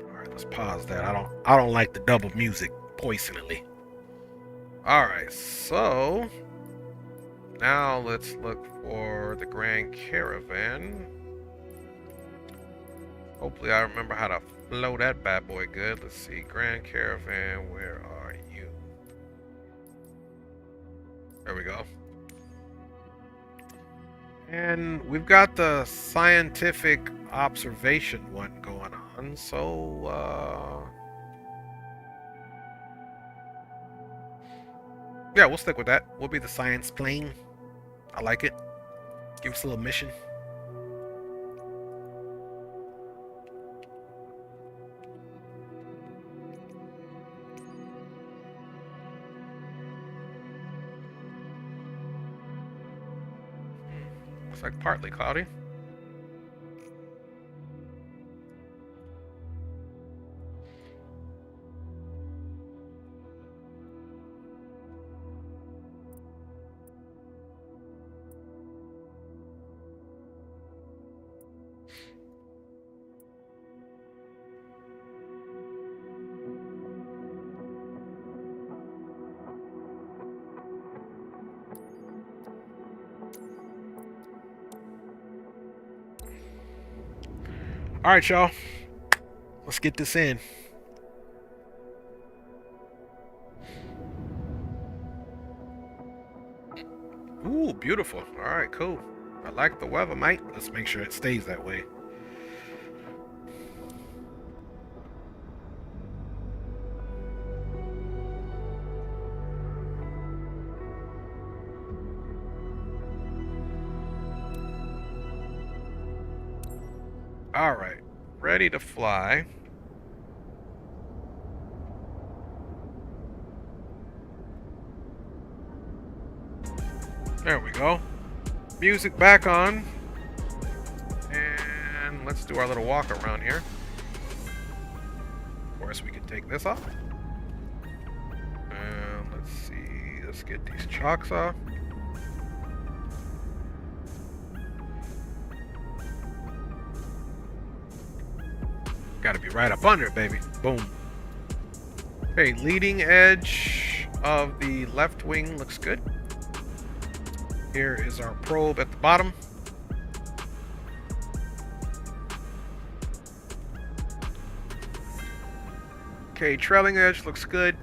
All right, let's pause that. I don't like the double music poisonally. All right, so now let's look for the Grand Caravan. Hopefully I remember how to flow that bad boy good. Let's see, Grand Caravan, where are you? There we go. And we've got the scientific observation one going on, so yeah, we'll stick with that. We'll be the science plane. I like it. Give us a little mission. Looks like partly cloudy. All right, y'all. Let's get this in. Ooh, beautiful. All right, cool. I like the weather, mate. Let's make sure it stays that way. All right, ready to fly. There we go. Music back on. And let's do our little walk around here. Of course, we can take this off. And let's see, let's get these chocks off. Got to be right up under it, baby. Boom. Okay, leading edge of the left wing looks good. Here is our probe at the bottom. Okay, trailing edge looks good.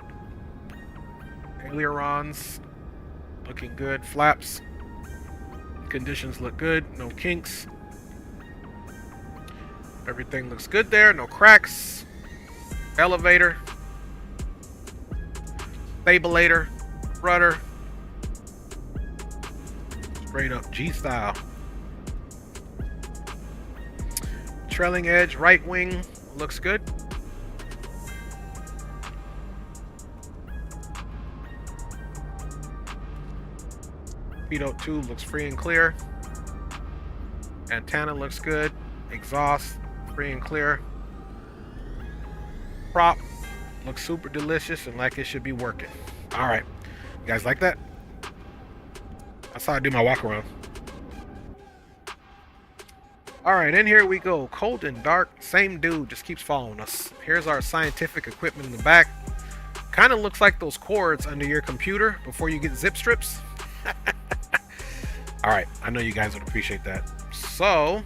Ailerons looking good. Flaps conditions look good. No kinks. Everything looks good there. No cracks. Elevator. Stabilator. Rudder. Straight up G style. Trailing edge right wing looks good. Pitot tube looks free and clear. Antenna looks good. Exhaust free and clear. Prop looks super delicious and like it should be working. All right, you guys like that? That's how I do my walk around. Alright, and here we go. Cold and dark. Same dude, just keeps following us. Here's our scientific equipment in the back. Kind of looks like those cords under your computer before you get zip strips. Alright, I know you guys would appreciate that. So,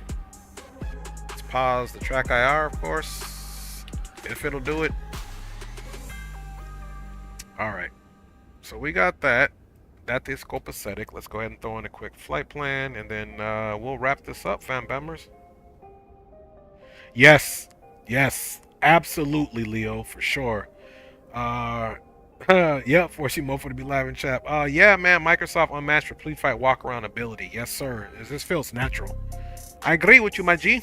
let's pause the track IR, of course, if it'll do it. Alright, so we got that. That is copacetic. Let's go ahead and throw in a quick flight plan, and then we'll wrap this up, fam bammers. Yes, absolutely, Leo, for sure. Yeah, forcing Mofo to be live in chat. Yeah, man, Microsoft unmatched for complete fight walk around ability. Yes, sir. This feels natural. I agree with you, my G.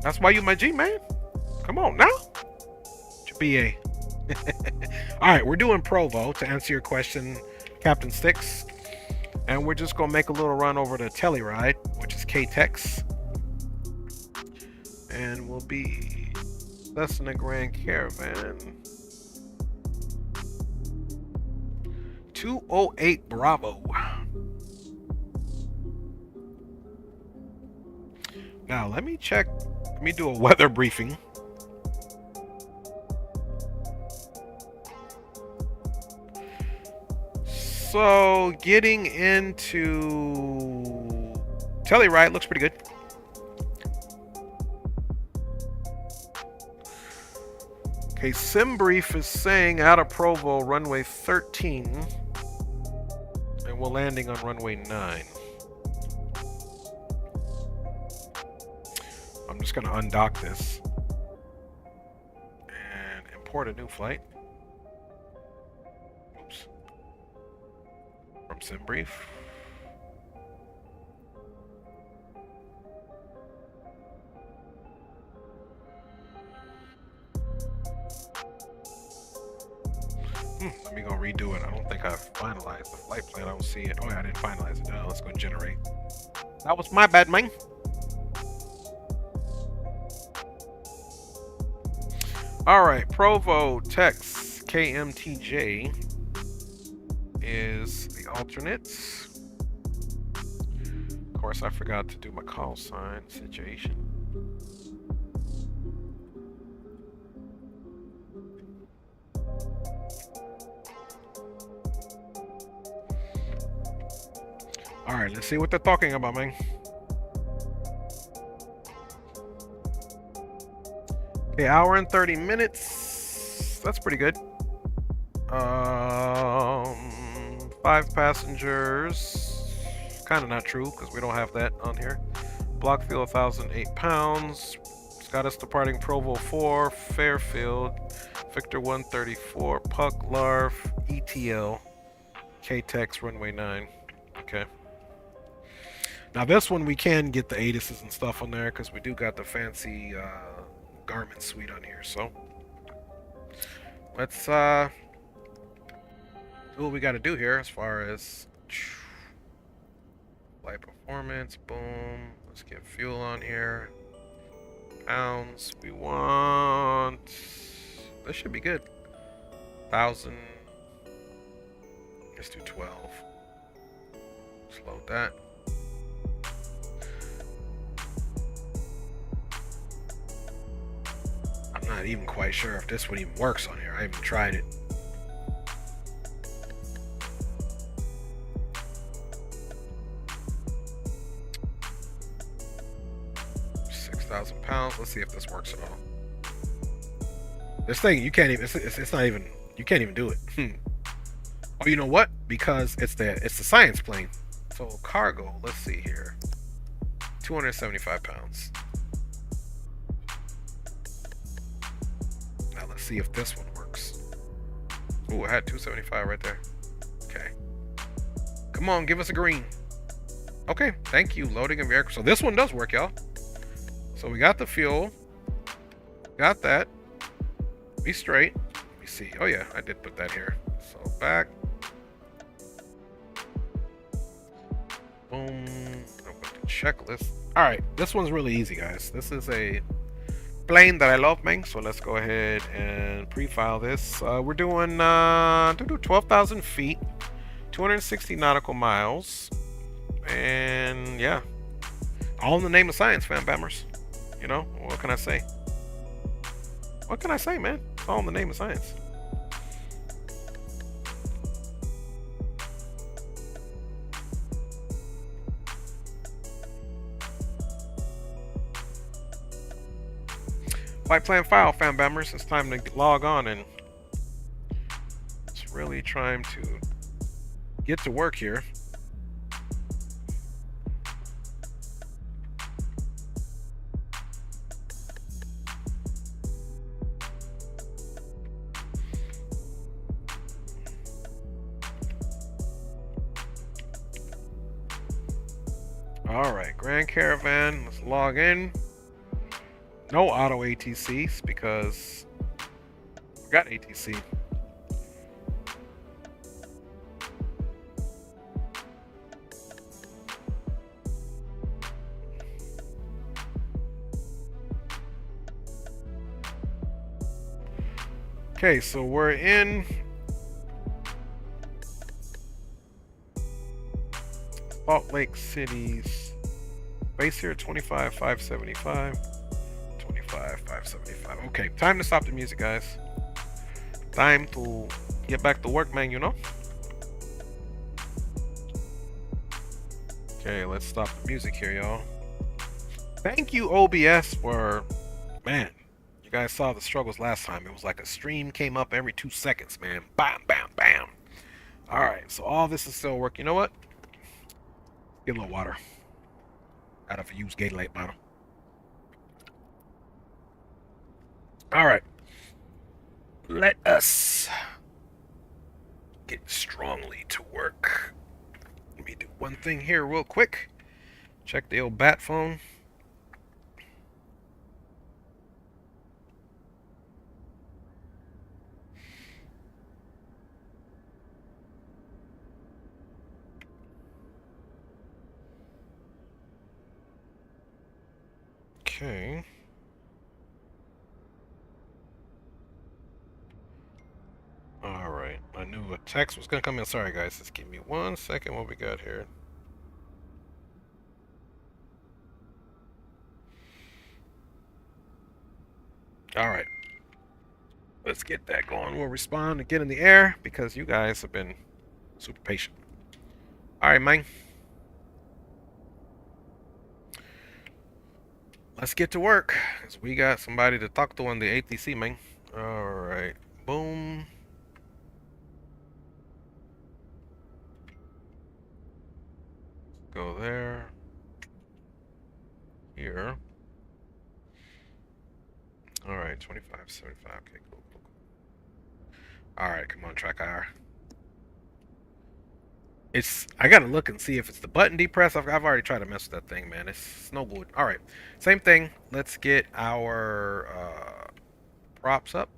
That's why you my G, man. Come on now. BA. All right, we're doing Provo to answer your question, Captain Sticks, and we're just gonna make a little run over to Telluride, which is KTEX, and we'll be Cessna Grand Caravan 208 Bravo. Now let me check. Let me do a weather briefing. So getting into Telluride looks pretty good. Okay, SimBrief is saying out of Provo, runway 13, and we're landing on runway 9. I'm just going to undock this and import a new flight. Oops. From SimBrief. Let me go redo it. I don't think I've finalized the flight plan. I don't see it. Oh yeah, I didn't finalize it. Let's go generate. That was my bad, man. Alright, Provo Tex KMTJ is the alternates. Of course, I forgot to do my call sign situation. Alright, let's see what they're talking about, man. Okay, hour and 30 minutes. That's pretty good. 5 passengers. Kind of not true because we don't have that on here. Block fuel 1,008 pounds. It's got us departing Provo 4, Fairfield, Victor 134, Puck, Larv, ETL, KTEX, runway 9. Okay. Now this one we can get the ATISes and stuff on there because we do got the fancy Garmin suite on here. So let's do what we got to do here as far as flight performance. Boom. Let's get fuel on here. Pounds. We want. This should be good. 1,000. Let's do 12. Slow that. I'm not even quite sure if this one even works on here. I haven't tried it. £6,000. Let's see if this works at all. This thing, you can't even. It's not even. You can't even do it. Oh, you know what? Because it's the science plane. So cargo. Let's see here. 275 pounds. Now let's see if this one works. Ooh, I had 275 right there. Okay. Come on, give us a green. Okay, thank you. Loading of air. So this one does work, y'all. So we got the fuel. Got that. Be straight. Let me see. Oh yeah, I did put that here. So back. Boom. Open the checklist. Alright, this one's really easy, guys. This is a plane that I love, man. So let's go ahead and pre-file this. We're doing 12,000 feet, 260 nautical miles. And yeah. All in the name of science, fam bammers. You know, what can I say? What can I say, man? It's all in the name of science. White plan file, fam bammers. It's time to log on and it's really trying to get to work here. Alright, Grand Caravan, let's log in. No auto ATCs because we got ATC. Okay, so we're in Salt Lake City's base here, 25,575. 25,575. Okay, time to stop the music, guys. Time to get back to work, man, you know? Okay, let's stop the music here, y'all. Thank you, OBS, for... Man, you guys saw the struggles last time. It was like a stream came up every 2 seconds, man. Bam, bam, bam. Alright, so all this is still working. You know what? Get a little water out of a used Gatorade bottle. All right, let us get strongly to work. Let me do one thing here real quick. Check the old bat phone. Okay. Alright, I knew a text was gonna come in. Sorry guys, just give me 1 second. What we got here? Alright, let's get that going. We'll respond and get in the air because you guys have been super patient. Alright, man. Let's get to work because we got somebody to talk to on the ATC, man. Alright, boom. Go there. Here. Alright, 25.75. Okay, cool. Alright, come on, track IR. I gotta look and see if it's the button depress. I've already tried to mess with that thing, man. It's no good. Alright, same thing. Let's get our props up.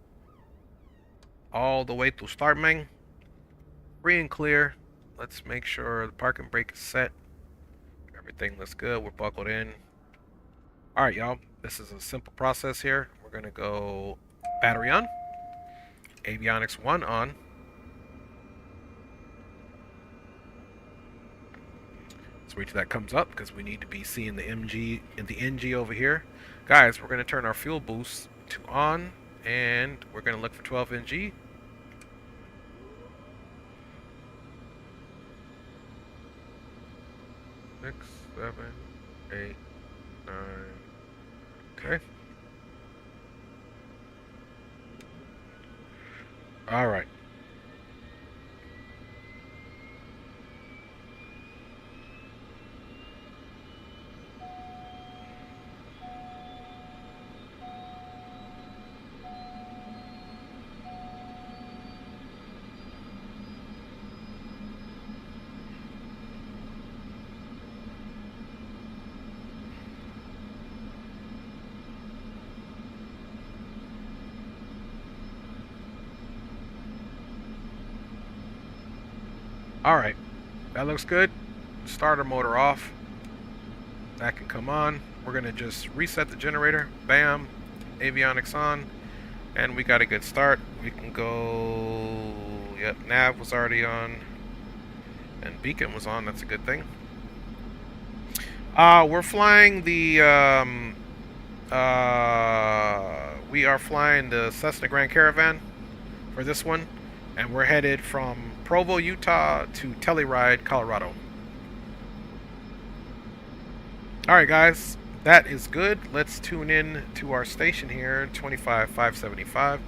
All the way to start, man. Free and clear. Let's make sure the parking brake is set. Everything looks good. We're buckled in. Alright, y'all. This is a simple process here. We're going to go battery on. Avionics 1 on. Let's wait till that comes up because we need to be seeing the MG and the NG over here. Guys, we're going to turn our fuel boost to on. And we're going to look for 12 NG. Six, 7, 8, 9. Okay. All right. Alright, that looks good. Starter motor off. That can come on. We're going to just reset the generator. Bam. Avionics on. And we got a good start. We can go... Yep, nav was already on. And beacon was on. That's a good thing. We're flying the we are flying the Cessna Grand Caravan for this one, and we're headed from Provo, Utah to Telluride, Colorado. Alright guys, that is good. Let's tune in to our station here, 25575.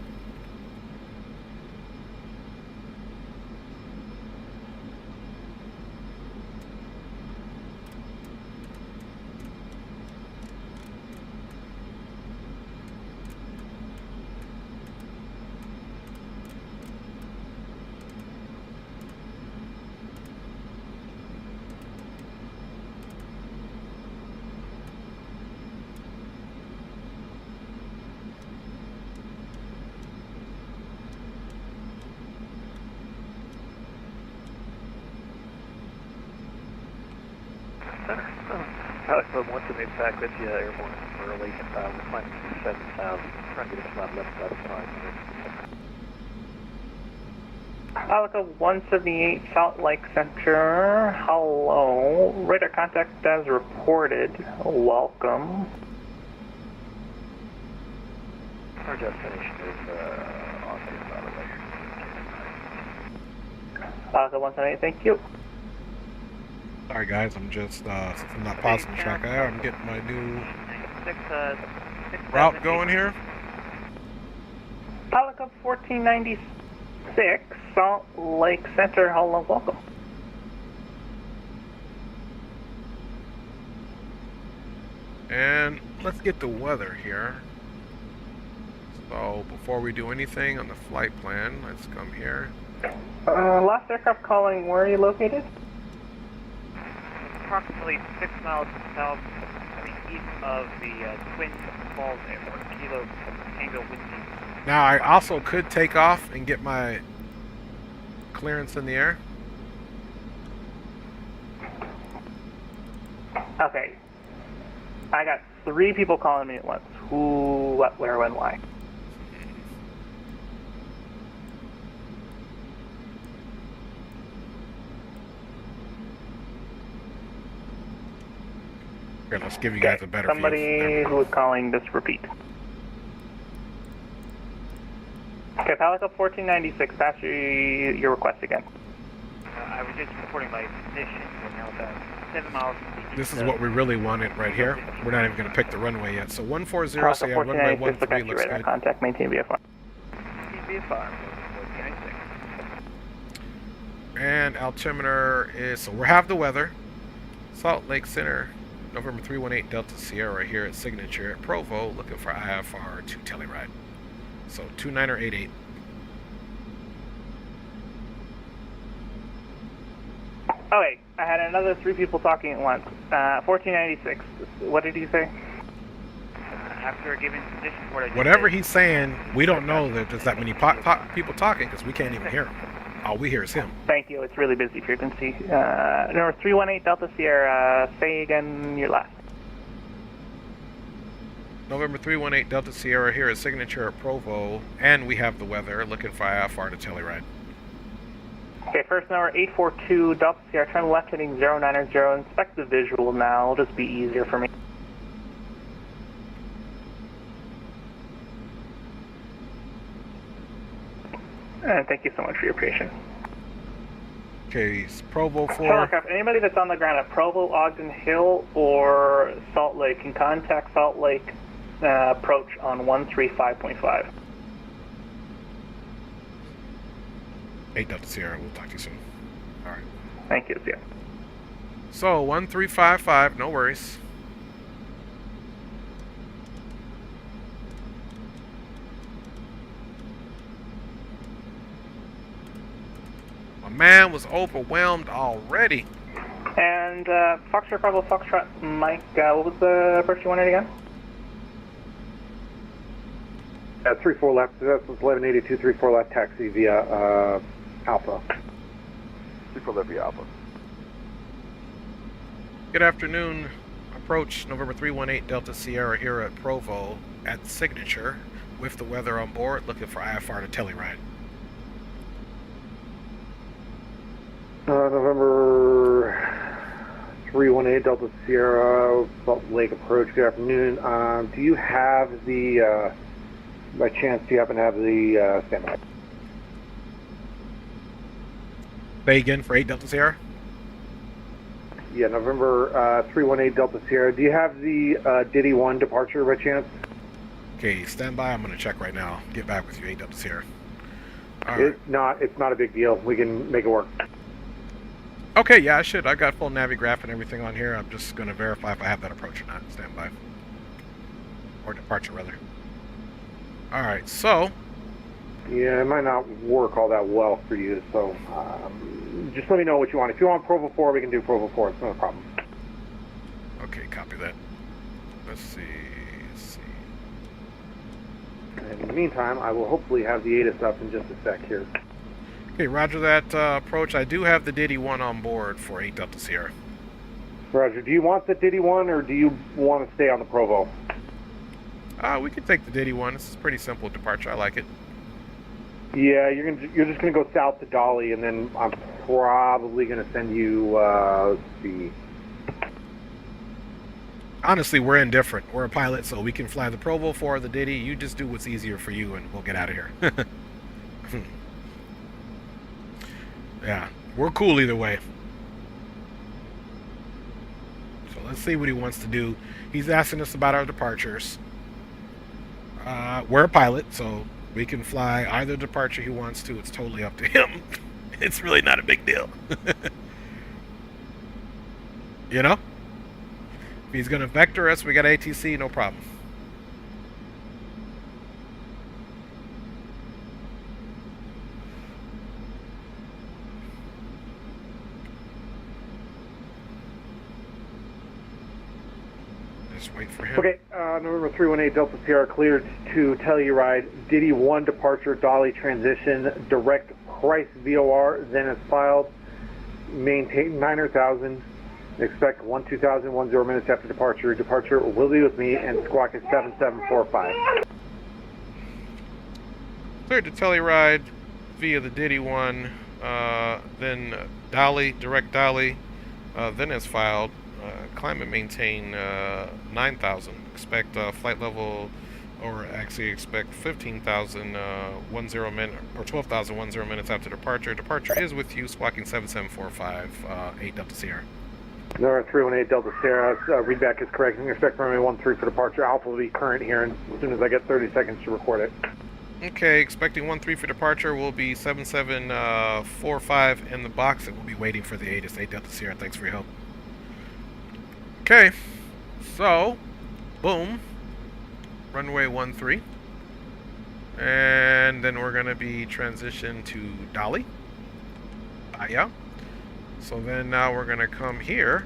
From once in impact, that's airborne early. We're flying 7,000. Trying to get us about 11,500. Alpha 178 Salt Lake Center. Hello. Radar contact as reported. Welcome. Our destination is on the Alpha 178, thank you. Sorry guys, I'm just since I'm not pausing the track, I'm getting my new route going here. Alpha 1496 Salt Lake Center. Hello, welcome. And let's get the weather here. So before we do anything on the flight plan, let's come here. Last aircraft calling, where are you located? Approximately 6 miles south, east of the Twin Falls Airport, Kilo Tango Whiskey. Now I also could take off and get my clearance in the air. Okay. I got 3 people calling me at once. Who, what, where, when, why? Here, let's give you guys a better view. Somebody who was calling, just repeat. Okay, Pelican 1496, pass your request again. I was just reporting my position. We're now about 7 miles from the This is what we really wanted right here. We're not even going to pick the runway yet. So 140, so yeah, runway 13 looks good. Contact, maintain VFR. VFR, 1496. And altimeter is, so we have the weather. Salt Lake Center, November 318 Delta Sierra here at Signature at Provo, looking for IFR to Telluride. So 2988. Oh wait, I had another 3 people talking at once. 1496, what did he say? After a given position report, Whatever he's saying, we don't know that there's that many people talking because we can't even hear him. All we hear is him. Thank you, it's really busy frequency. Number 318 Delta Sierra, say again your last. November 318 Delta Sierra here at Signature at Provo, and we have the weather, looking for IFR to Telluride. Okay, first number 842 Delta Sierra, turn left heading 090, inspect the visual now, it'll just be easier for me. And thank you so much for your patience. Okay, it's Provo 4. Telegraph, anybody that's on the ground at Provo, Ogden Hill, or Salt Lake can contact Salt Lake approach on 135.5. 8 Delta Sierra, we'll talk to you soon. Alright. Thank you, yeah. So, 1355, no worries. My man was overwhelmed already. And Foxtrot, Bravo, Foxtrot, Mike, what was the approach you wanted again? 3-4 left, that was 1182, 3-4 left taxi via Alpha. 3-4 left via Alpha. Good afternoon. Approach November 318 Delta Sierra here at Provo at Signature with the weather on board, looking for IFR to Telluride. November 318 Delta Sierra, Salt Lake approach. Good afternoon. Do you have the, by chance, do you happen to have the standby? Say again for 8 Delta Sierra. Yeah, November 318 Delta Sierra. Do you have the Diddy 1 departure by chance? Okay, stand by. I'm going to check right now. Get back with you, 8 Delta Sierra. All right. It's not a big deal. We can make it work. Okay, yeah, I should. I got full Navigraph and everything on here. I'm just going to verify if I have that approach or not. Stand by. Or departure, rather. All right, so. Yeah, it might not work all that well for you, so just let me know what you want. If you want Provo 4, we can do Provo 4. It's not a problem. Okay, copy that. Let's see. In the meantime, I will hopefully have the ATIS up in just a sec here. Okay, roger that approach. I do have the Diddy 1 on board for 8 Delta Sierra. Roger. Do you want the Diddy 1 or do you want to stay on the Provo? We can take the Diddy 1. This is a pretty simple departure. I like it. Yeah, you're just going to go south to Dolly, and then I'm probably going to send you, let's see. Honestly, we're indifferent. We're a pilot, so we can fly the Provo for the Diddy. You just do what's easier for you, and we'll get out of here. Yeah, we're cool either way. So let's see what he wants to do. He's asking us about our departures. We're a pilot, so we can fly either departure he wants to. It's totally up to him. It's really not a big deal. You know? If he's going to vector us, we got ATC, no problem. Just wait for him. Okay, November 318 Delta Sierra cleared to Telluride. Diddy 1 departure, Dolly transition, direct price VOR, then is filed. Maintain 9,000. Expect 12,000, 10 minutes after departure. Departure will be with me, and squawk is 7745. Cleared to Telluride via the Diddy 1, then Dolly, direct Dolly, then as filed. Climb and maintain 9,000. Expect flight level, or actually expect 15,000 10 minute or 12,000 10 minutes after departure. Departure is with you, squawking 7745, 8 Delta Sierra. Number 318 Delta Sierra, readback is correct. You can expect runway 13 for departure. Alpha will be current here, and as soon as I get 30 seconds to record it. Okay, expecting 13 for departure. Will be 7745 in the box, and we'll be waiting for the ATIS, 8 Delta Sierra. Thanks for your help. Okay, so, boom, runway 13, and then we're going to be transitioned to Dolly. Yeah. So then now we're going to come here,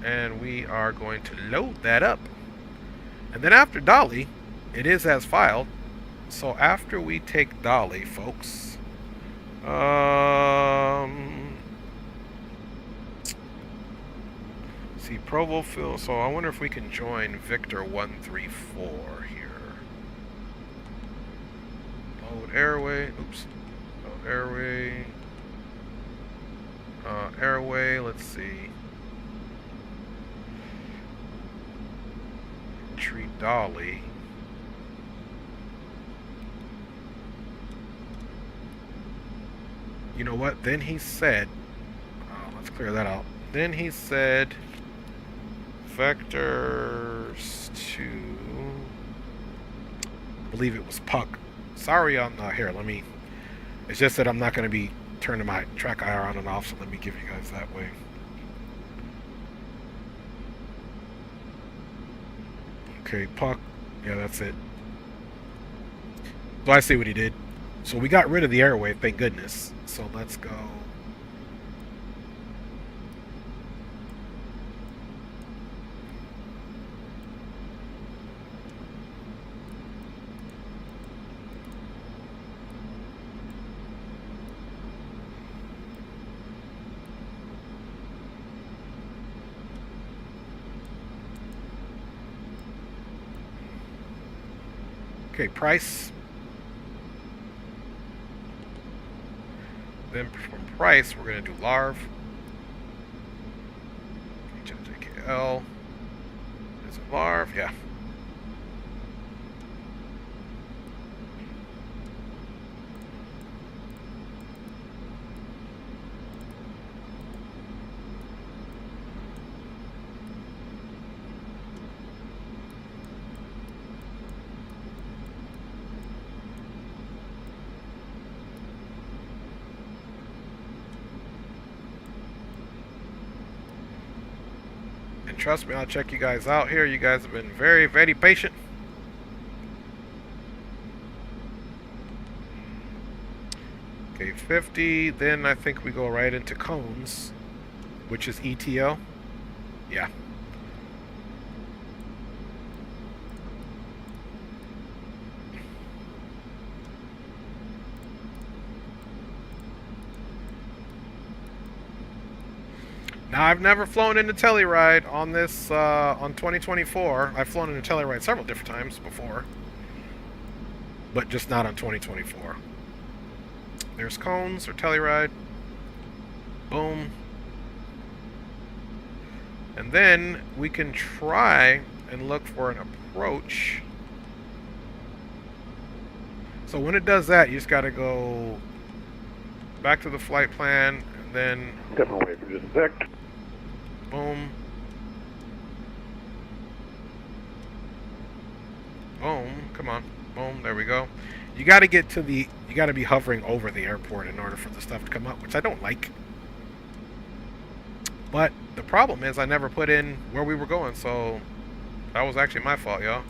and we are going to load that up. And then after Dolly, it is as filed. So after we take Dolly, folks, see, Provo fill. So I wonder if we can join Victor 134 here. Load airway. Oops. Load airway. Airway. Let's see. Treat Dolly. You know what? Then he said, let's clear that out. Then he said, vectors to, I believe it was Puck. Sorry, I'm not here. Let me, it's just that I'm not going to be turning my track IR on and off, so let me give you guys that way. Okay, Puck. Yeah, that's it. So I see what he did. So we got rid of the airway, thank goodness. So let's go. Okay, price. Then from price, we're going to do larv. L. Is it Larv? Yeah. And trust me, I'll check you guys out here. You guys have been very, very patient. Okay, 50. Then I think we go right into cones, which is ETL. Yeah. Now, I've never flown in a Telluride on this, on 2024. I've flown in a Telluride several different times before, but just not on 2024. There's cones or Telluride. Boom. And then we can try and look for an approach. So when it does that, you just got to go back to the flight plan, and then Definitely wait for just a sec. boom. Boom. Come on. Boom. There we go. You got to get to the, you got to be hovering over the airport in order for the stuff to come up, which I don't like. But the problem is I never put in where we were going, so that was actually my fault, y'all.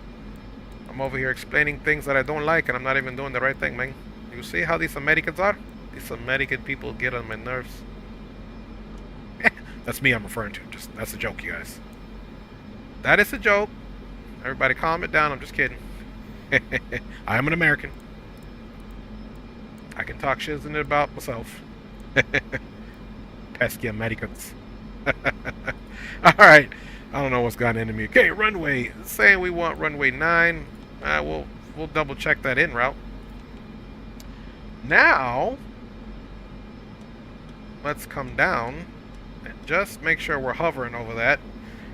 I'm over here explaining things that I don't like, and I'm not even doing the right thing, man. You see how these Americans are? These American people get on my nerves. That's me I'm referring to. Just, that's a joke, you guys. That is a joke. Everybody calm it down. I'm just kidding. I am an American. I can talk shit about myself. Pesky Americans. Alright. I don't know what's gotten into me. Okay, runway. Saying we want runway 9. We'll double check that en route. Now, let's come down and just make sure we're hovering over that.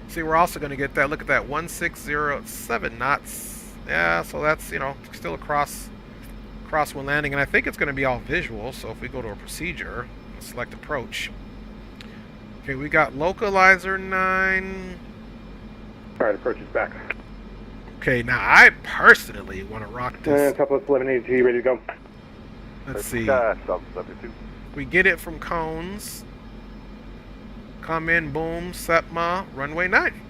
See, we're also going to get that. Look at that. 1607 knots. Yeah, so that's, you know, still a crosswind landing. And I think it's going to be all visual. So if we go to a procedure, select approach. Okay, we got localizer 9. Alright, approach is back. Okay, now I personally want to rock this. Southwest 1180G, ready to go. Let's see. Southwest We get it from cones. Come in, boom, Setma, runway 9.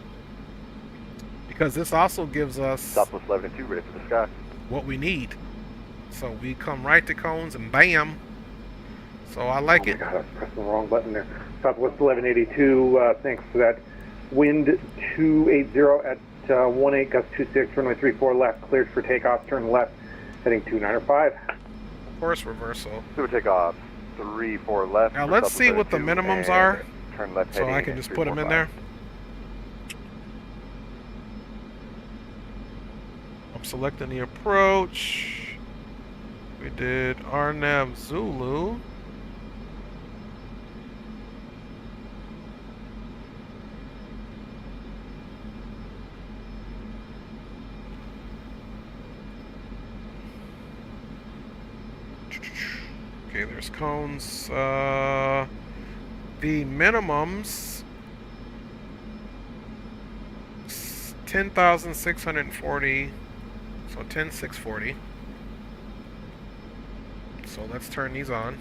Because this also gives us Southwest 1182, ready for the sky. what we need. So we come right to cones and bam. So I like it. Oh my God, I was pressing the wrong button there. Southwest 1182, thanks for that. Wind 280 at 18, gust 26, runway 34 left, cleared for takeoff, turn left, heading 295. Course reversal. Super takeoff, 34 left. Now let's see what the minimums are. Turn left, So I can just put them in there. I'm selecting the approach. We did RNAV Zulu. Okay, there's cones. The minimums 10,640. So 10,640. So let's turn these on.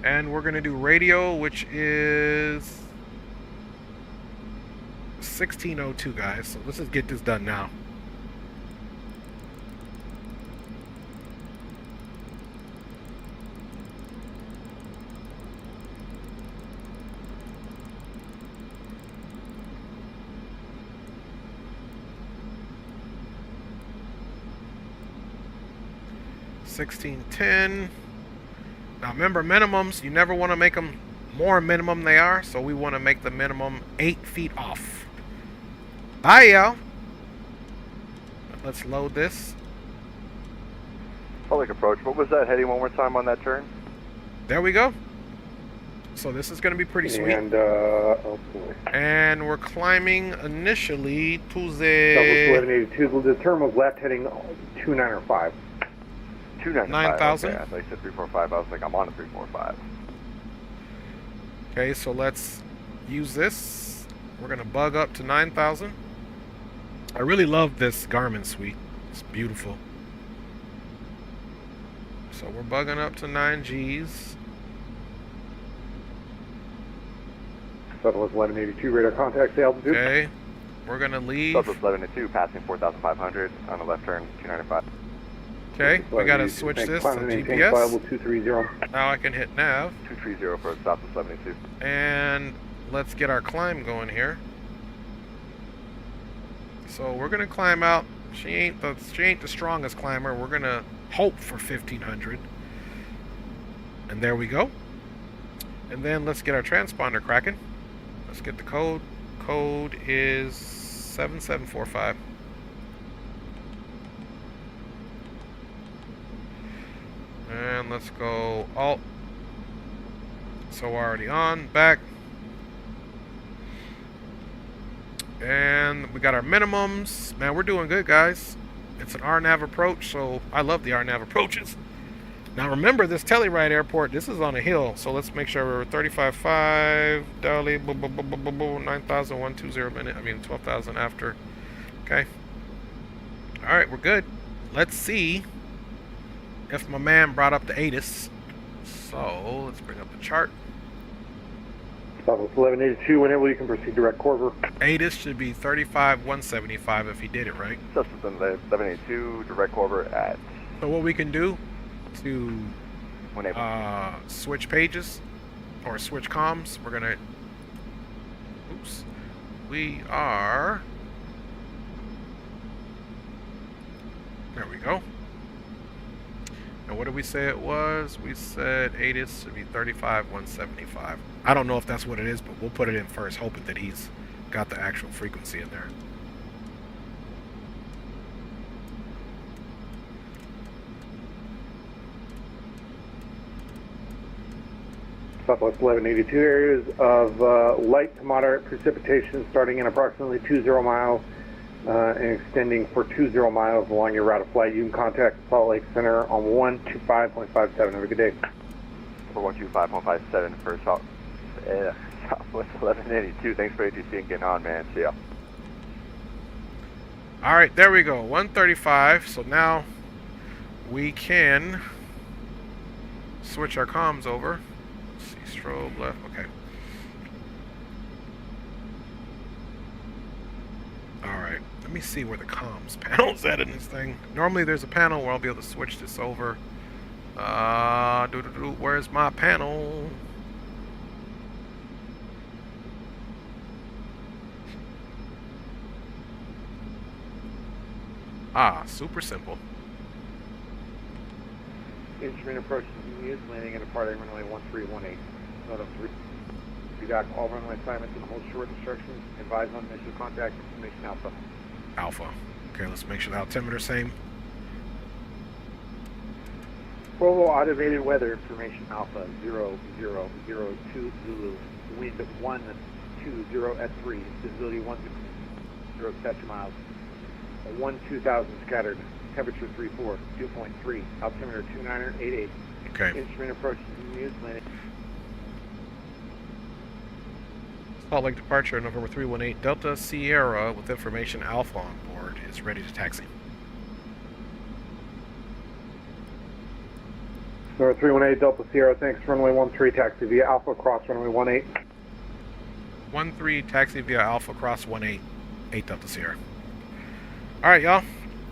And we're gonna do radio, which is 1602, guys. So let's just get this done now. $16.10. Now remember, minimums, you never want to make them more minimum they are, so we want to make the minimum 8 feet off. Bye, y'all. Let's load this. Public approach. What was that heading one more time on that turn? There we go. So this is going to be pretty sweet. And, oh boy. And we're climbing initially to Southwest the 1182. The terminal's left heading 295. 295. 9,000. Okay, I thought you said 345. I was like, I'm on a 345. Okay, so let's use this. We're going to bug up to 9,000. I really love this Garmin suite. It's beautiful. So we're bugging up to 9 Gs. Southwest 1182, radar contact the altitude. Okay, we're going to leave. Southwest 1102, passing 4,500 on the left turn, 295. Okay, we got to switch this to GPS. 230. Now I can hit nav. 230 for Southwest 1182. And let's get our climb going here. So we're gonna climb out. She ain't the strongest climber. We're gonna hope for 1500. And there we go. And then let's get our transponder cracking. Let's get the code. Code is 7745. And let's go alt. So we're already on, back. And we got our minimums. Man, we're doing good, guys. It's an RNAV approach, so I love the RNAV approaches. Now remember, this Telluride airport, this is on a hill, so let's make sure we're 35.5, Dolly, 9,120 minute, 12,000 after. Okay. All right, we're good. Let's see if my man brought up the ATIS. So let's bring up the chart. Southwest 1182, whenever you can proceed direct Corver. ATIS should be 35,175 if he did it right. Southwest 1182, direct Corver at So what we can do to 180. switch pages or switch comms, we're gonna we are, there we go. And what did we say it was? We said ATIS should be 35,175. I don't know if that's what it is, but we'll put it in first, hoping that he's got the actual frequency in there. Southwest 1182, areas of light to moderate precipitation starting in approximately 20 miles and extending for 20 miles along your route of flight. You can contact Salt Lake Center on 125.57. Have a good day. For 125.57 for Southwest 1182. Thanks for ATC and getting on, man. See ya. All right, there we go. 135. So now we can switch our comms over. Let's see, strobe left. Okay. All right. Let me see where the comms panel's at in this thing. Normally there's a panel where I'll be able to switch this over. Where's my panel? Ah, super simple. Instrument approach to Muse, landing at departing runway 1318. Note of 3. You got all runway assignments and hold short instructions. Advise on initial contact information alpha. Alpha. Okay, let's make sure the altimeter's same. Provo automated weather information alpha 0002 Zulu. Wind 120 at 3. Visibility 10 statute miles. 2000 scattered. Temperature 34. 2.3. Altimeter 2988. Okay. Instrument approach to Muse, landing. Salt Lake departure, November 318. Delta Sierra with information Alpha on board is ready to taxi. Number 318 Delta Sierra, thanks. Runway 13 taxi via Alpha cross runway 18. 13 taxi via Alpha cross 18. 8 Delta Sierra. All right, y'all.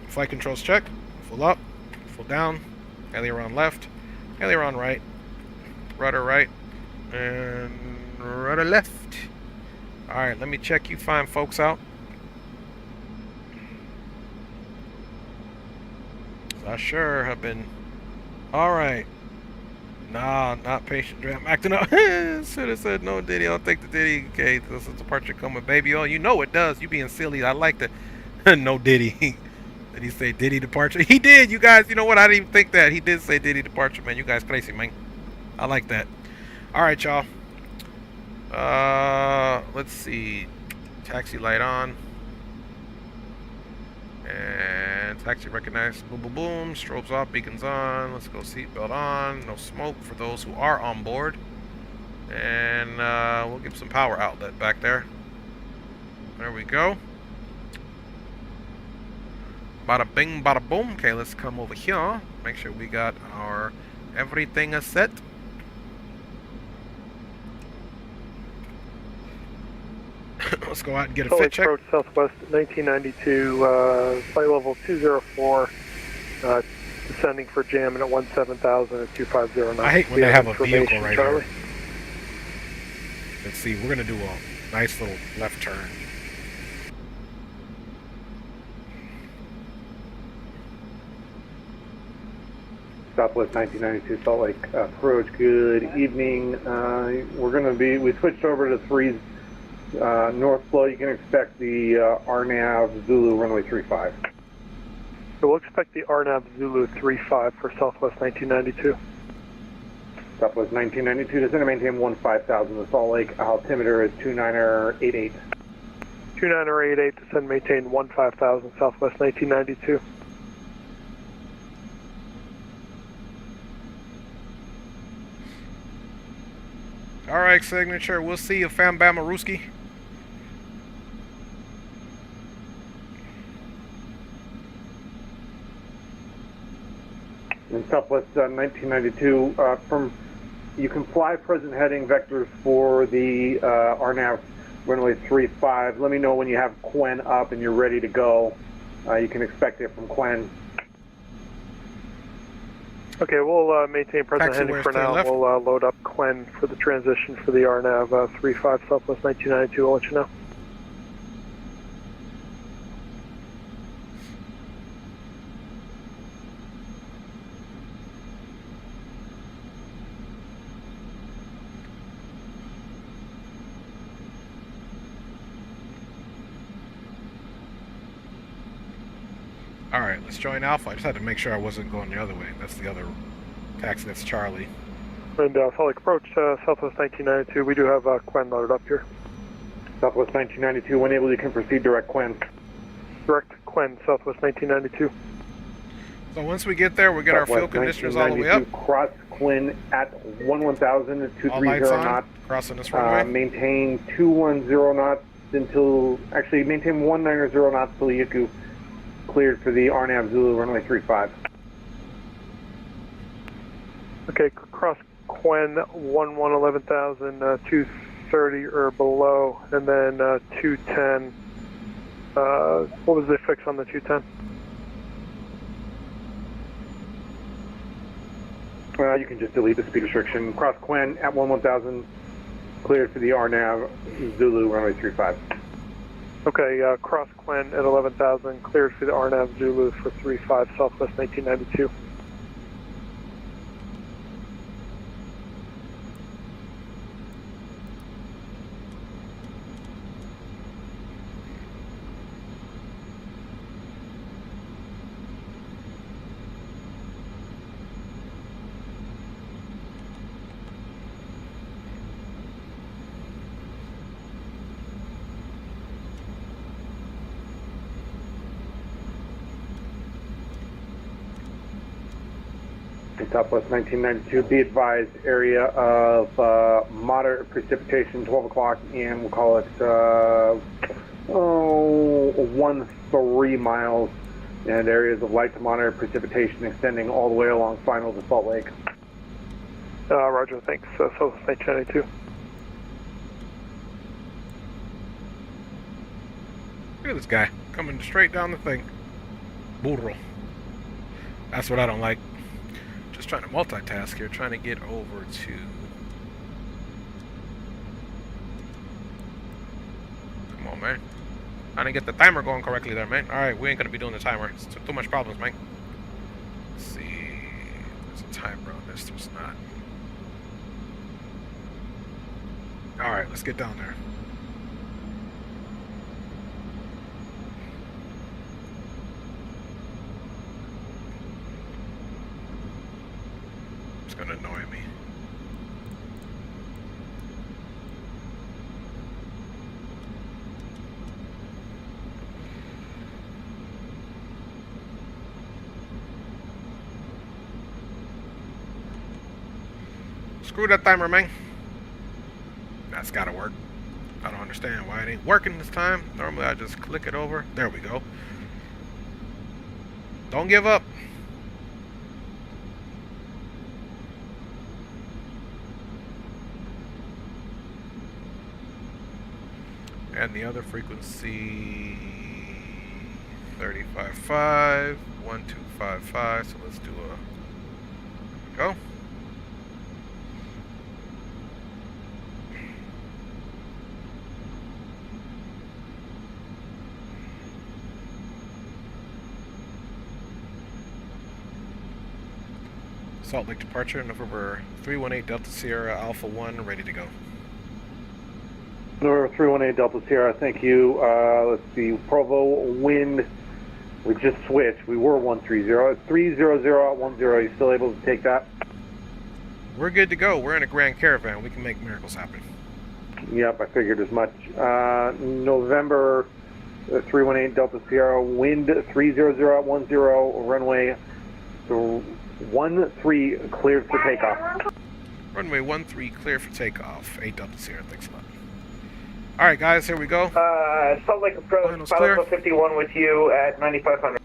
Flight controls check. Full up, full down. Aileron left, aileron right, rudder right, and rudder left. All right, let me check you fine folks out. I sure have been. All right. Nah, not patient dram. Acting up. Should have said no Diddy. I'll take the Diddy. Okay, this is departure coming, baby. Oh, you know it does. You being silly. I like the no Diddy. Did he say Diddy departure? He did, you guys. You know what? I didn't even think that. He did say Diddy departure, man. You guys crazy, man. I like that. All right, y'all. Let's see. Taxi light on. And taxi recognized. Boom, boom, boom. Strobes off, beacons on. Let's go seatbelt on. No smoke for those who are on board. And we'll give some power outlet back there. There we go. Bada bing, bada boom. Okay, let's come over here. Make sure we got our everything is set. Let's go out and get a fit check. Approach Southwest 1992, flight level 204, descending for jamming at 17,000 at 250 knots. I hate when they have a vehicle Information, right Charlie. here. Let's see, we're gonna do a nice little left turn. Southwest 1992 Salt Lake approach. Good evening. We switched over to 3's north flow. You can expect the RNAV Zulu runway 35. So we'll expect the RNAV Zulu 35 for Southwest 1992. Southwest 1992, descend and maintain 15,000. The Salt Lake altimeter is 2988. 2988, descend and maintain 15,000 Southwest 1992. All right, signature. We'll see you, fam bama Ruski. In Southwest 1992, you can fly present heading vectors for the RNAV runway 35. Let me know when you have Quen up and you're ready to go. You can expect it from Quen. Okay, we'll maintain present Taxi heading for to the now. left. We'll load up Quen for the transition for the RNAV 35 Southwest 1992. I'll let you know. All right, let's join Alpha. I just had to make sure I wasn't going the other way. That's the other taxi. That's Charlie. And Salt Lake approach Southwest 1992. We do have Quen loaded up here. Southwest 1992, when able, you can proceed direct Quen. Direct Quen, Southwest 1992. So once we get there, we get our fuel conditioners all the way up. Cross Quen at 11,000 at All lights 230 on. knots. Crossing this runway. Maintain 210 knots until, actually maintain 190 knots till Yiku cleared for the RNAV Zulu runway 35. Okay, cross Quen 11,000, 230 or below, and then 210. What was the fix on the 210? You can just delete the speed restriction. Cross Quen at 11,000, cleared for the RNAV Zulu runway 35. Okay, cross Quen at 11,000, cleared for the RNAV Zulu for 35 Southwest 1992. Southwest 1992, be advised, area of moderate precipitation, 12 o'clock, and we'll call it 1-3 miles, and areas of light to moderate precipitation extending all the way along final to Salt Lake. Roger, thanks. Southwest 1992. Look at this guy coming straight down the thing. Burro. That's what I don't like. Just trying to multitask here, trying to get over to... Come on, man. I didn't get the timer going correctly there, man. Alright, we ain't gonna be doing the timer. It's too much problems, man. Let's see... There's a timer on this, there's not. Alright, let's get down there. It's gonna annoy me. Screw that timer, man. That's gotta work. I don't understand why it ain't working this time. Normally I just click it over. There we go. Don't give up. And the other frequency 35.5, 1255. So let's do a go. Salt Lake departure, November 318 Delta Sierra Alpha 1, ready to go. November 318 Delta Sierra, thank you. Let's see, Provo, wind, we just switched. We were 130. 300 at 10, are you still able to take that? We're good to go. We're in a Grand Caravan. We can make miracles happen. Yep, I figured as much. November 318 Delta Sierra, wind 300 at 10, runway 13 cleared for takeoff. Runway 13 clear for takeoff. 8 Delta Sierra, thanks a lot. Alright guys, here we go. Salt Lake approach, Finals Pilot clear. Club 51 with you at 9500.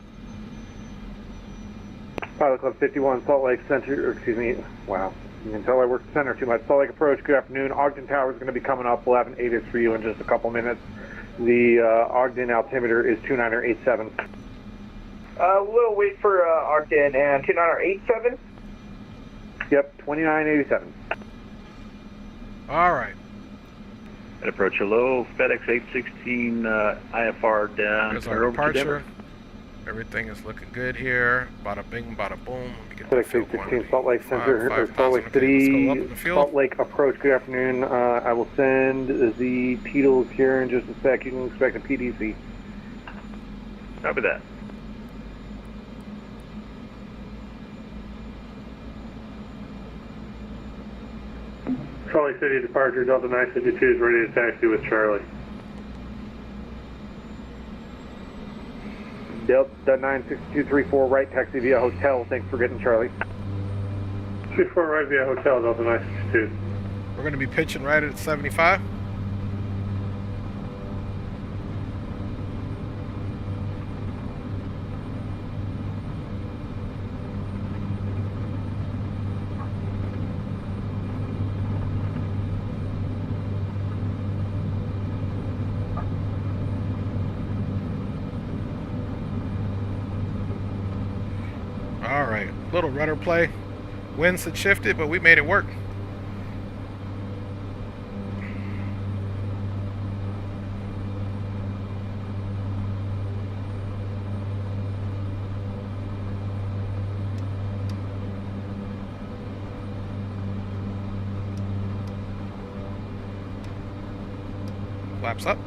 Pilot Club 51, Salt Lake Center, excuse me, wow. You can tell I work center too much. Salt Lake approach, good afternoon. Ogden Tower is going to be coming up. We'll have an ATIS for you in just a couple minutes. The Ogden altimeter is 2987. We'll wait for Ogden and 2987. Yep, 2987. Alright. At approach, hello, FedEx 816 IFR down. There's our departure. Everything is looking good here. Bada bing, bada boom. Let me get FedEx 816 Salt Lake Center, or Salt Lake City, Salt Lake approach, good afternoon. I will send the pedals here in just a sec. You can expect a PDC. Copy that. Salt Lake City departure, Delta 952 is ready to taxi with Charlie. Delta 96234, right, taxi via hotel. Thanks for getting Charlie. 24 right via hotel, Delta 962. We're going to be pitching right at 75. Alright, little rudder play. Winds had shifted, but we made it work. Flaps up.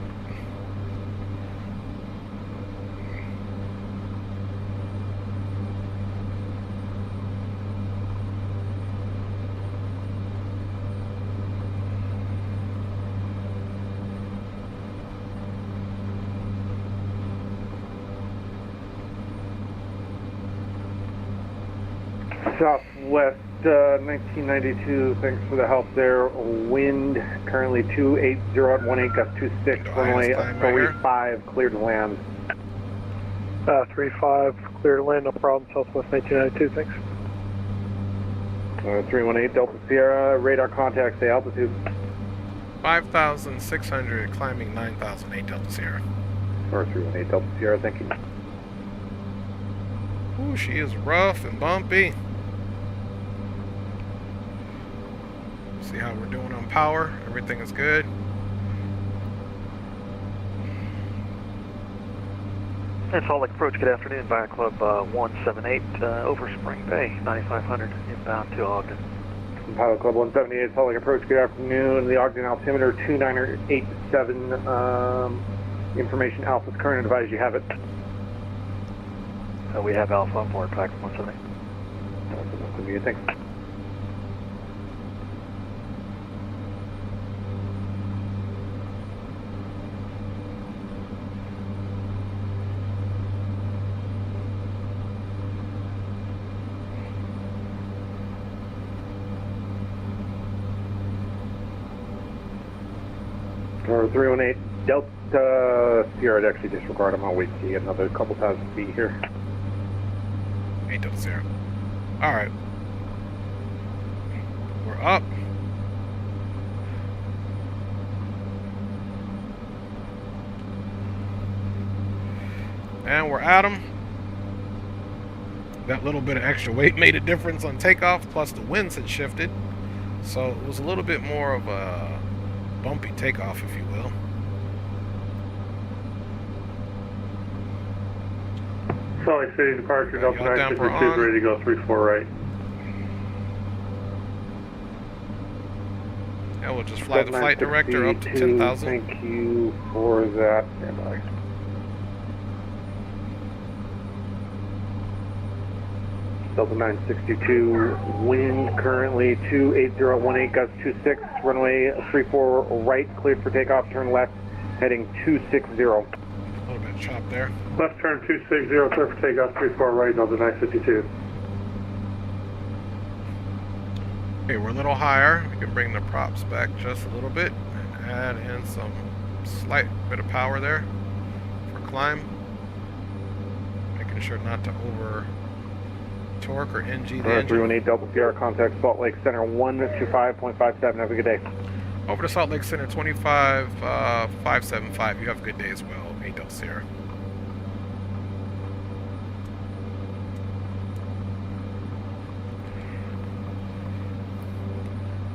Southwest 1992, thanks for the help there. Wind currently 280 at 18, gust 26, runway 35, cleared to land. 35, clear to land, no problem, Southwest 1992, thanks. 318 Delta Sierra, radar contact, say altitude. 5,600, climbing 9,008 Delta Sierra. Or 318 Delta Sierra, thank you. Ooh, she is rough and bumpy. See how we're doing on power. Everything is good. Salt Lake approach, good afternoon, via Club 178 over Spring Bay, 9500 inbound to Ogden. Pilot Club 178, Salt Lake approach, good afternoon. The Ogden altimeter 2987, information Alpha's current, advise you have it. We have Alpha on board, Pack 178. Thanks. Or 318 Delta Sierra, I'd actually disregard. I'm gonna wait to get another couple thousand feet here. 8 Delta Sierra. Alright. We're up. And we're at them. That little bit of extra weight made a difference on takeoff, plus the winds had shifted. So it was a little bit more of a bumpy takeoff, if you will. Salt Lake City departure, Delta Yacht damper 952 on. ready to go 34 right. And we'll just fly the flight director up to 10,000. Thank you for that. Stand by. Delta 962, wind currently 28018, gusts 26, runway 34 right, cleared for takeoff, turn left, heading 260. A little bit of chop there. Left turn 260, clear for takeoff 34 right, Delta 952. Okay, we're a little higher. We can bring the props back just a little bit and add in some slight bit of power there for climb. Making sure not to over torque or NG the engine. 318 Delta Sierra, contact Salt Lake Center 125.57. Have a good day. Over to Salt Lake Center 25.575. You have a good day as well, 8 Delta Sierra.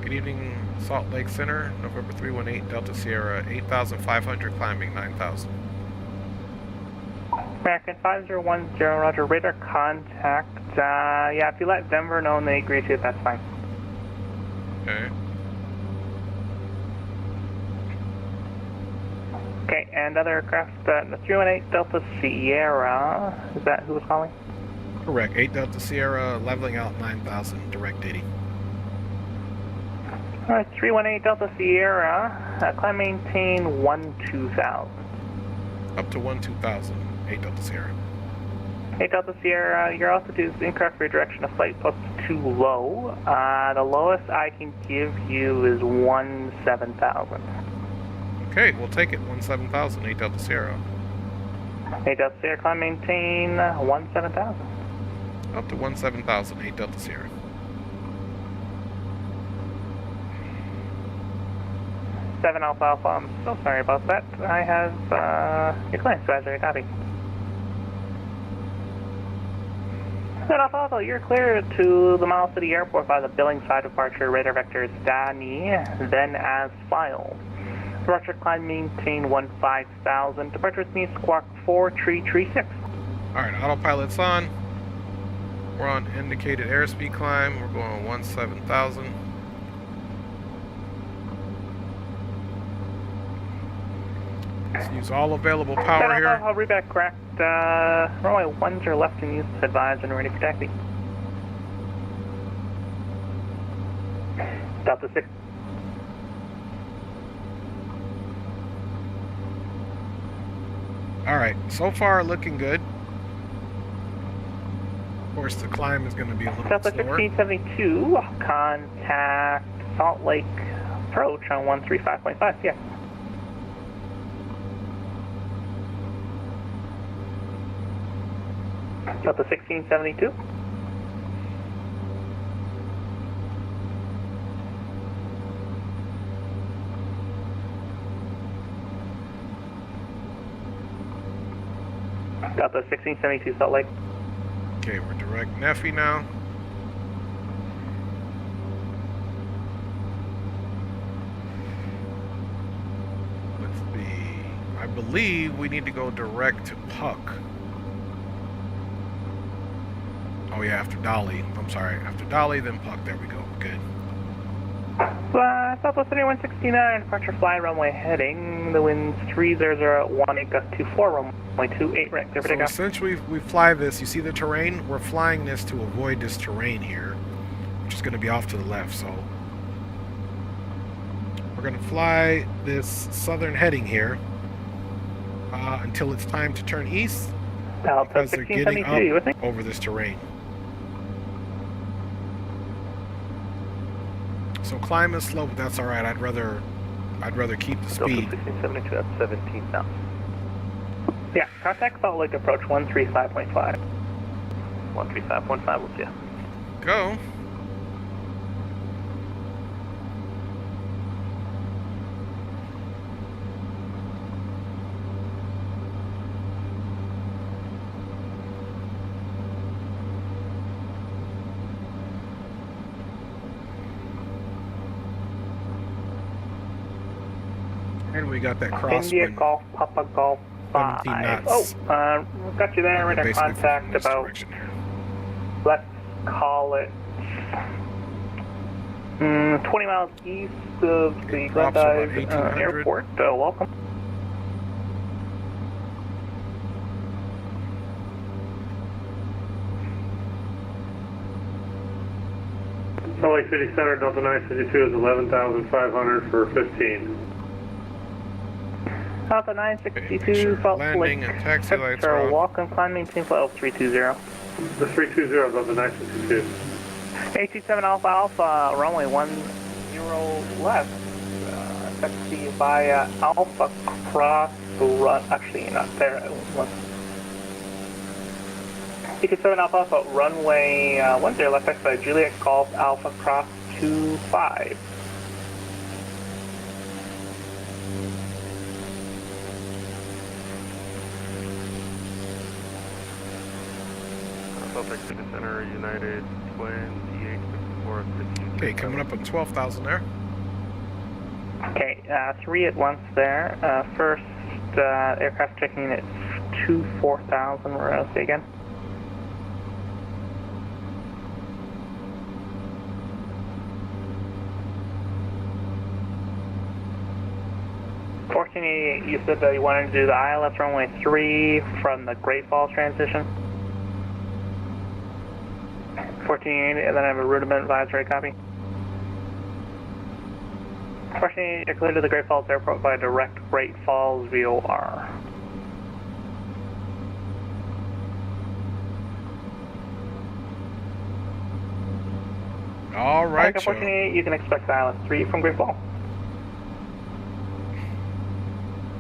Good evening, Salt Lake Center, November 318 Delta Sierra, 8,500, climbing 9,000. American 5010, Roger, radar contact. Yeah, if you let Denver know and they agree to it, that's fine. Okay. Okay, and other aircraft, the 318 Delta Sierra, is that who was calling? Correct, 8 Delta Sierra, leveling out 9,000, direct 80. Alright, 318 Delta Sierra, climb maintain 12,000. Up to 12,000, 8 Delta Sierra. 8 Delta Sierra, your altitude is incorrect for your direction of flight, plus too low. The lowest I can give you is 17,000. Okay, we'll take it, 17,000, 8 Delta Sierra. 8 Delta Sierra, climb maintain 17,000. Up to 17,000, 8 Delta Sierra. Seven Alpha Alpha, I'm so sorry about that. I have your clearance advisory, copy. 7 Alpha Alpha, you're clear to the Mile City Airport by the billing side departure, radar vector is Danny, then as filed. Departure climb maintain 15,000, departure with me squawk 4336. Alright, autopilot's on. We're on indicated airspeed climb, we're going 17,000. Let's use all available power here. I'll reback correct. Runway 10 left in use, advised and ready for taxi. Delta 6. Alright, so far looking good. Of course, the climb is going to be a little Delta bit slower. 1672, contact Salt Lake approach on 135.5, yeah. Delta 1672. Delta 1672 Salt Lake. Okay, we're direct Neffy now. Let's see. I believe we need to go direct to Puck. Oh yeah, after Dolly. I'm sorry. After Dolly, then Puck. There we go. Good. Southwest 3169, departure fly runway heading. The wind's 3001, gust 24, runway 28, right, clear for So takeoff. since we fly this, you see the terrain? We're flying this to avoid this terrain here, which is going to be off to the left. So we're going to fly this southern heading here until it's time to turn east, Delta because they're getting 1672, you with me? up over this terrain. So climb is slow, but that's all right. I'd rather I'd rather keep the Delta speed. 1672 at 17,000. Yeah, contact Salt Lake approach 135.5. 135.5, we'll see ya. Go. And we got that India crosswind. Golf Papa Golf 5. 17 knots. Oh, got you there. Radar Basically contact from this about, direction. let's call it 20 miles east of the drops about Glendive 1800. airport. Welcome. Salt Lake City Center, Delta 952 is 11,500 for 15. Delta 962, Salt Landing Lake and taxi lights are Sector, off. welcome. Climb, maintain flight 320. The 320, Delta 952. 827 Alpha Alpha, runway 10 left. Taxi via Alpha Cross run. Actually, not there. 827 Alpha Alpha, runway 10 left. Taxi by Juliet Golf Alpha Cross 25. Salt Lake City Center, United Twin, DH54, 15. Okay, coming up on 12,000 there. Okay, 3 at once there. First, aircraft checking in at 24,000. We're going to say again. You said that you wanted to do the ILS runway 3 from the Great Falls transition. 1480, and then I have a rudiment advisory copy. 1480, you're clear to the Great Falls Airport by direct Great Falls VOR. All right, Like 1480, you can expect the ILS 3 from Great Falls.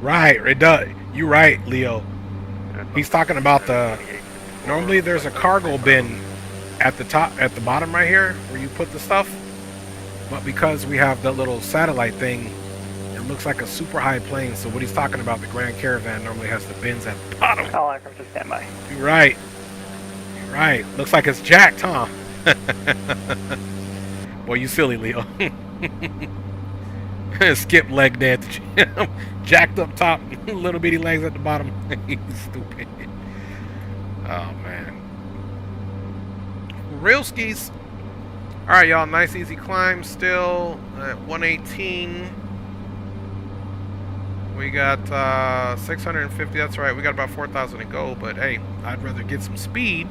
Right, it does. You're right, Leo. He's talking about the. Normally, there's a cargo bin at the top, at the bottom right here, where you put the stuff. But because we have that little satellite thing, it looks like a super high plane. So what he's talking about, the Grand Caravan normally has the bins at the bottom. All aircraft to stand by. You're right. You're right. Looks like it's jacked, huh? Boy, you silly, Leo. Skip leg day at the gym. Jacked up top, little bitty legs at the bottom. He's stupid. Oh, man. Real skis. Alright, y'all. Nice, easy climb still at 118. We got 650. That's right. We got about 4,000 to go. But, hey, I'd rather get some speed.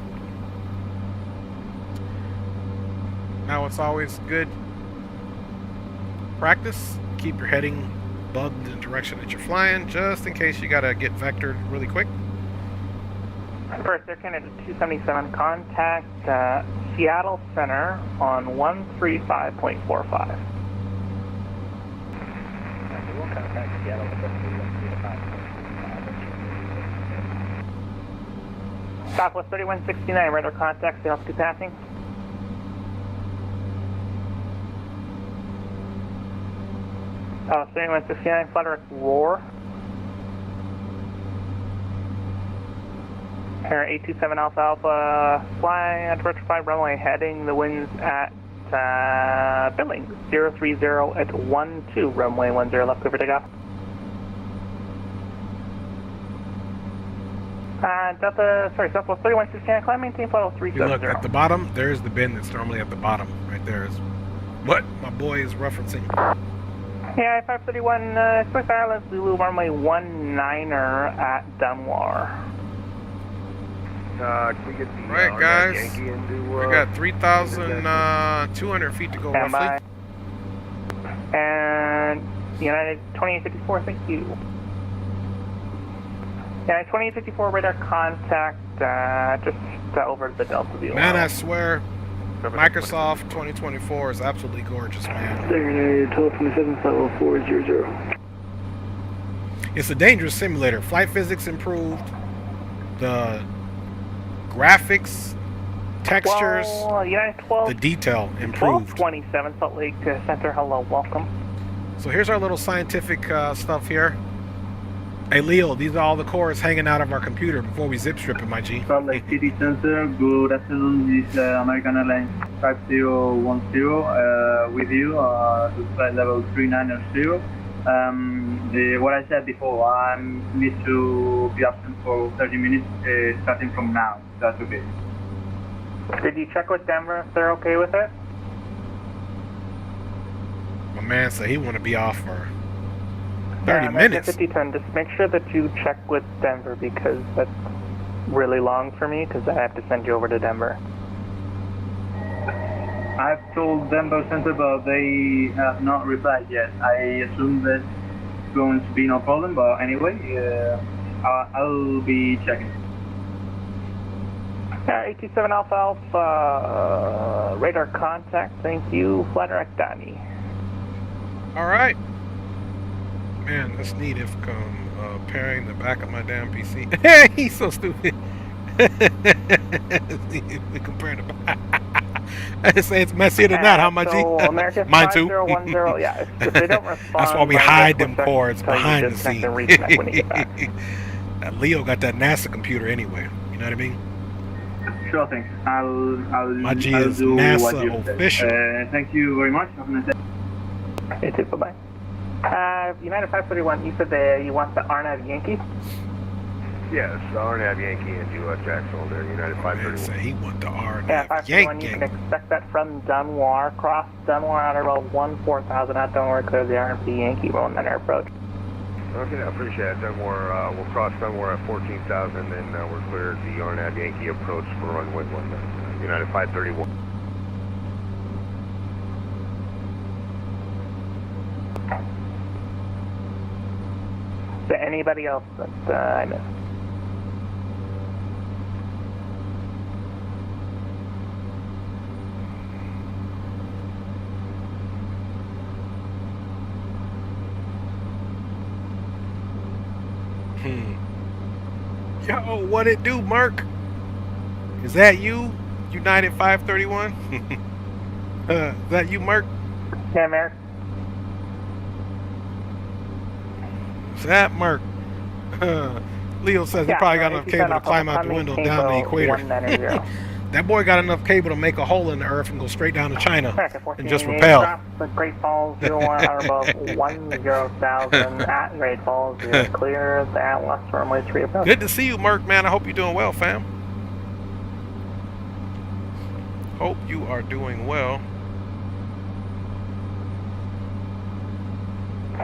Now, it's always good practice. Keep your heading bugged in the direction that you're flying, just in case you gotta get vectored really quick. First, Air Canada 277, contact Seattle Center on 135.45. We'll contact Seattle with 135.45. Southwest 3169, radar contact, Seattle 2 passing. Southwest 3169, Frederick Roar. Air 827 Alpha Alpha, fly at approach 5 runway, heading the winds at Billings 030 at 12, runway 10 left, clear for takeoff. Southwest 3169, climb, maintain flight 370. Look, at the bottom, there's the bin that's normally at the bottom. Right there is what my boy is referencing. Yeah, 531, expect ILS Zulu, runway 19er at Dunmore. Can we get the Right, guys. Yankee into, We got 3,200 feet to go, Stand by. roughly. And United 2854, thank you. United 2854, radar contact, just over the Delta View. Man, I swear, Microsoft 2024 is absolutely gorgeous, man. 1227, flight level 400. It's a dangerous simulator. Flight physics improved. The graphics, textures, Well, United 12, the detail improved. 1227 Salt Lake Center, hello, welcome. So here's our little scientific stuff here. Hey Leo, these are all the cores hanging out of our computer before we zip strip it, my G. Salt Lake City Center, good afternoon. This is American Airlines 5010 with you to flight level 390. What I said before, I need to be absent for 30 minutes starting from now. That's okay. Did you check with Denver if they're okay with it? My man said he want to be off for 30 Yeah, minutes. 5010, just make sure that you check with Denver because that's really long for me because I have to send you over to Denver. I've told Denver Center, but they have not replied yet. I assume that's going to be no problem, but anyway, I'll be checking. 827 Alpha Alpha, radar contact, thank you, flight direct Donnie. Alright. Man, that's neat if pairing the back of my damn PC. Hey, he's so stupid. We compare the back. I say it's messier than that, how much? So American Mine too. 5010, yeah, if they don't respond, That's why we hide them cords behind the scene. scene. Leo got that NASA computer anyway. You know what I mean? Sure thing. My G I'll is do NASA what you official. said. Thank you very much. Have a nice day. You too, bye-bye. United 531, you said that you want the RNAV Yankee? Yes, RNAV Yankee into Jacksonville there, United Man 531. say he want the RNAV Yeah, 531, you Yank. can expect that from Dunmore. Cross Dunmore at about 14,000 at Dunmore, clear the RNAV Yankee, rolling that air approach. Okay, I appreciate it. Dunmore, we'll cross Dunmore at 14,000, and we're clear the RNAV Yankee approach for runway 1, United 531. Is there anybody else that I missed? Yo, what it do, Mark? Is that you? United 531? Is that you, Mark? Yeah, Merrick. Is that Mark? Leo says he probably got enough cable to climb out the window down the equator. That boy got enough cable to make a hole in the earth and go straight down to China and just repel. The Great Falls 01 out above 10,000 at Great Falls. You're clear the Atlas runway 3 approach. Good to see you, Mark, man. I hope you're doing well, fam. Hope you are doing well.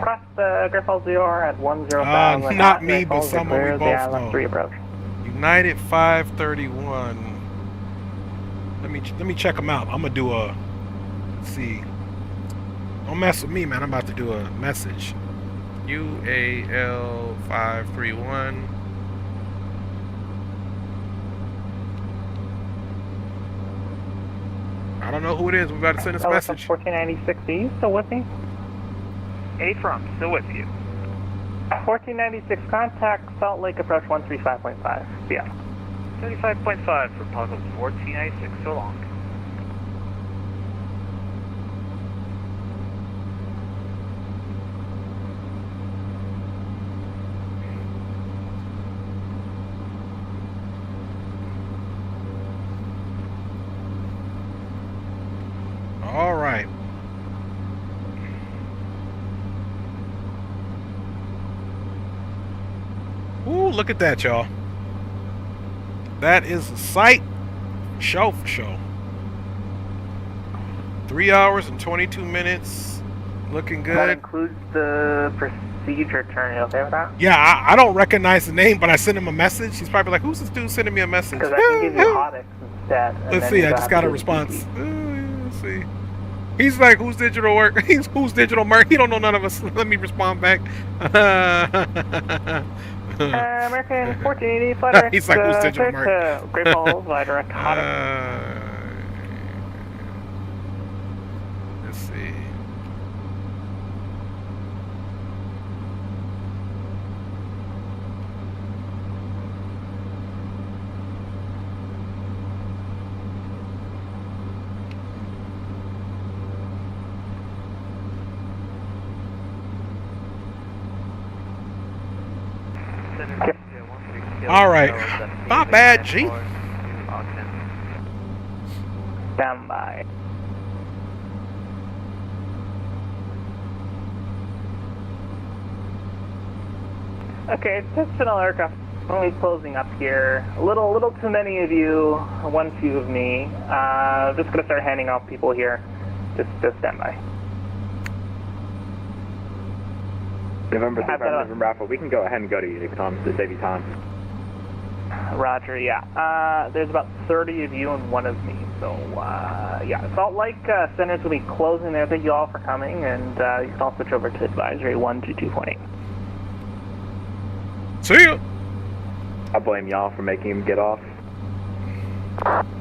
Cross the Great Falls 0 at 10,000. Not me, but someone we both the Atlas 3 know. approach. United 531. Let me check them out. I'm gonna do a. Let's see. Don't mess with me, man. I'm about to do a message. UAL 531. I don't know who it is. We're about to send this message. 1496. Are you still with me? A-From, still with you. 1496. Contact Salt Lake approach 135.5. Yeah. 35.5 for possible 1496, so long. All right. Ooh, look at that, y'all. That is a sight. Show for show. 3 hours and 22 minutes. Looking good. That includes the procedure turn. You okay with that? Yeah, I don't recognize the name, but I sent him a message. He's probably like, who's this dude sending me a message? Because I can give you HOTAS instead. Let's see, I just got a response. Let's see. He's like, who's digital work? He's who's digital Mark? He don't know none of us. Let me respond back. American 1480 flight direct. He's like, who's digital Mark? Great Falls, flight direct HOTAS. All right. Not bad, G. Stand by. Okay, fictional aircraft only closing up here. A little too many of you, one few of me. Just gonna start handing out people here. Just stand by. November Alpha, we can go ahead and go to you, Tom, to save you time. Roger, yeah. There's about 30 of you and one of me. So, yeah, Salt Lake Center's going to be closing there. Thank you all for coming, and you can all switch over to advisory 122.8. See ya! I blame y'all for making him get off.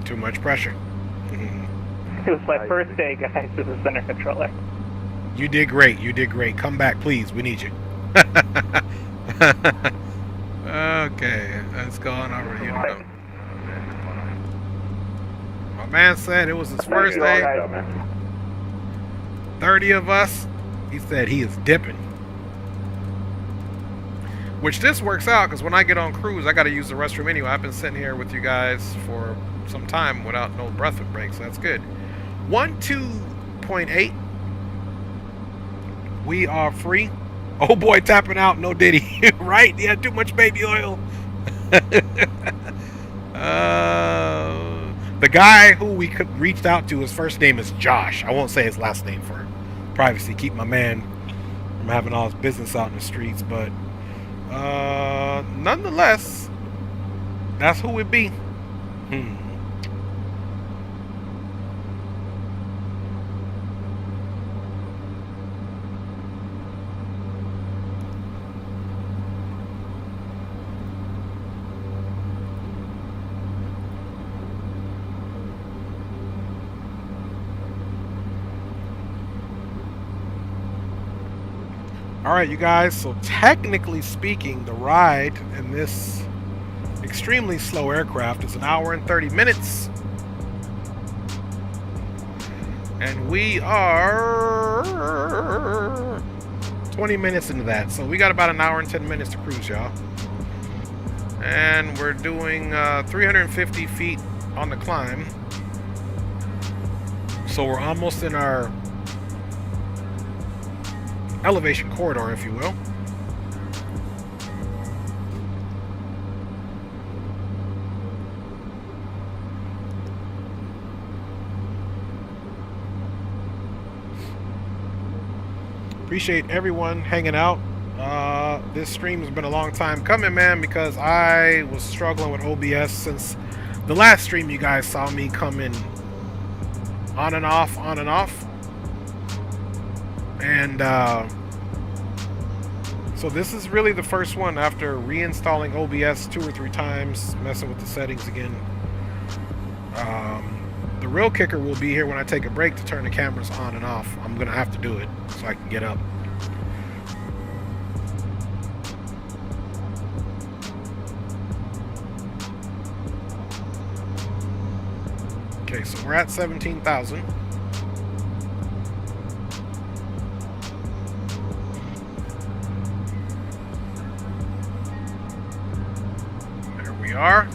Too much pressure. It was my first day, guys, as a center controller. You did great. You did great. Come back, please. We need you. Okay, let's go on over. You know. My man said it was his first day. 30 of us. He said he is dipping. Which this works out because when I get on cruise, I got to use the restroom anyway. I've been sitting here with you guys for some time without no breath break, so that's good. 12.8. We are free. Oh boy, tapping out, no Diddy. Right? He had too much baby oil. The guy who we reached out to, his first name is Josh. I won't say his last name for privacy. Keep my man from having all his business out in the streets. But nonetheless, that's who it be. Alright, you guys, so technically speaking, the ride in this extremely slow aircraft is 1 hour and 30 minutes. And we are 20 minutes into that. So we got about 1 hour and 10 minutes to cruise, y'all. And we're doing 350 feet on the climb. So we're almost in our elevation corridor, if you will. Appreciate everyone hanging out. This stream has been a long time coming, man, because I was struggling with OBS since the last stream. You guys saw me coming on and off, on and off. And so this is really the first one after reinstalling OBS 2 or 3 times, messing with the settings again. The real kicker will be here when I take a break to turn the cameras on and off. I'm gonna have to do it so I can get up. Okay, so we're at 17,000. Are.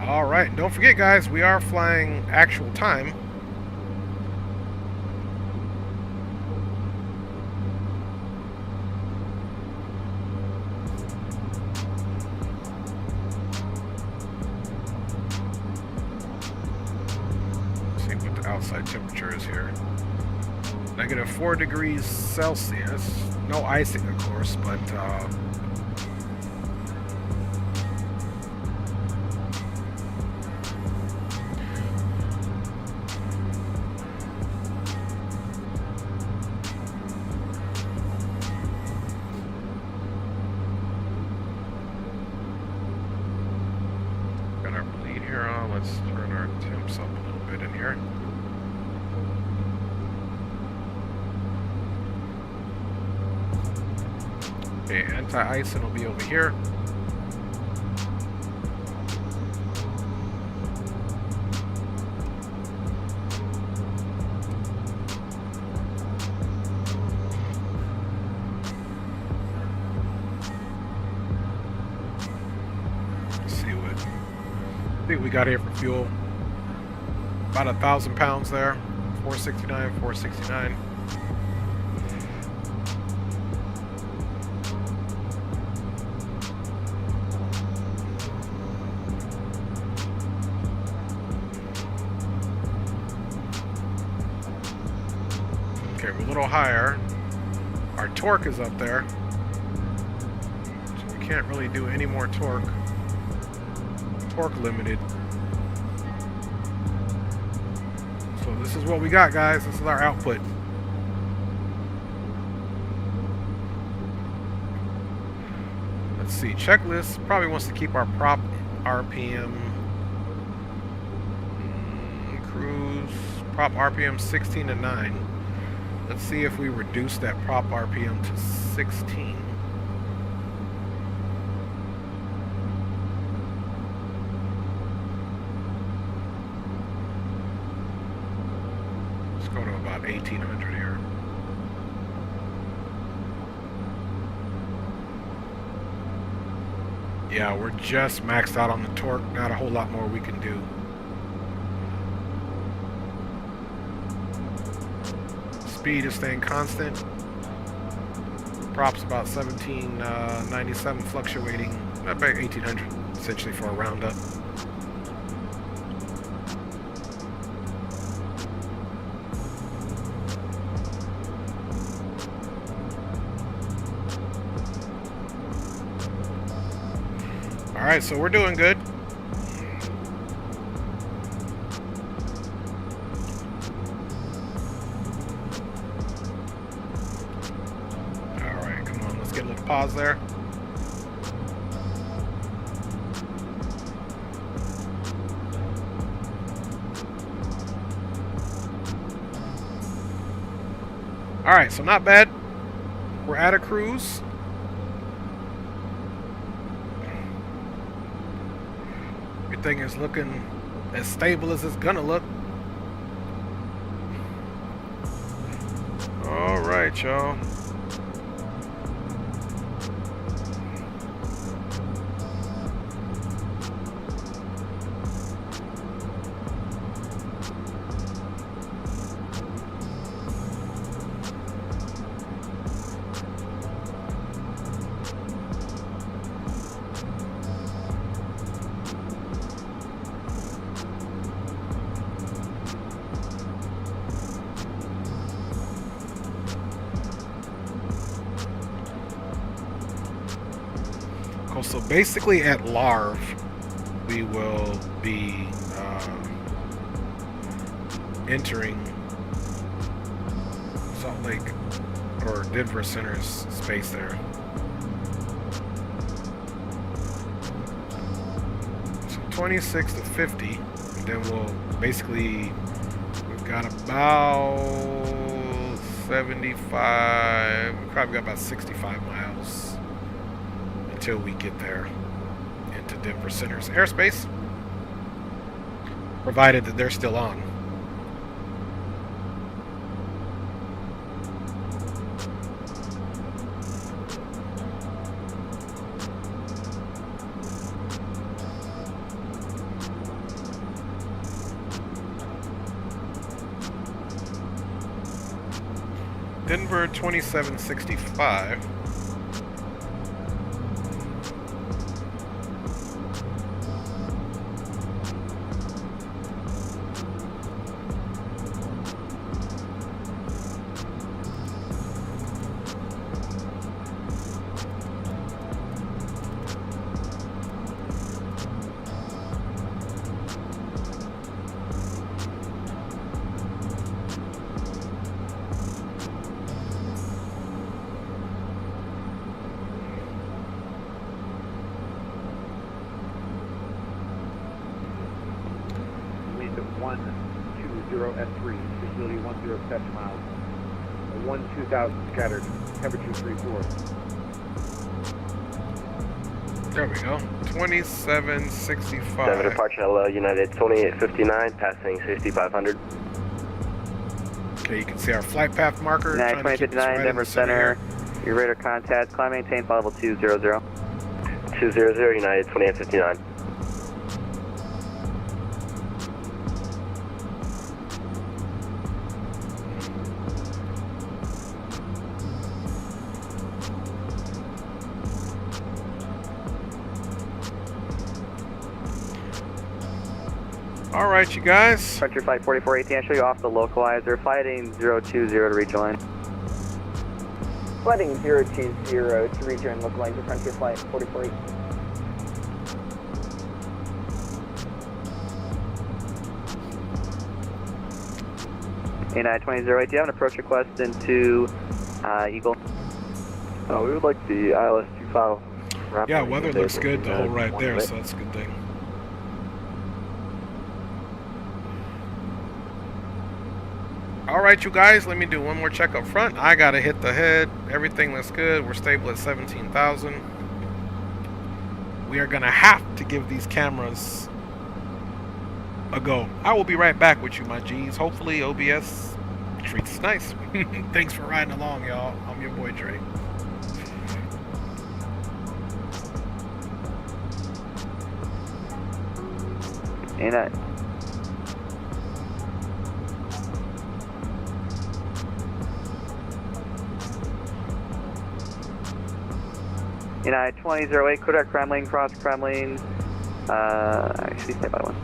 All right, don't forget, guys, we are flying actual time. Outside temperature is here. -4 degrees Celsius. No icing, of course, but got our bleed here on. Let's turn our temps up a little bit in here. Okay, anti-icing will be over here. think we got here for fuel. About 1,000 pounds there. 469, 469. Okay, we're a little higher. Our torque is up there. So we can't really do any more torque. Torque limited. So this is what we got, guys. This is our output. Let's see. Checklist probably wants to keep our prop RPM. Cruise. Prop RPM 16 to 9. Let's see if we reduce that prop RPM to 16. Let's go to about 1,800 here. Yeah, we're just maxed out on the torque. Not a whole lot more we can do. Speed is staying constant. Props about 1797, fluctuating about 1,800 essentially for a roundup. All right, so we're doing good. Pause there. All right, so not bad. We're at a cruise. Everything is looking as stable as it's gonna look. All right, y'all. So basically at Larv, we will be entering Salt Lake or Denver Center's space there. So 26 to 50, and then we'll basically, we've got about 75, we've probably got about 65 miles until we get there into Denver Center's airspace, provided that they're still on. Denver 2765. S3, visibility 10 touch miles, 1-2000 scattered, temperature 34. There we go, 2765. 7 departure, hello, United 2859, passing 6500. Okay, you can see our flight path marker. United 2059, Denver Center. Your radar contact, climb maintain, flight level 200. 200, United 2859. All right, you guys. Frontier Flight 4418, I'll show you off the localizer. Flighting 020 to rejoin. Flighting 020 to rejoin localizer, Frontier Flight 4418. A92008, do you have an approach request into Eagle? We would like the ILS 25. Yeah, weather looks good to hold right there, so that's a good thing. All right, you guys, let me do one more check up front. I gotta hit the head. Everything looks good. We're stable at 17,000. We are gonna have to give these cameras a go. I will be right back with you, my G's. Hopefully OBS treats us nice. Thanks for riding along, y'all. I'm your boy Dre. A9. A92008, clear out Kremlin, cross Kremlin. Actually, stay by one.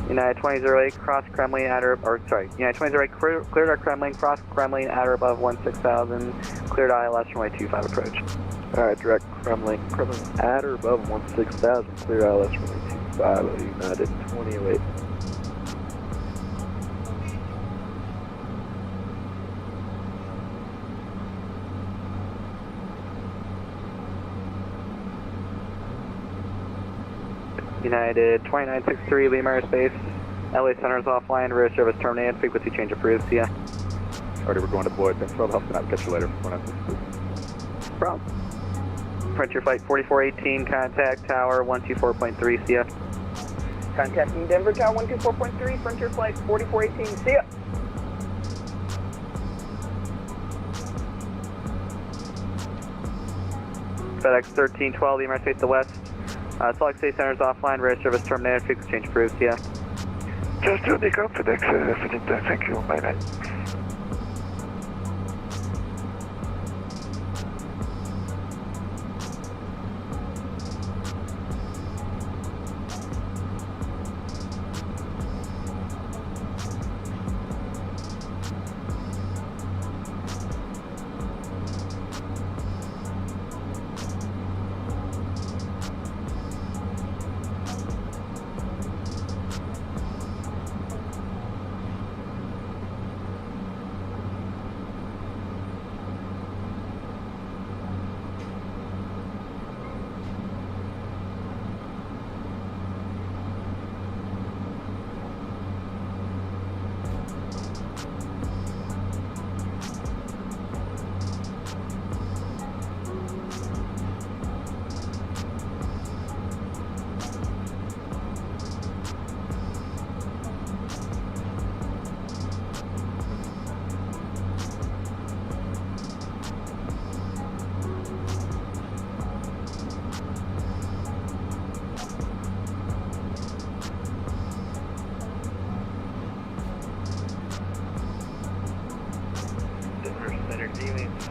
United 2008, cross Kremlin at or sorry, United 2008, cleared our Kremlin, cross Kremlin at or above 16,000, cleared ILS runway 25 approach. Alright, direct Kremlin at or above 16,000, clear ILS runway 25, United 2008. United 2963, Lima Airspace, LA Center is offline, rear service terminated, frequency change approved, see ya. Alrighty, we're going to Boyd. Thanks for all the help tonight. Catch you later. 2963. Problem. Frontier Flight 4418, contact Tower 124.3, see ya. Contacting Denver, Tower 124.3, Frontier Flight 4418, see ya. FedEx 1312, Lima Airspace to west. Salt Lake City Center is offline, rear service terminated, frequency change approved, see ya. Just to the FedEx, thank you, bye bye.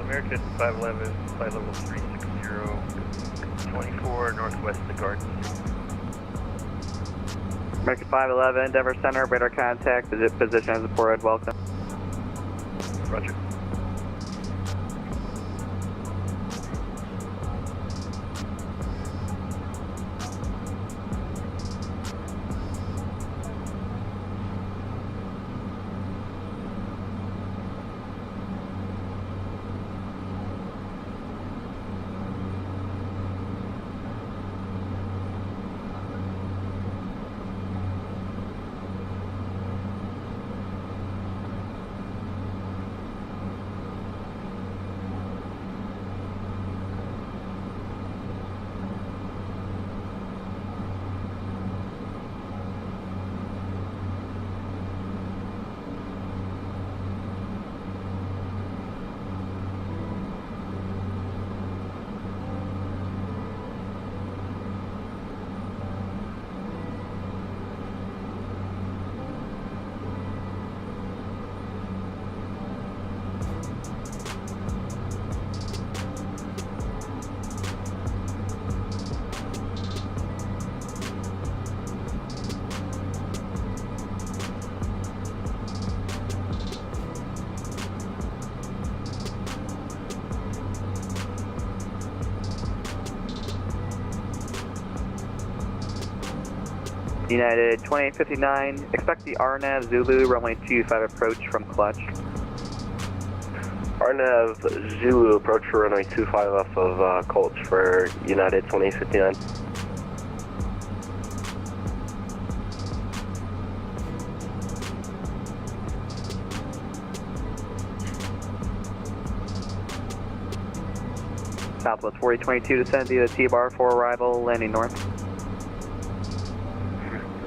American 511, flight level 360, 24 northwest of the Garden. American 511, Denver Center, radar contact, position as a forward, welcome. Roger. United 2859, expect the RNAV Zulu runway 25 approach from clutch. RNAV Zulu approach for runway 25 off of Colts for United 2859. Southwest 4022, descend via the T-bar for arrival, landing north.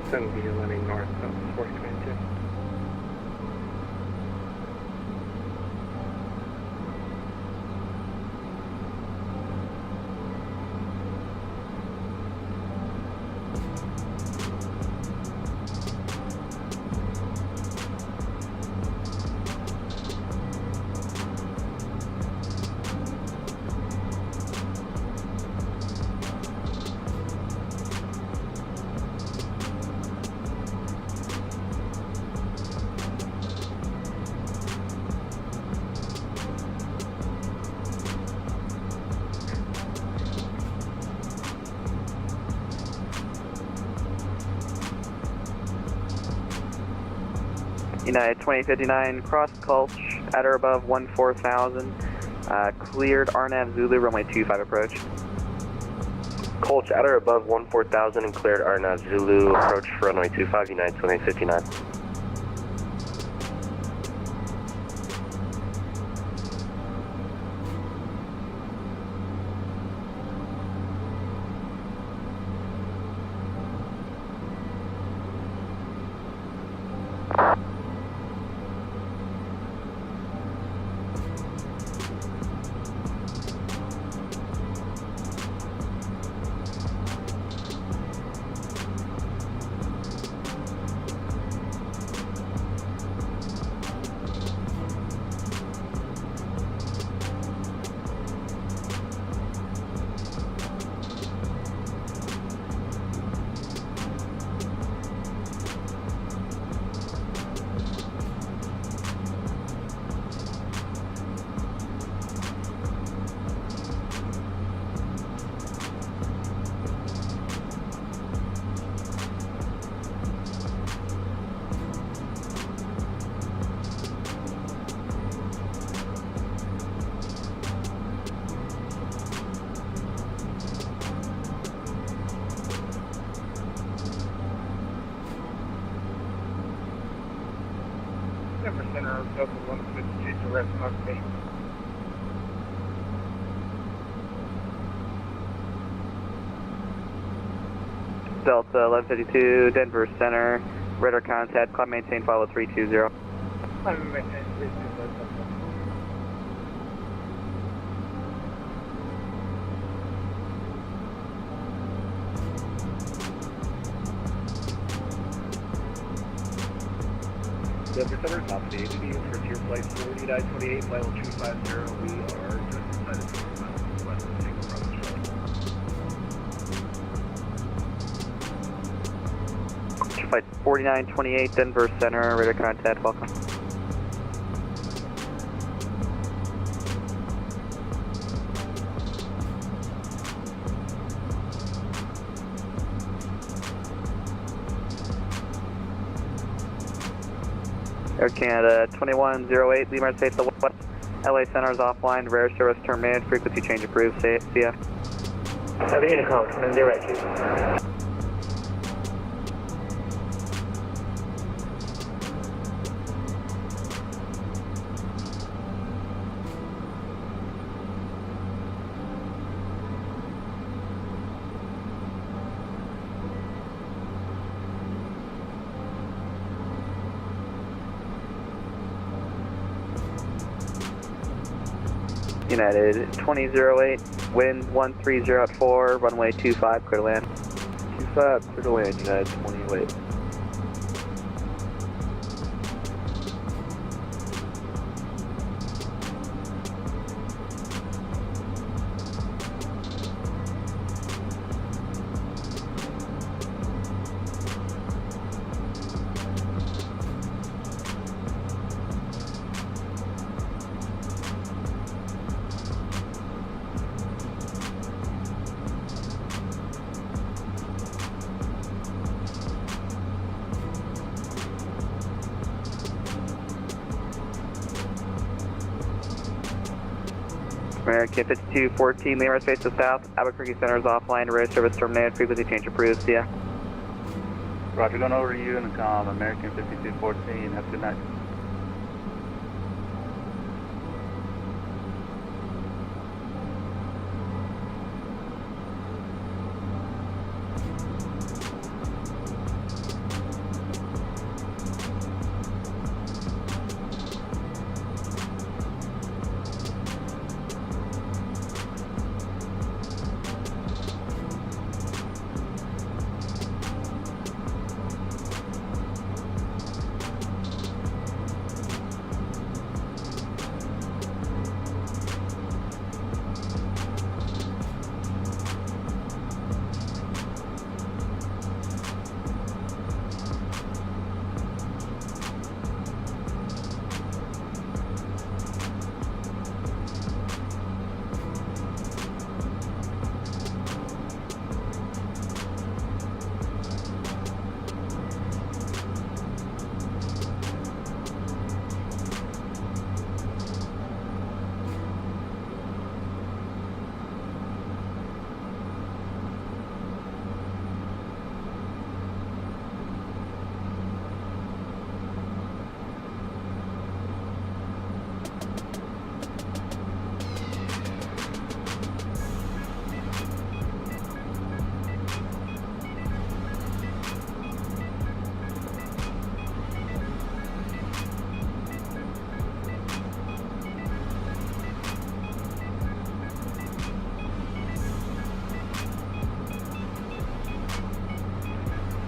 Descend via landing north, Southwest 4022. United 2059, cross Gulch at or above 14,000. Cleared RNAV Zulu runway 25 approach. Colts at or above 14,000 and cleared RNAV Zulu approach for runway 25 United 2859. Denver Center, Delta 152 direct on me. Delta 1152, Denver Center, radar contact, climb maintain, follow 320. I'm maintaining 320. Denver Center, top of the ATV, Frontier Flight 40, 928, final 250. We are just inside of 20 miles west of Takeoff approach. Flight 4928, Denver Center, radar contact, welcome. Air Canada 2108, Lima face the west. LA Center is offline, rare service terminated, frequency change approved, CF. Honeycomb, 2082. United 2008, wind 130 at 4, runway 25, clear to land. 25, clear to land, United 2008. American 5214, Lima space to south, Albuquerque Center is offline, radio service terminated, frequency change approved, see ya. Roger, going over to you in the comm, American 5214, have a good night.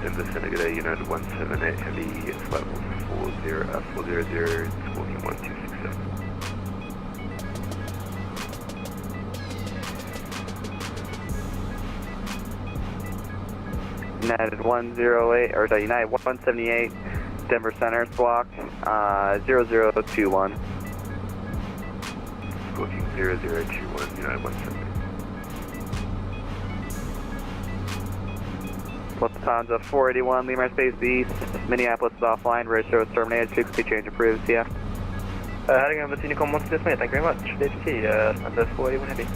Denver Center, good day, United 178 Heavy, flight 400, it's walking 1267. United 108, or United 178, Denver Center, squawk 0021. Squawking 0021, United 178. Lufthansa 481, Lima space east, Minneapolis is offline, radio service terminated, frequency change approved, see ya. Heading over to Honeycomb 168, thank you very much. DHT, under 481 heavy.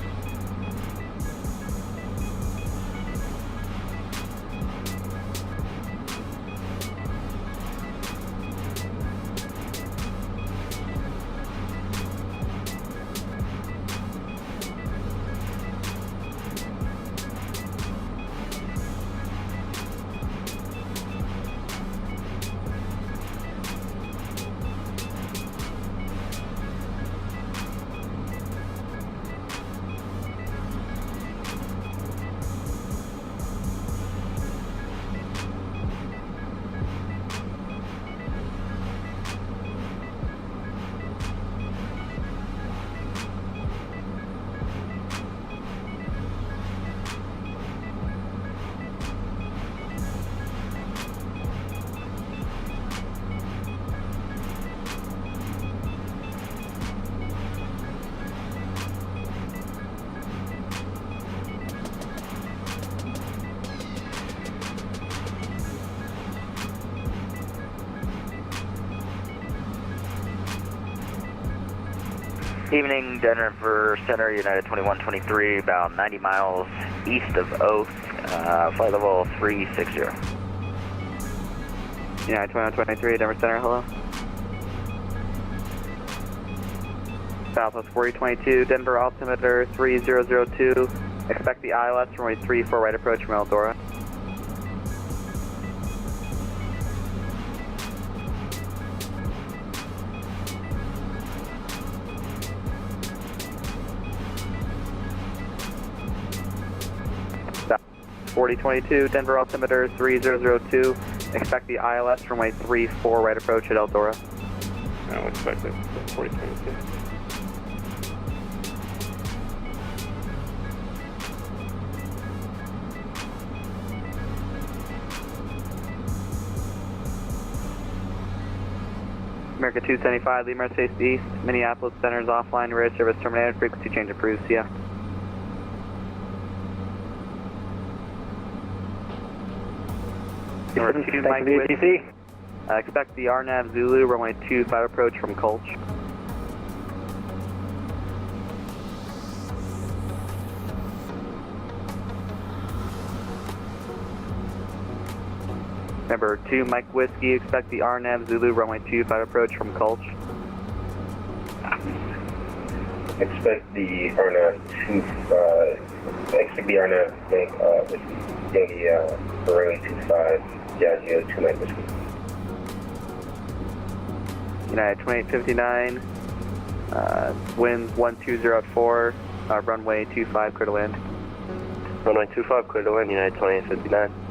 Evening, Denver Center, United 2123, about 90 miles east of Oath, flight level 360. United 2123, Denver Center, hello. Southwest 4022, Denver altimeter 3002, expect the ILS runway 34 right approach from Eldora. South 4022, Denver altimeter 3002, expect the ILS runway 34 right approach at Eldora. No, expect it, 4022. America 275, Lima Space East, Minneapolis Center is offline, radio service terminated, frequency change approved, see ya. Number 2, Mike with, expect the RNAV Zulu, runway 25 approach from Colch. Number 2, Mike Whiskey, expect the RNAV Zulu runway 25 approach from Gulch. Expect the RNAV Yankee runway 25, Diageo 29 Whiskey. United 2859, wind 120 at 4, runway 25, clear to land. Runway 25, clear to land, United 2859.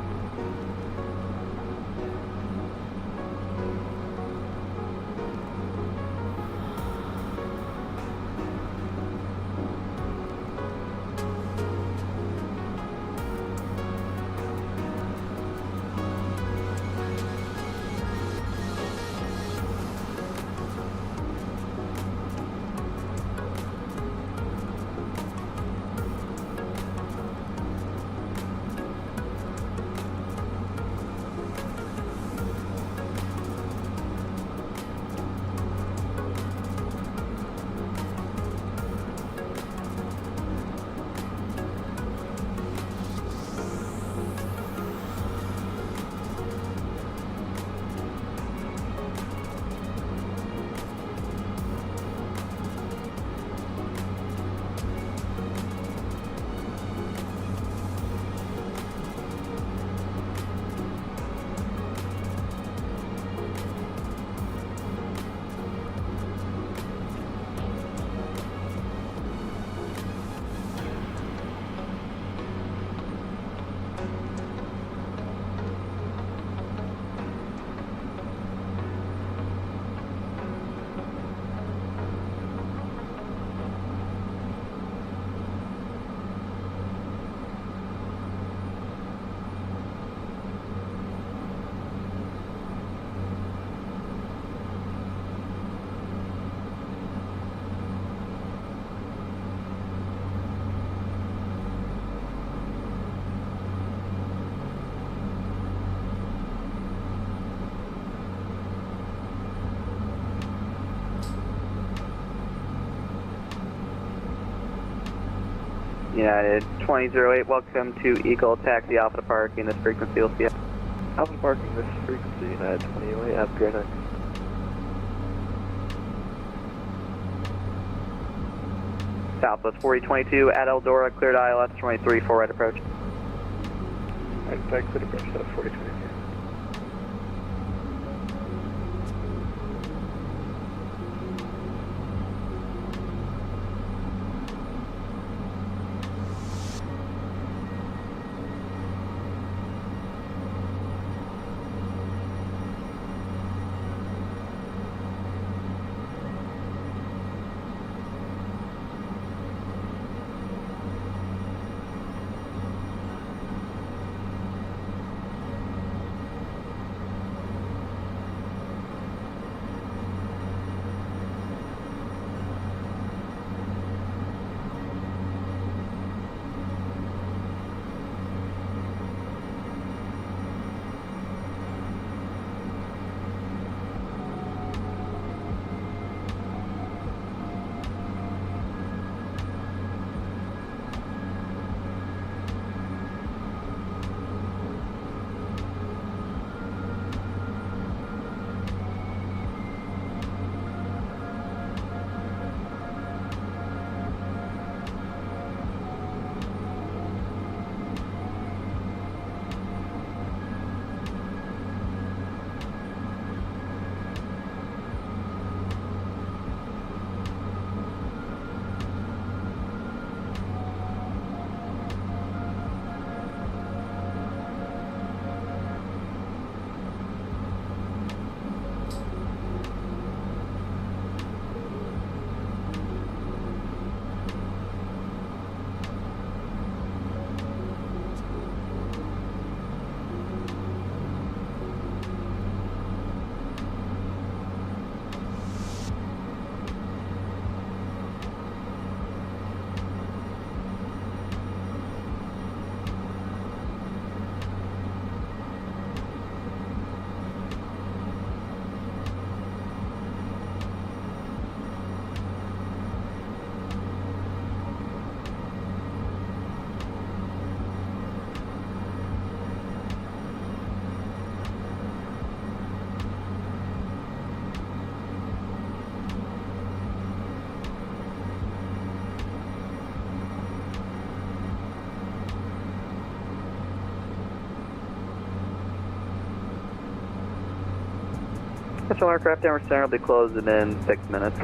United 2008, welcome to Eagle Taxi Alpha to parking this frequency. We'll see you. Alpha to parking this frequency, United 2008, have a great night. Southwest 4022 at Eldora, cleared ILS 23 for right approach. Right, back clear approach, 4022. Special aircraft Denver Center will be closing in 6 minutes.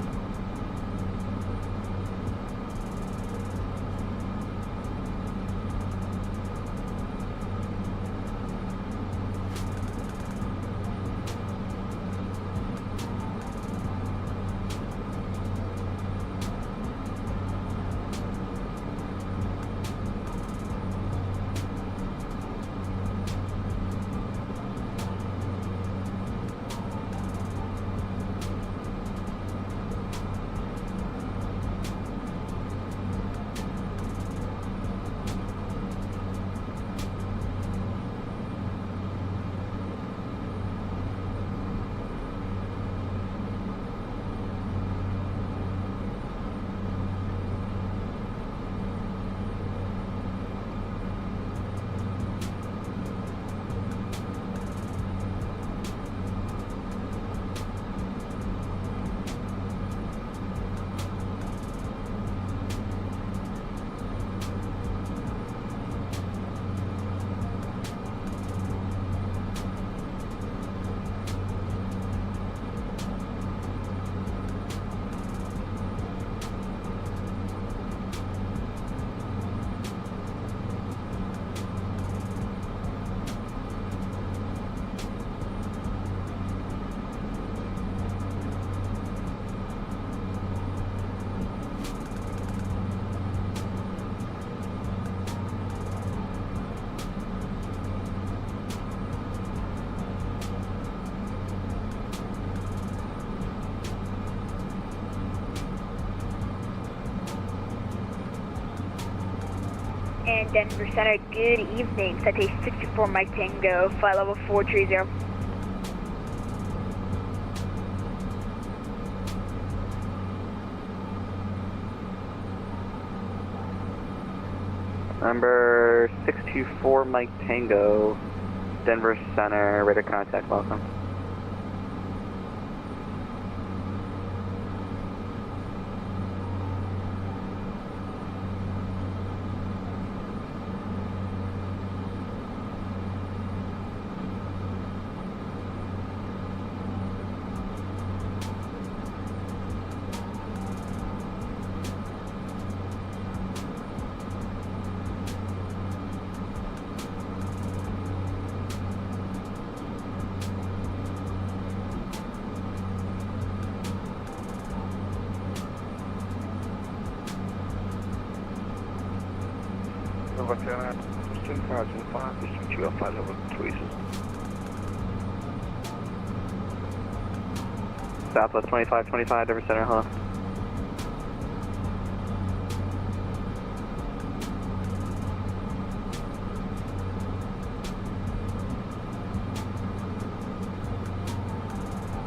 And Denver Center, good evening. Citation 64 Mike Tango, flight level 430. Number 624 Mike Tango, Denver Center, radar contact, welcome. Southwest 2525, Denver Center, hello.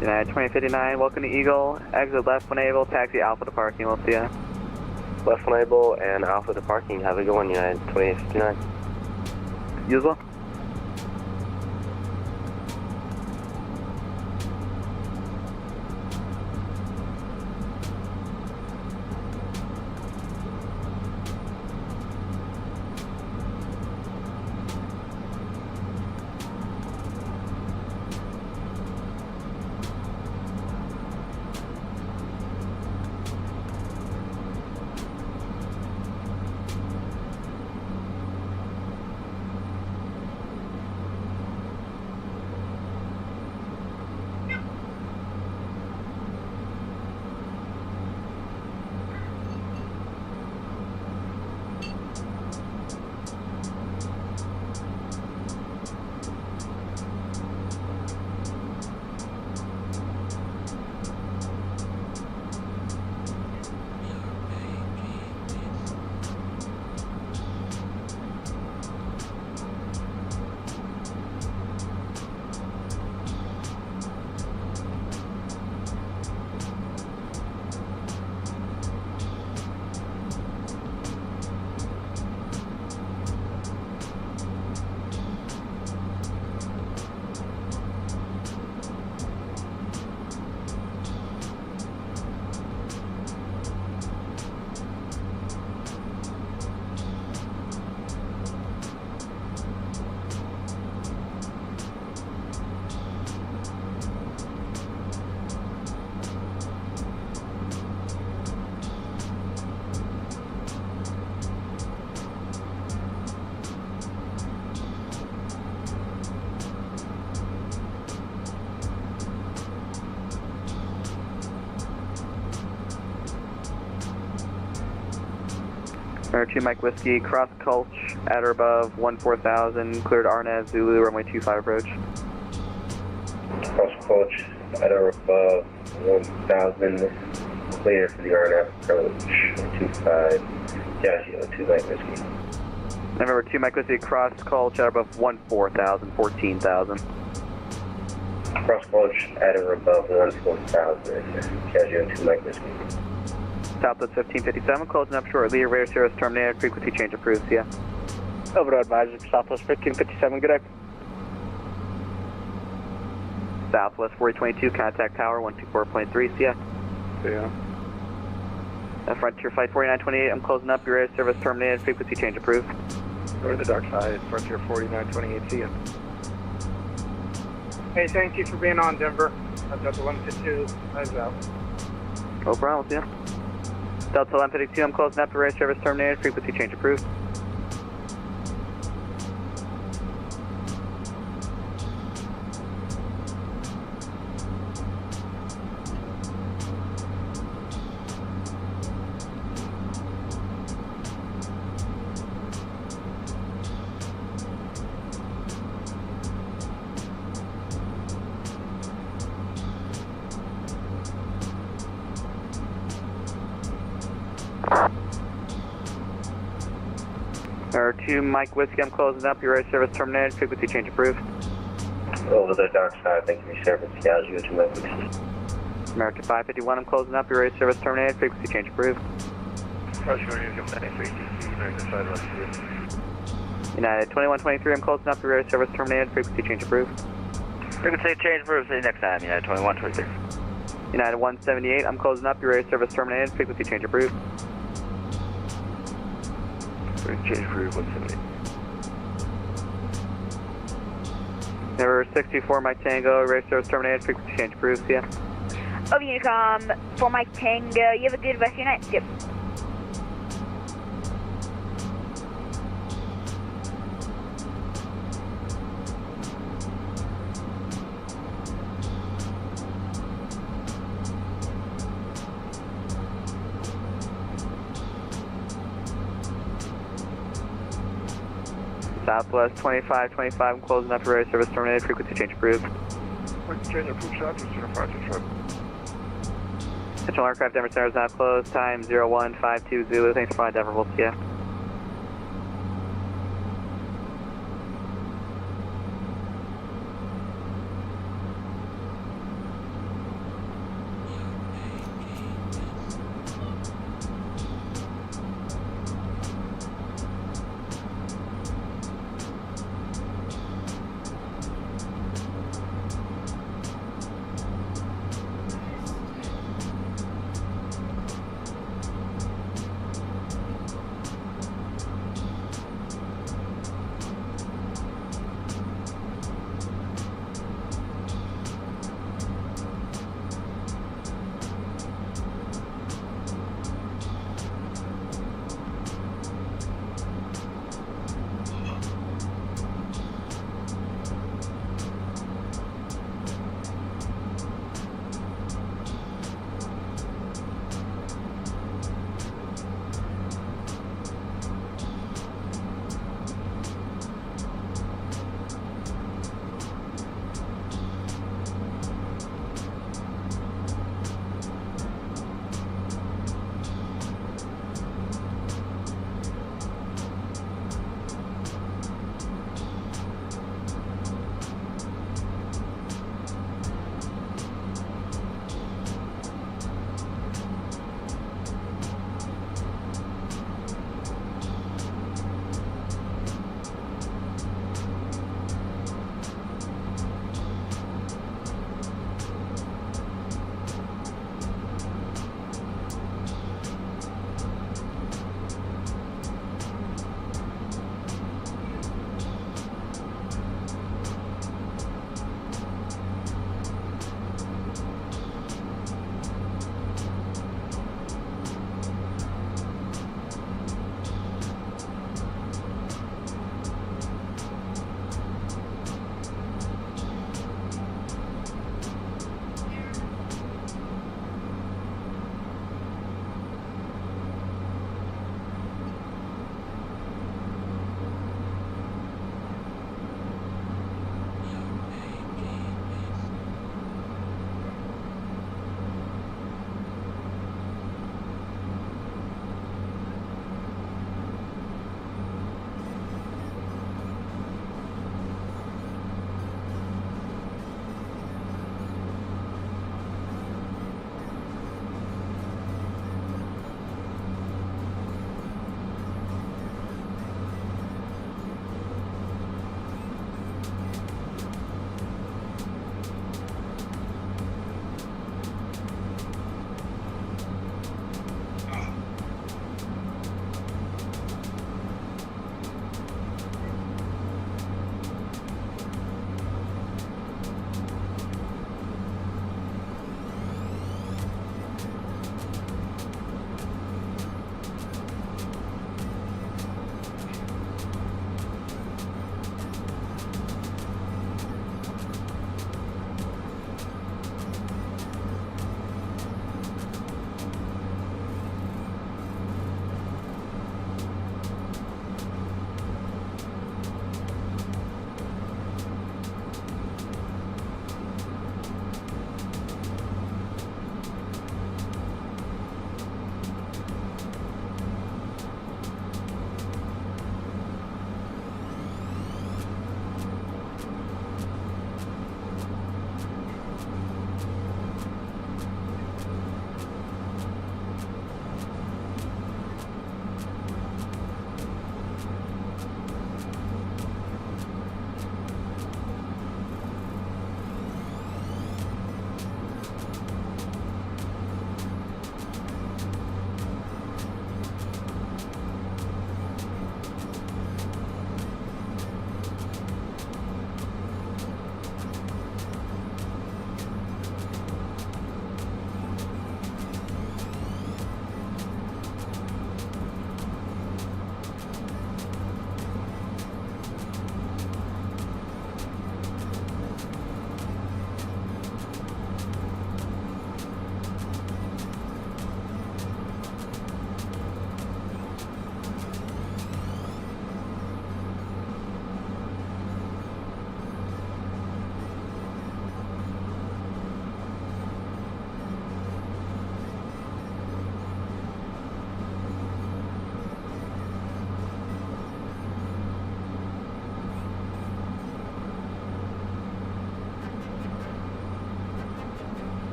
United 2059, welcome to Eagle, exit left when able, taxi Alpha to parking, we'll see ya. Left when able and Alpha to parking, have a good one, United 2059. You as well. Number 2 Mike Whiskey, cross Gulch at or above 14,000, cleared RNAV Zulu, runway 25 approach. Cross Gulch at or above 1,000, clear for the RNAV approach, 25, Diageo 2 Mike Whiskey. Number 2 Mike Whiskey, cross Gulch at or above 14,000. Cross Gulch at or above 14,000, Diageo 2 Mike Whiskey. Southwest 1557, closing up shortly, radar service terminated, frequency change approved, yeah. Overall advisor, Southwest 1557, good day. Southwest 4022, contact tower 124.3, yeah. Yeah. Frontier Flight 4928, I'm closing up, your radar service terminated, frequency change approved. Go to the dark side, Frontier 4928, see ya. Hey, thank you for being on, Denver. Delta 152, eyes out. No problem, yeah. Delta 152, I'm closing up, your radar service terminated, frequency change approved. Number 2 Mike Whiskey, I'm closing up, your radar service terminated, frequency change approved. Over the dark side, thank you for service, Diageo 2 Mike Whiskey. American 551, I'm closing up, your radar service terminated, frequency change approved. United 2123, I'm closing up, your radar service terminated, frequency change approved. Frequency change approved, see you next time, United 2123. United 178, I'm closing up, your radar service terminated, frequency change approved. Change approved, 178. Number 624 Mike Tango, radar service terminated, frequency change approved, see ya. Over Unicom, for Mike Tango, you have a good rest of your night. Yep. Southwest 2525, I'm closing up, your radar service terminated, frequency change approved. Change approved, Southwest 2525. Central aircraft Denver Center is now closed, time 0152 Zulu, thanks for flying Denver, we'll see ya.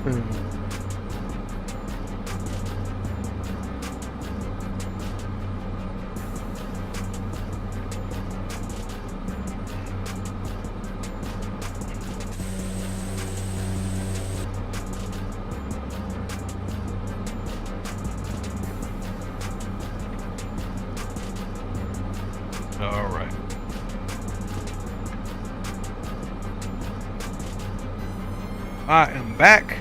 All right. I am back.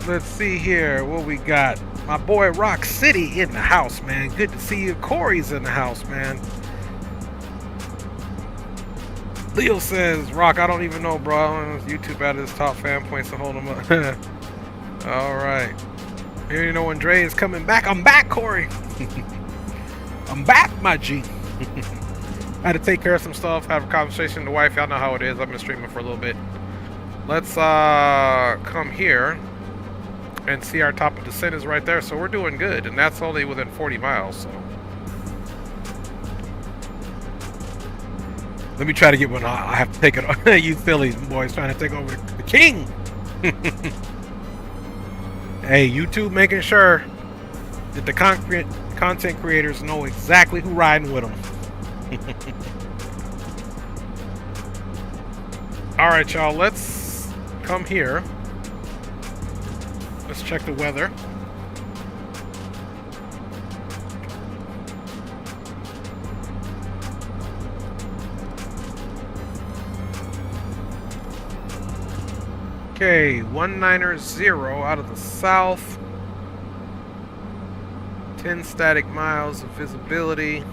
Let's see here what we got. My boy Rock City in the house, man. Good to see you. Corey's in the house, man. Leo says, Rock, I don't even know, bro. YouTube added his top fan points to hold him up. All right. Here you know when Dre is coming back. I'm back, Corey. I'm back, my G. I had to take care of some stuff, have a conversation with the wife. Y'all know how it is. I've been streaming for a little bit. Let's come here and see our top of descent is right there. So we're doing good, and that's only within 40 miles. So let me try to get one. I have to take it. You Philly boys trying to take over the king. Hey, YouTube making sure that the content creators know exactly who riding with them. Alright, y'all, let's come here. Let's check the weather. Okay, 190 out of the south. 10 static miles of visibility.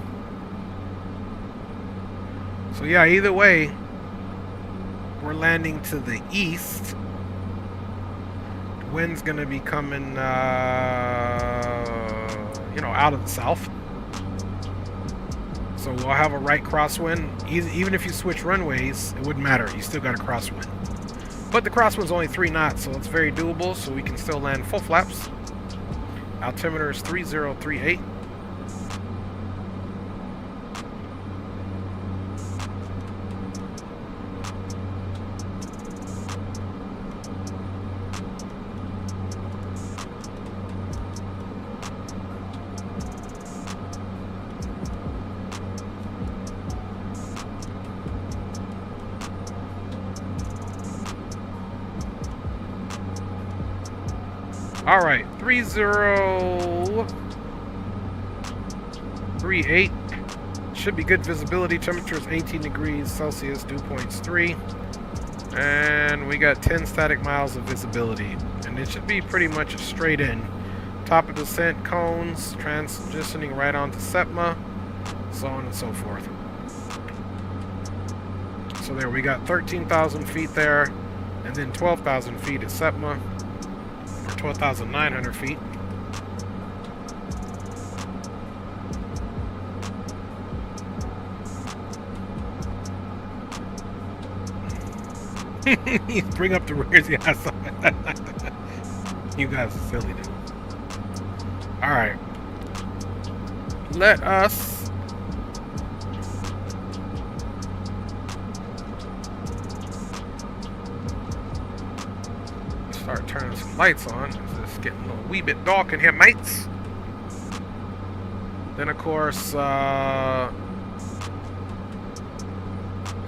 So yeah, either way, we're landing to the east. The wind's gonna be coming, out of the south. So we'll have a right crosswind. Even if you switch runways, it wouldn't matter. You still got a crosswind. But the crosswind's only 3 knots, so it's very doable. So we can still land full flaps. Altimeter is 3038. All right, 3038. Should be good visibility. Temperature is 18 degrees Celsius, dew point's 3. And we got 10 static miles of visibility. And it should be pretty much a straight in. Top of descent cones, transitioning right onto Cessna, so on and so forth. So there, we got 13,000 feet there, and then 12,000 feet at Cessna. 12,900 feet. Bring up the rears. Yeah, I saw it. You guys are silly, dude. All right. Let us start turning some lights on. It's getting a wee bit dark in here, mates. Then, of course, let's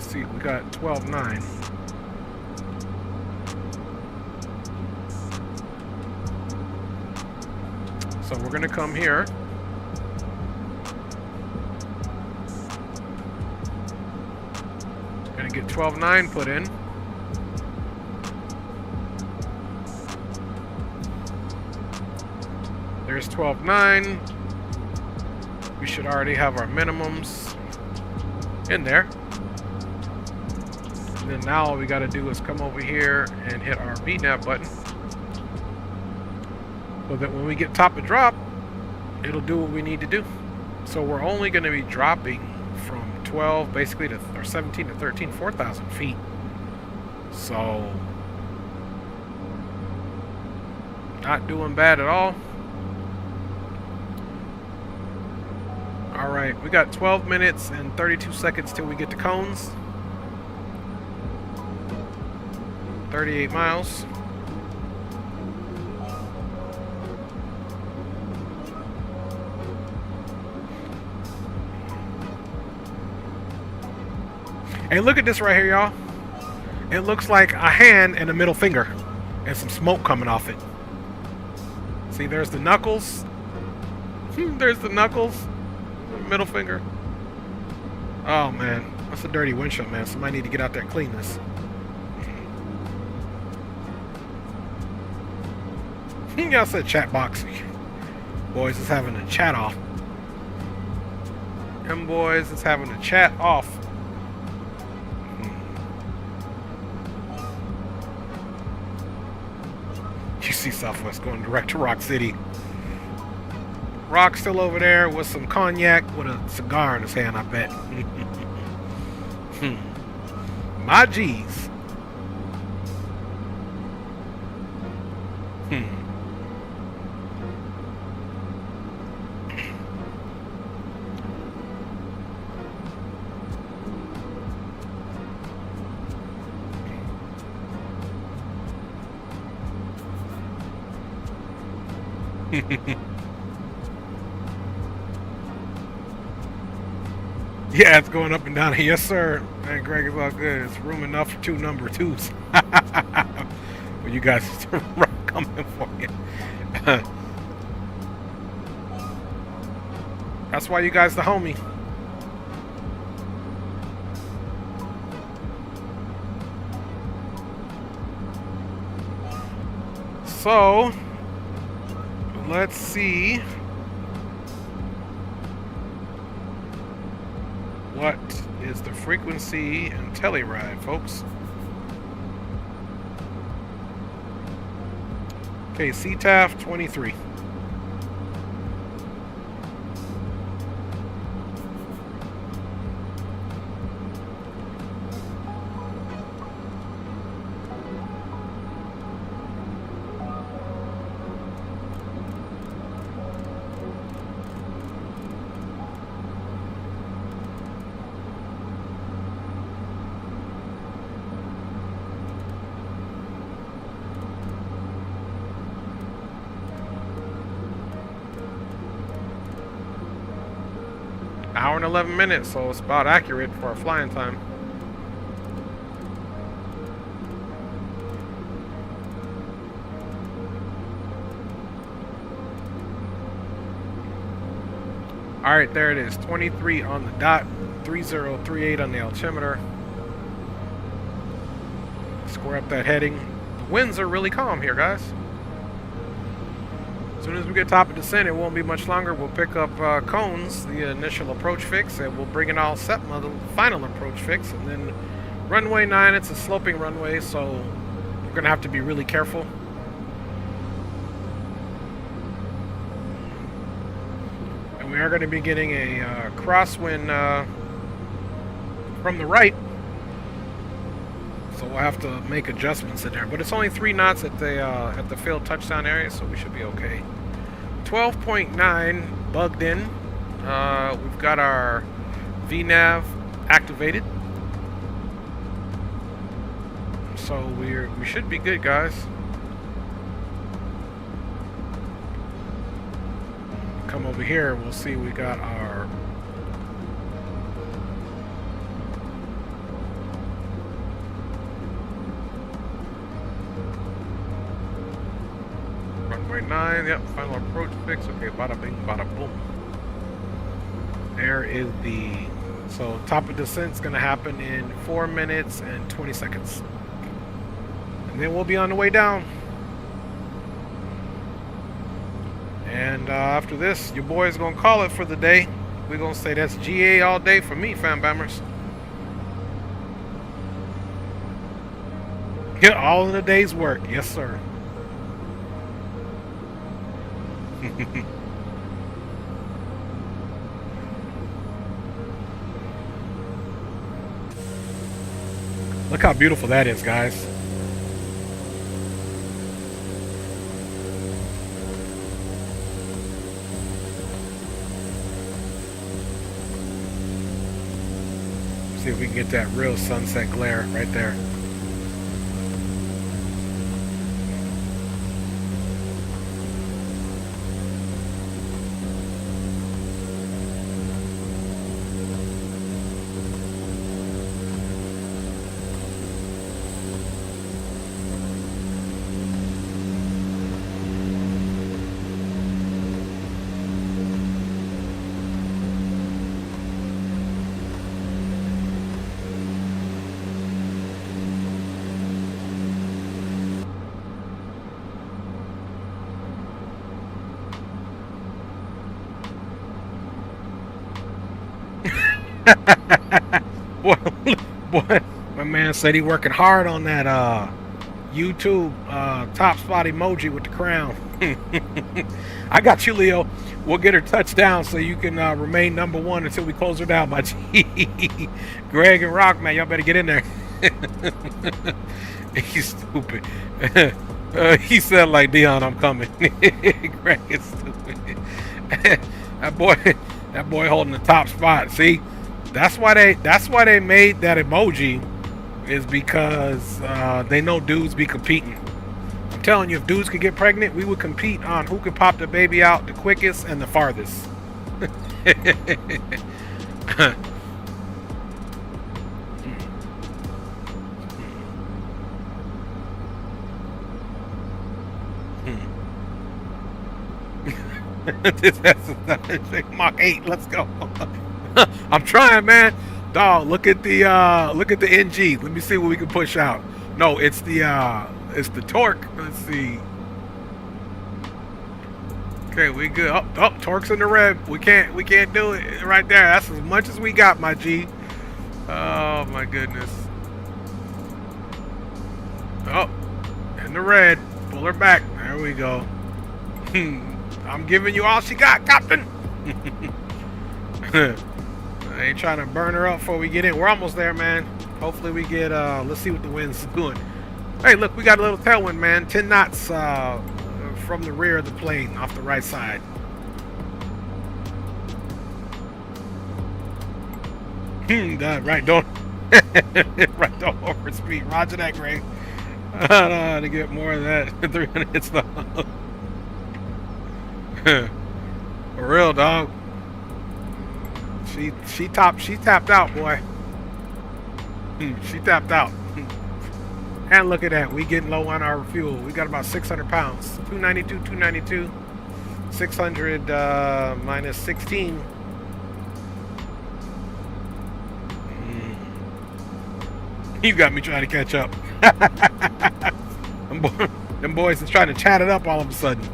see, we got 12.9. So we're going to come here. Going to get 12.9 put in. There's 12.9. We should already have our minimums in there. And then now all we got to do is come over here and hit our VNAV button. So that when we get top of drop, it'll do what we need to do. So we're only going to be dropping from 12 basically to, or 17 to 13, 4,000 feet. So not doing bad at all. Alright, we got 12 minutes and 32 seconds till we get to cones. 38 miles. Hey, look at this right here, y'all. It looks like a hand and a middle finger and some smoke coming off it. See, there's the knuckles. There's the knuckles. Middle finger. Oh, man. That's a dirty windshield, man. Somebody need to get out there and clean this. Y'all said chat box. Boys is having a chat off. Them boys is having a chat off. You see Southwest going direct to Rock City. Rock's still over there with some cognac with a cigar in his hand, I bet. My G's. Yeah, it's going up and down. Yes, sir. Man, Greg, is all good. It's room enough for 2 number 2s. Well, you guys are coming for you. That's why you guys the homie. So, let's see what is the frequency and Telluride, folks. Okay, CTAF 23. Hour and 11 minutes, so it's about accurate for our flying time. All right, there it is. 23 on the dot, 3038 on the altimeter. Square up that heading. The winds are really calm here, guys. As soon as we get top of descent, it won't be much longer. We'll pick up cones, the initial approach fix, and we'll bring in all SEPMA, the final approach fix. And then runway 9, it's a sloping runway, so we're going to have to be really careful. And we are going to be getting a crosswind from the right. So we'll have to make adjustments in there, but it's only 3 knots at the field touchdown area, so we should be okay. 12.9 bugged in. We've got our VNAV activated, so we should be good, guys. Come over here, we'll see. We got our runway 9, yep, final approach fix. Okay, bada bing, bada boom. There is the, so top of descent's gonna happen in 4 minutes and 20 seconds. And then we'll be on the way down. And after this, your boy's gonna call it for the day. We're gonna say that's GA all day for me, fam bammers. Get all in a day's work, yes sir. Look how beautiful that is, guys. See if we can get that real sunset glare right there. boy, boy, my man said he working hard on that YouTube top spot emoji with the crown. I got you, Leo. We'll get her touchdown so you can remain #1 until we close her down, my G. Greg and Rock, man, y'all better get in there. He's stupid. He said like Dion, I'm coming. Greg is stupid. that boy holding the top spot. See, that's why they made that emoji, is because they know dudes be competing. I'm telling you, if dudes could get pregnant, we would compete on who could pop the baby out the quickest and the farthest. This has Mach 8. Let's go. I'm trying, man. Dog, look at the NG. Let me see what we can push out. No, it's the torque. Let's see. Okay, we good. Oh, torque's in the red. We can't do it right there. That's as much as we got, my G. Oh my goodness. Oh, in the red. Pull her back. There we go. I'm giving you all she got, Captain. I ain't trying to burn her up before we get in. We're almost there, man. Hopefully we get, let's see what the wind's doing. Hey, look, we got a little tailwind, man. 10 knots from the rear of the plane off the right side. Right, don't overspeed. Roger that, Greg. I don't know how to get more of that. 300 hits though. For real, dog. She tapped out, boy. She tapped out. And look at that, we getting low on our fuel. We got about 600 pounds. 292. 600 minus 16. You got me trying to catch up. Them boys is trying to chat it up all of a sudden.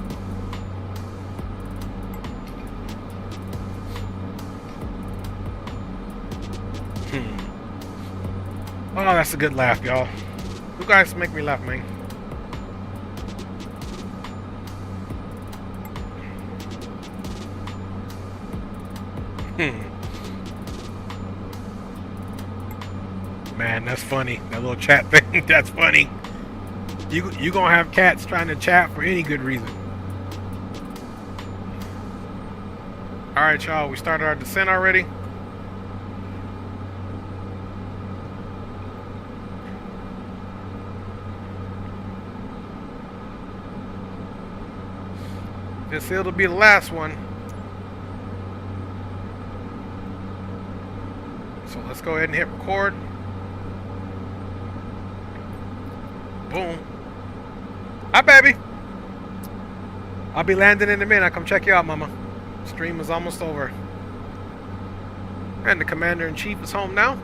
Oh, that's a good laugh, y'all. You guys make me laugh, man. Man, that's funny. That little chat thing, that's funny. You gonna have cats trying to chat for any good reason. Alright, y'all, we started our descent already. It'll be the last one. So let's go ahead and hit record. Boom. Hi, baby. I'll be landing in a minute. I'll come check you out, mama. Stream is almost over. And the commander-in-chief is home now.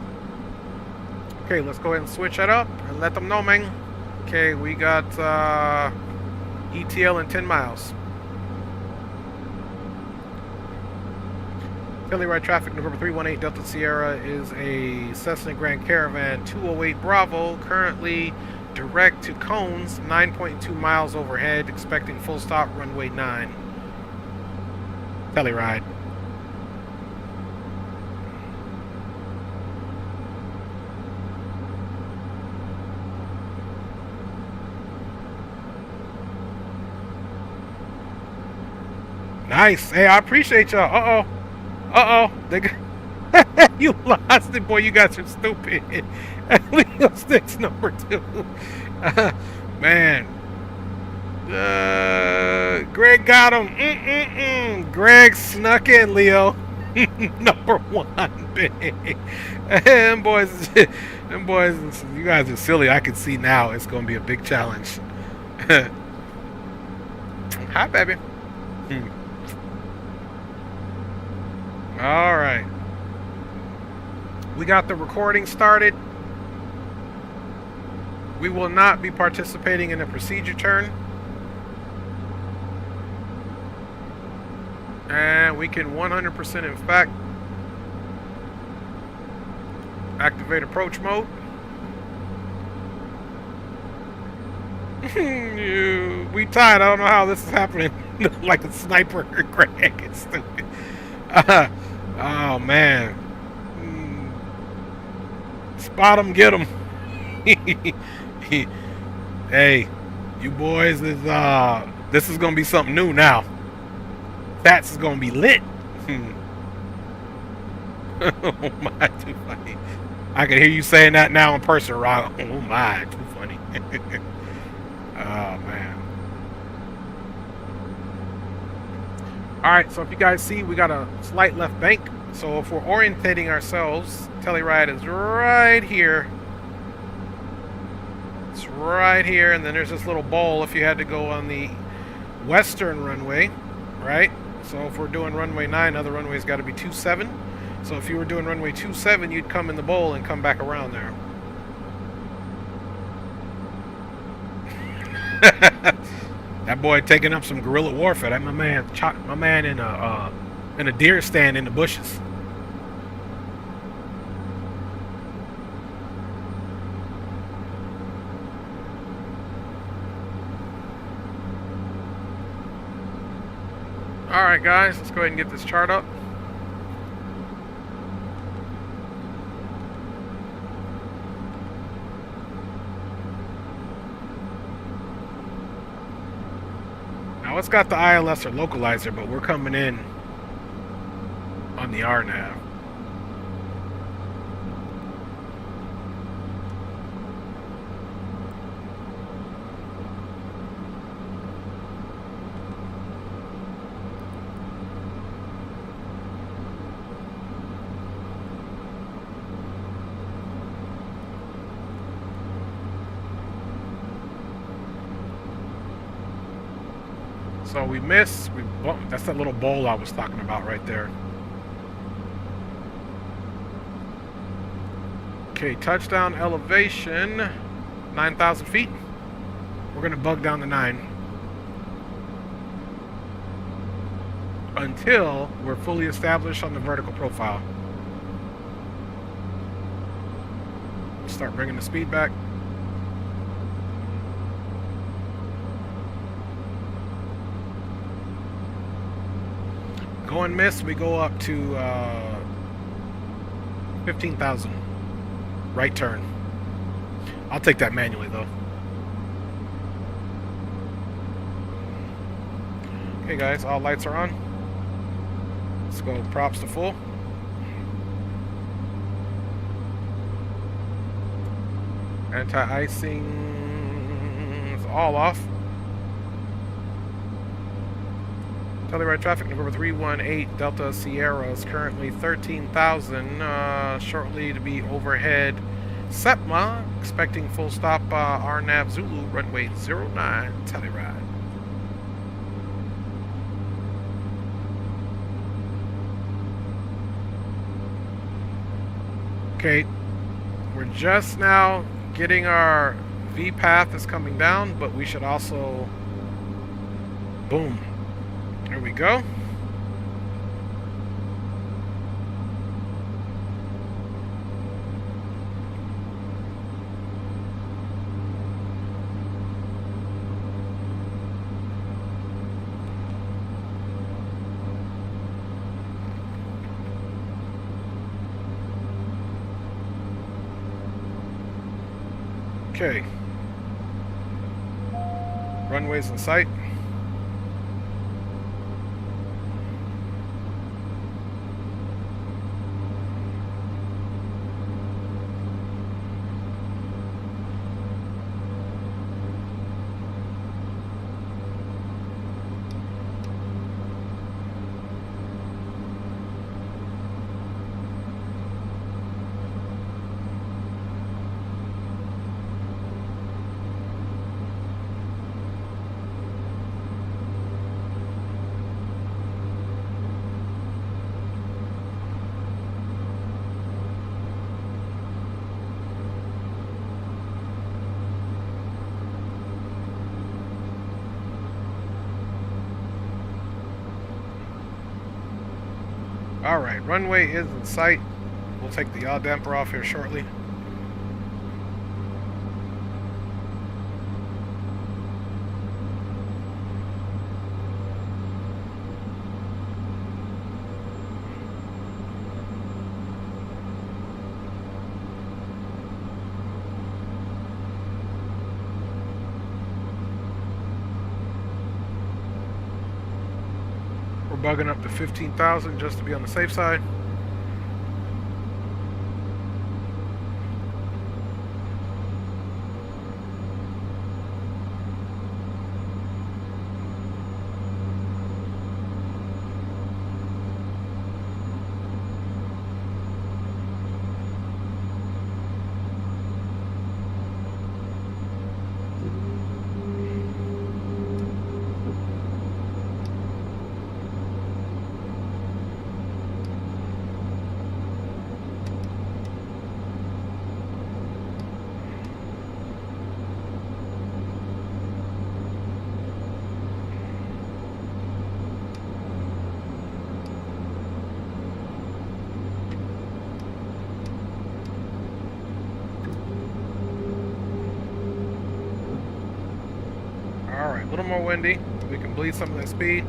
Okay, let's go ahead and switch that up and let them know, man. Okay, we got ETL in 10 miles. Telluride traffic, November 318 Delta Sierra is a Cessna Grand Caravan 208 Bravo, currently direct to Cones, 9.2 miles overhead, expecting full stop runway 9. Telluride. Nice. Hey, I appreciate y'all. Uh-oh. They got you lost it, boy. You guys are stupid. Leo Sticks number 2. Man. Greg got him. Greg snuck in, Leo. Number 1, big. Them boys, you guys are silly. I can see now it's going to be a big challenge. Hi, baby. All right. We got the recording started. We will not be participating in a procedure turn. And we can 100% in fact activate approach mode. We tied. I don't know how this is happening. Like a sniper, Greg. It's stupid. Oh man. Spot him, get him. Hey, you boys, this is gonna be something new now. VATS is gonna be lit. Oh my, too funny. I can hear you saying that now in person, Rob. Oh my, too funny. Oh man. Alright, so if you guys see, we got a slight left bank. So if we're orientating ourselves, Telluride is right here. It's right here, and then there's this little bowl if you had to go on the western runway, right? So if we're doing runway 9, other runway's got to be 27. So if you were doing runway 27, you'd come in the bowl and come back around there. That boy taking up some guerrilla warfare. That my man in a deer stand in the bushes. All right, guys, let's go ahead and get this chart up. Now it's got the ILS or localizer, but we're coming in on the RNAV. So we missed. That's that little bowl I was talking about right there. Okay, touchdown elevation, 9,000 feet. We're gonna bug down to 9 until we're fully established on the vertical profile. Start bringing the speed back. Going miss, we go up to 15,000. Right turn. I'll take that manually though. Okay guys, all lights are on. Let's go props to full. Anti-icing is all off. Telluride traffic, November 318 Delta Sierra is currently 13,000, shortly to be overhead Setma, expecting full stop RNAV Zulu, runway 09, Telluride. Okay, we're just now getting our V path is coming down, but we should also, boom. There we go. Okay. Runways in sight. Alright, runway is in sight. We'll take the yaw damper off here shortly. We're bugging up to 15,000 just to be on the safe side. Alright, a little more windy. We can bleed some of that speed.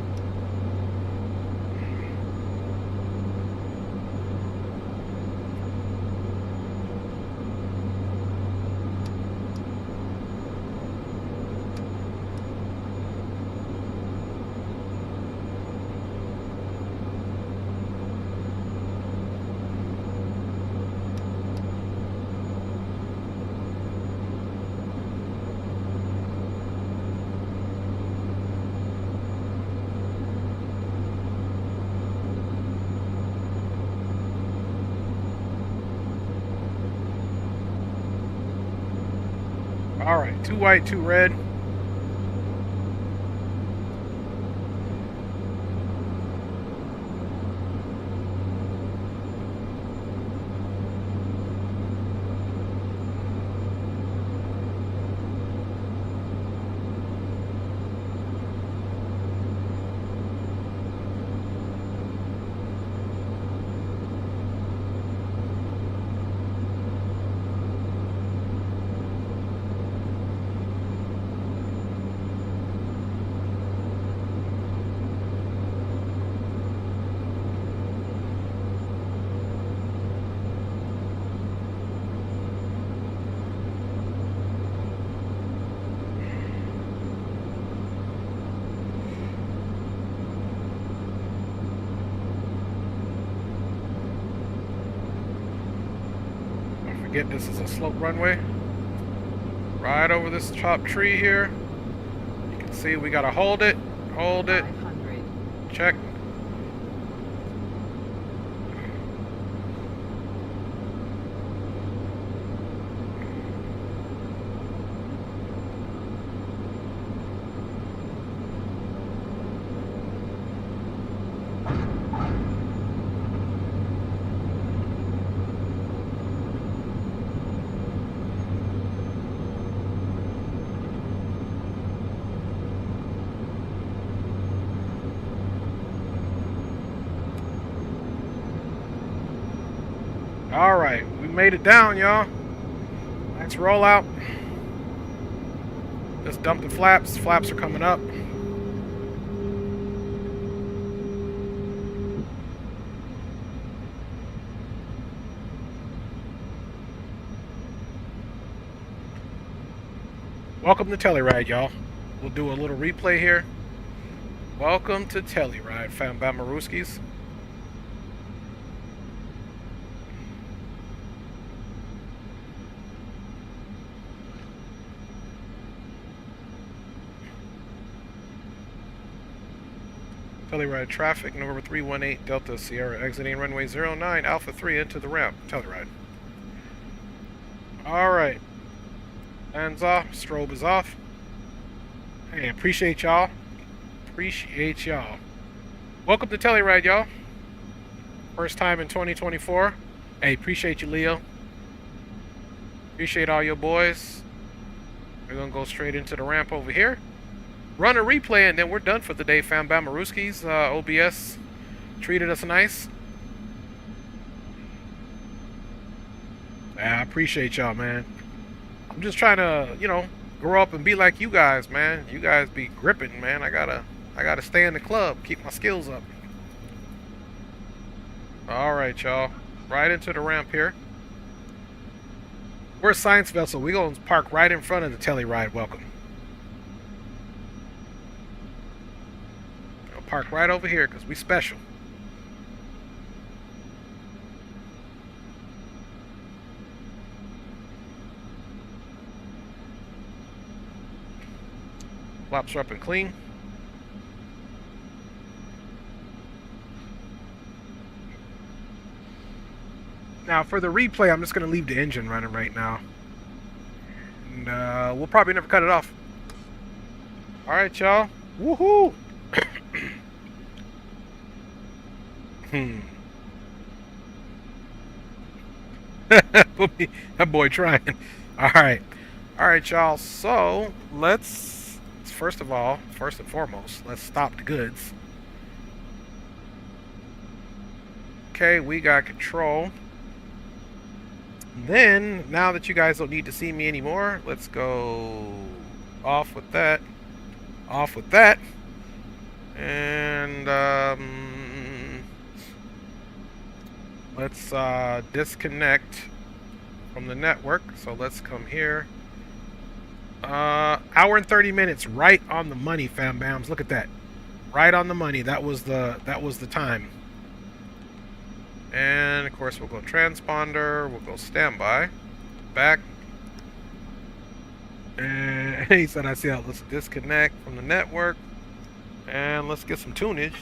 All right, 2 white, 2 red. Forget this is a slope runway. Right over this chopped tree here. You can see we gotta hold it, check. All right, we made it down, y'all. Nice rollout. Just dump the flaps. Flaps are coming up. Welcome to Telluride, y'all. We'll do a little replay here. Welcome to Telluride, fam Bamaruskis. Telluride traffic, November 318 Delta Sierra exiting runway 09 Alpha 3 into the ramp. Telluride. Alright. Hands off. Strobe is off. Hey, appreciate y'all. Appreciate y'all. Welcome to Telluride, y'all. First time in 2024. Hey, appreciate you, Leo. Appreciate all your boys. We're going to go straight into the ramp over here. Run a replay and then we're done for the day, fam Bamaruskis. OBS treated us nice. I appreciate y'all, man. I'm just trying to, you know, grow up and be like you guys, man. You guys be gripping, man. I gotta stay in the club, keep my skills up. All right, y'all. Right into the ramp here. We're a science vessel. We're gonna park right in front of the Telluride welcome. park right over here because we special. Flaps are up and clean. Now for the replay, I'm just going to leave the engine running right now. And we'll probably never cut it off. Alright, y'all. Woohoo! That boy trying. Alright, y'all. So, let's, first and foremost, let's stop the goods. Okay, we got control. Then, now that you guys don't need to see me anymore, let's go off with that. Off with that. And let's disconnect from the network. So let's come here. Hour and 30 minutes, right on the money, fam bams. Look at that. Right on the money. That was the time. And of course we'll go transponder, we'll go standby, back. And he said I see how, let's disconnect from the network and let's get some tunage.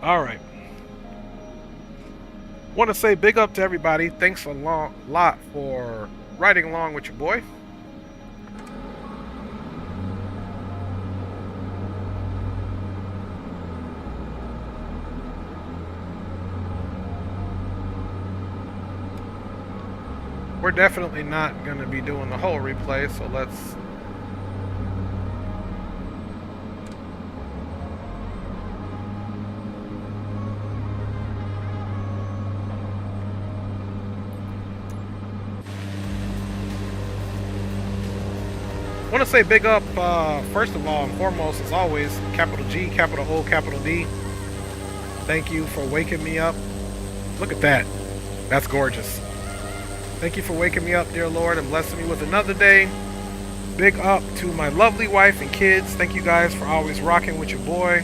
All right. Want to say big up to everybody. Thanks a lot for riding along with your boy. We're definitely not going to be doing the whole replay, so let's... want to say big up, first of all and foremost, as always, capital G, capital O, capital D. Thank you for waking me up. Look at that. That's gorgeous. Thank you for waking me up, dear Lord, and blessing me with another day. Big up to my lovely wife and kids. Thank you guys for always rocking with your boy.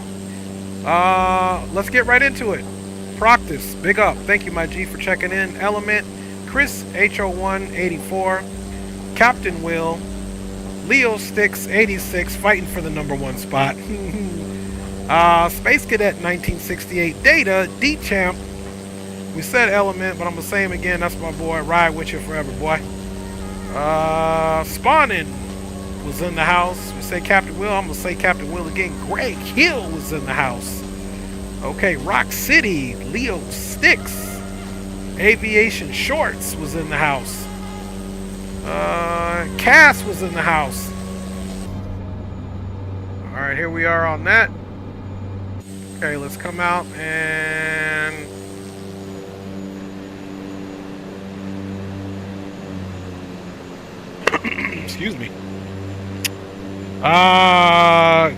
Let's get right into it. Proctus, big up. Thank you, my G, for checking in. Element, Chris, HO184, Captain Will, Leo Sticks 86 fighting for the #1 spot. Space Cadet 1968 Data D-Champ. We said Element, but I'm gonna say him again. That's my boy. Ride with you forever, boy. Spawning was in the house. We say Captain Will. I'm gonna say Captain Will again. Greg Hill was in the house. Okay, Rock City Leo Sticks. Aviation Shorts was in the house. Cass was in the house. Alright, here we are on that. Okay, let's come out and excuse me.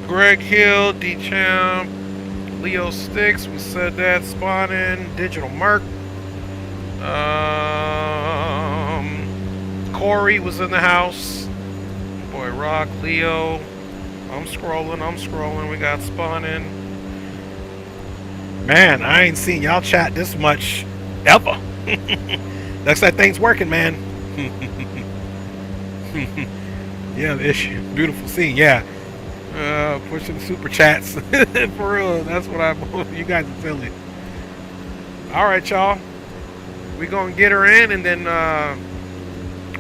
Greg Hill, D-Champ, Leo Sticks, we said that. Spawning, Digital Merc. Corey was in the house. Boy Rock, Leo. I'm scrolling. We got Spawning. Man, I ain't seen y'all chat this much ever. That's that thing's working, man. Yeah, this beautiful scene. Yeah, pushing super chats for real. That's what you guys are feeling. All right, y'all. We gonna get her in, and then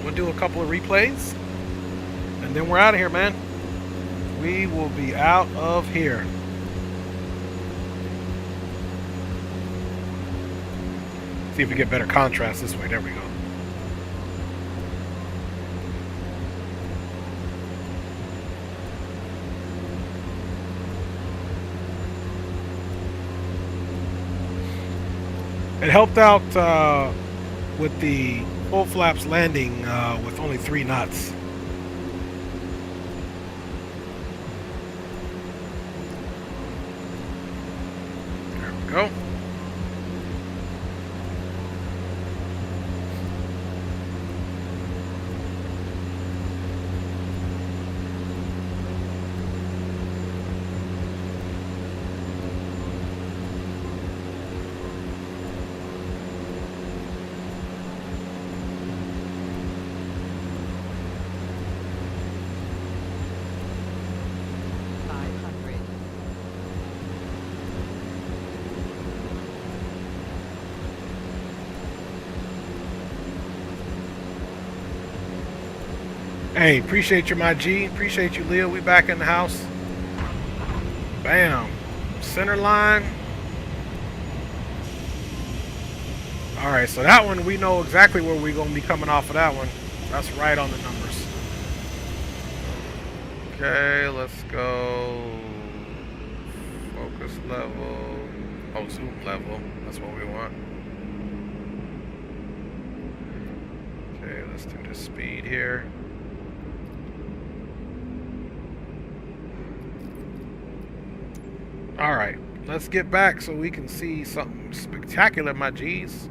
we'll do a couple of replays, and then we're out of here, man. We will be out of here. See if we get better contrast this way. There we go. It helped out with the full flaps landing with only 3 knots. There we go. Hey, appreciate you, my G. Appreciate you, Leo. We back in the house. Bam. Center line. Alright, so that one, we know exactly where we're going to be coming off of that one. That's right on the numbers. Okay, let's go. Focus level. Oh, zoom level. That's what we want. Okay, let's do the speed here. Alright, let's get back so we can see something spectacular, my G's.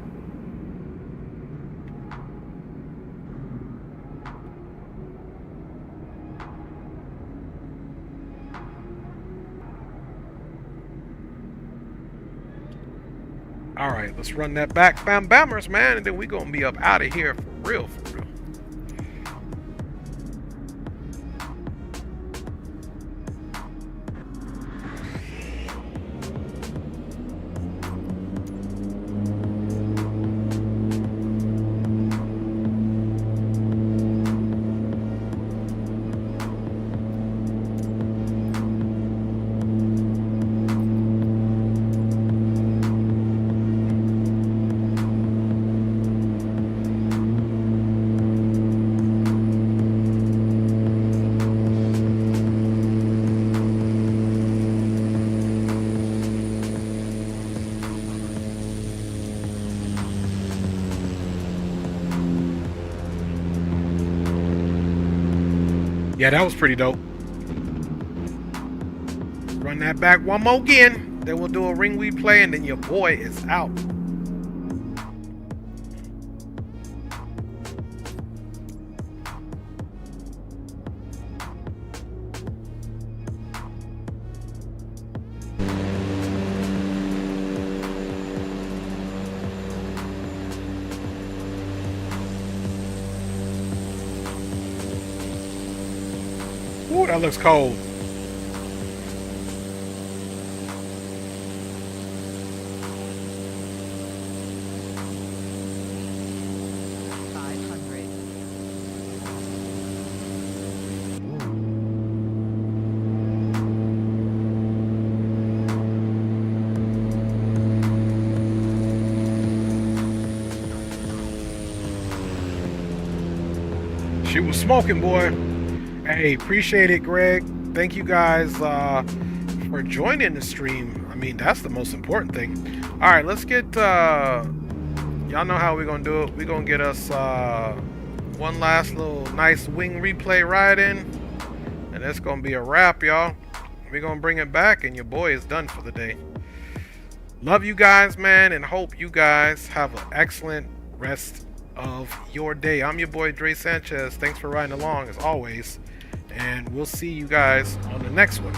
Alright, let's run that back. Bam bammers, man, and then we gonna be up out of here for real, for real. Yeah, that was pretty dope. Run that back one more again. Then we'll do a ring replay and then your boy is out. Ooh, that looks cold. She was smoking, boy. Hey, appreciate it, Greg. Thank you guys for joining the stream. I mean, that's the most important thing. All right, let's get, y'all know how we're going to do it. We're going to get us one last little nice wing replay ride in. And it's going to be a wrap, y'all. We're going to bring it back, and your boy is done for the day. Love you guys, man, and hope you guys have an excellent rest of your day. I'm your boy, Dre Sanchez. Thanks for riding along, as always. And we'll see you guys on the next one.